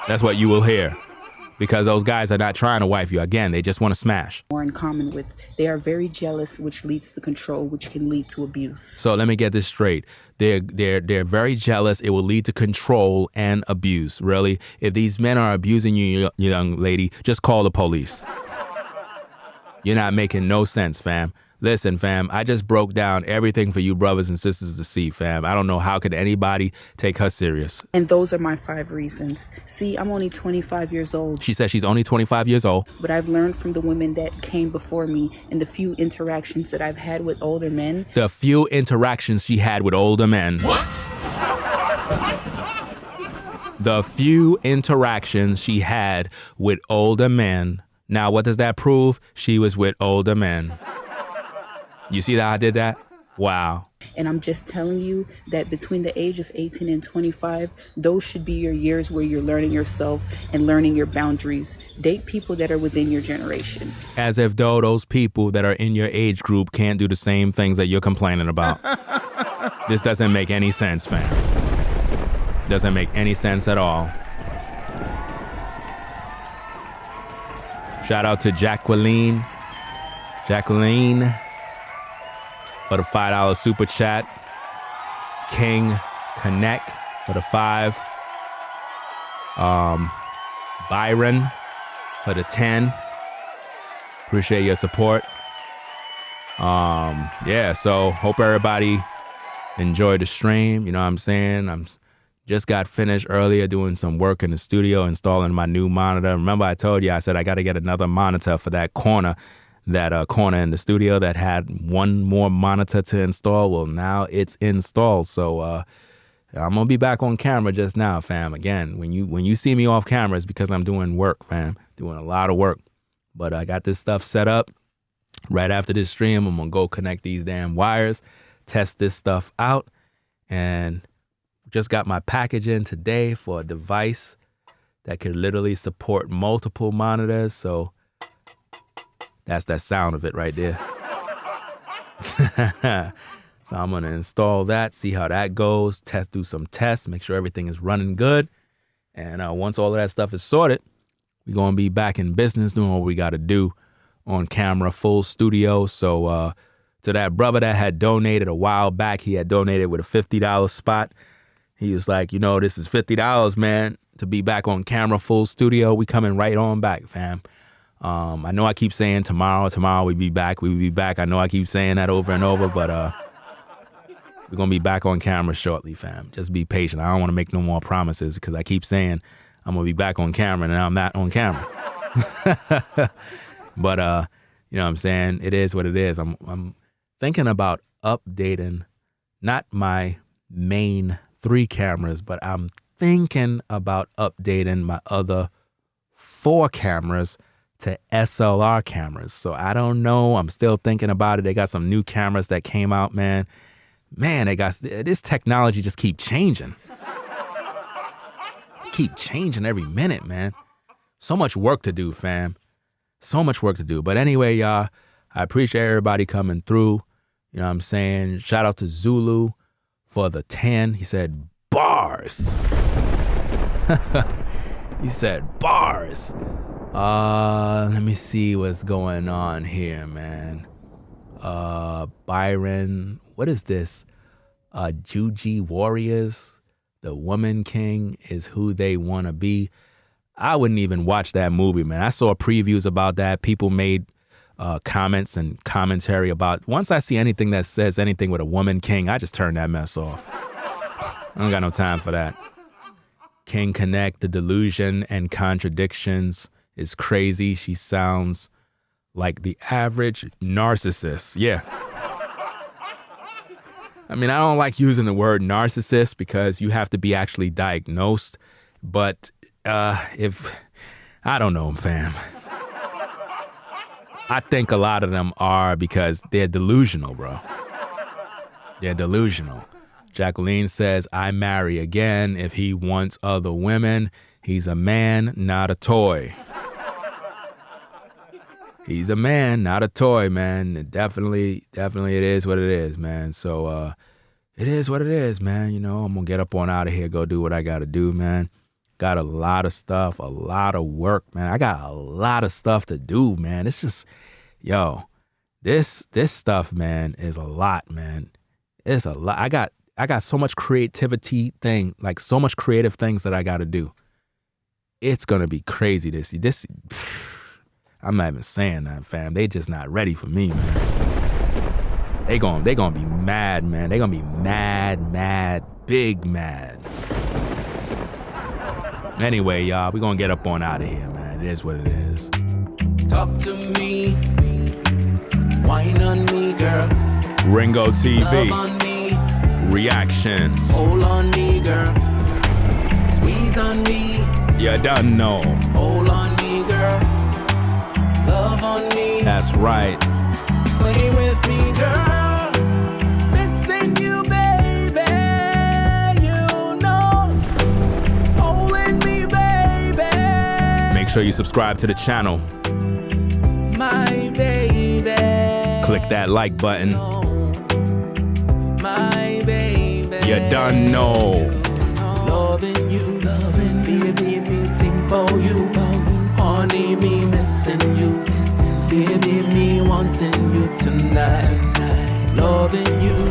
That's what you will hear. Because those guys are not trying to wife you. Again, they just want to smash. More in common with, they are very jealous, which leads to control, which can lead to abuse. So let me get this straight. They're very jealous. It will lead to control and abuse. Really, if these men are abusing you, young lady, just call the police. You're not making no sense, fam. Listen, fam, I just broke down everything for you brothers and sisters to see, fam. I don't know how could anybody take her serious. And those are my 5 reasons. See, I'm only 25 years old. She says she's only 25 years old. But I've learned from the women that came before me and the few interactions that I've had with older men. The few interactions she had with older men. What? The few interactions she had with older men. Now, what does that prove? She was with older men. You see how I did that? Wow. And I'm just telling you that between the age of 18 and 25, those should be your years where you're learning yourself and learning your boundaries. Date people that are within your generation. As if though those people that are in your age group can't do the same things that you're complaining about. This doesn't make any sense, fam. Doesn't make any sense at all. Shout out to Jacqueline for the $5 super chat. King Connect for the 5. Byron for the 10. Appreciate your support. Yeah, so hope everybody enjoyed the stream. You know what I'm saying? I'm Just got finished earlier doing some work in the studio, installing my new monitor. Remember I told you, I said I got to get another monitor for that corner in the studio that had one more monitor to install. Well, now it's installed. So I'm going to be back on camera just now, fam. Again, when you see me off camera, it's because I'm doing work, fam. Doing a lot of work. But I got this stuff set up. Right after this stream, I'm going to go connect these damn wires, test this stuff out, and just got my package in today for a device that could literally support multiple monitors. So that's that sound of it right there. So I'm going to install that, see how that goes, do some tests, make sure everything is running good. And once all of that stuff is sorted, we're going to be back in business doing what we got to do on camera, full studio. So to that brother that had donated a while back, he had donated with a $50 spot. He was like, this is $50, man, to be back on camera, full studio. We coming right on back, fam. I know I keep saying tomorrow we be back. I know I keep saying that over and over, but we're going to be back on camera shortly, fam. Just be patient. I don't want to make no more promises because I keep saying I'm going to be back on camera and I'm not on camera. But, you know what I'm saying? It is what it is. I'm thinking about updating not my main 3 cameras, but I'm thinking about updating my other 4 cameras to SLR cameras. So I don't know. I'm still thinking about it. They got some new cameras that came out, man. Man, they got this technology just keep changing. Keep changing every minute, man. So much work to do, fam. So much work to do. But anyway, y'all, I appreciate everybody coming through. You know what I'm saying? Shout out to Zulu for the 10. He said, bars. He said, bars. Let me see what's going on here, man. Byron, what is this? Juji Warriors, the Woman King is who they want to be. I wouldn't even watch that movie, man. I saw previews about that. People made comments and commentary about, once I see anything that says anything with a woman king, I just turn that mess off. I don't got no time for that. King Connect, the delusion and contradictions is crazy. She sounds like the average narcissist. Yeah. I mean, I don't like using the word narcissist because you have to be actually diagnosed. But I don't know, fam. I think a lot of them are because they're delusional, bro. They're delusional. Jacqueline says, I marry again. If he wants other women, he's a man, not a toy. He's a man, not a toy, man. Definitely it is what it is, man. So it is what it is, man. I'm going to get up on out of here, go do what I got to do, man. Got a lot of stuff, a lot of work, man. I got a lot of stuff to do, man. It's just, this stuff, man, is a lot, man. It's a lot. I got so much creativity so much creative things that I got to do. It's going to be crazy this I'm not even saying that, fam. They just not ready for me, man. They gonna be mad, man. They gonna be mad, big mad. Anyway, y'all, we gonna get up on out of here, man. It is what it is. Talk to me. Wine on me, girl. Ringo TV. Love on me. Reactions. Hold on me, girl. Squeeze on me. You done know. Hold on me, girl. Love on me. That's right. Play with me, girl. Missing you, baby. You know. Holding me, baby. Make sure you subscribe to the channel. My baby. Click that like button. My baby. You done know. Loving you, baby, me think about you. Honey, me missing you. Baby, me wanting you tonight. Loving you,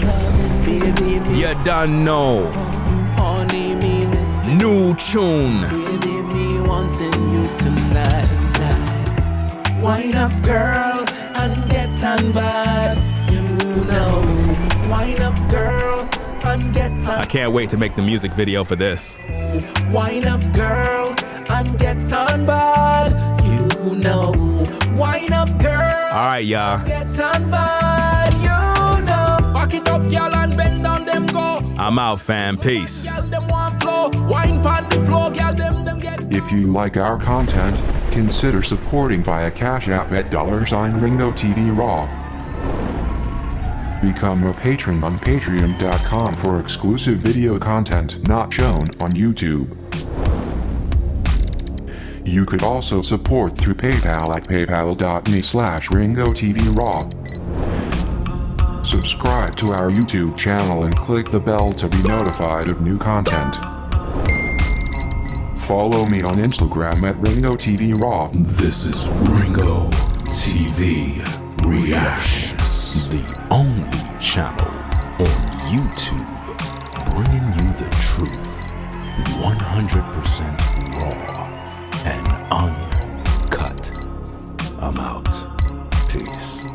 baby, me. You done know. Honey, me missing. New tune. Baby, me wanting you tonight. Wind up, girl, and get on bad. You know. Wind up, girl, and get I can't wait to make the music video for this. Wine up, girl, and get on board. You know, wine up, girl. All right, y'all. Get on board. You know, back it up, girl, and bend down them go. I'm out, fam. Peace. Girl, them want flow. Wine pon the floor, girl, them get. If you like our content, consider supporting via Cash App at $Ringo TV Raw. Become a patron on patreon.com for exclusive video content not shown on YouTube. You could also support through PayPal at paypal.me/Ringo TV Raw. Subscribe to our YouTube channel and click the bell to be notified of new content. Follow me on Instagram at Ringo TV Raw. This is Ringo TV Reactions, the only channel on YouTube bringing you the truth, 100% raw and uncut. I'm out. Peace.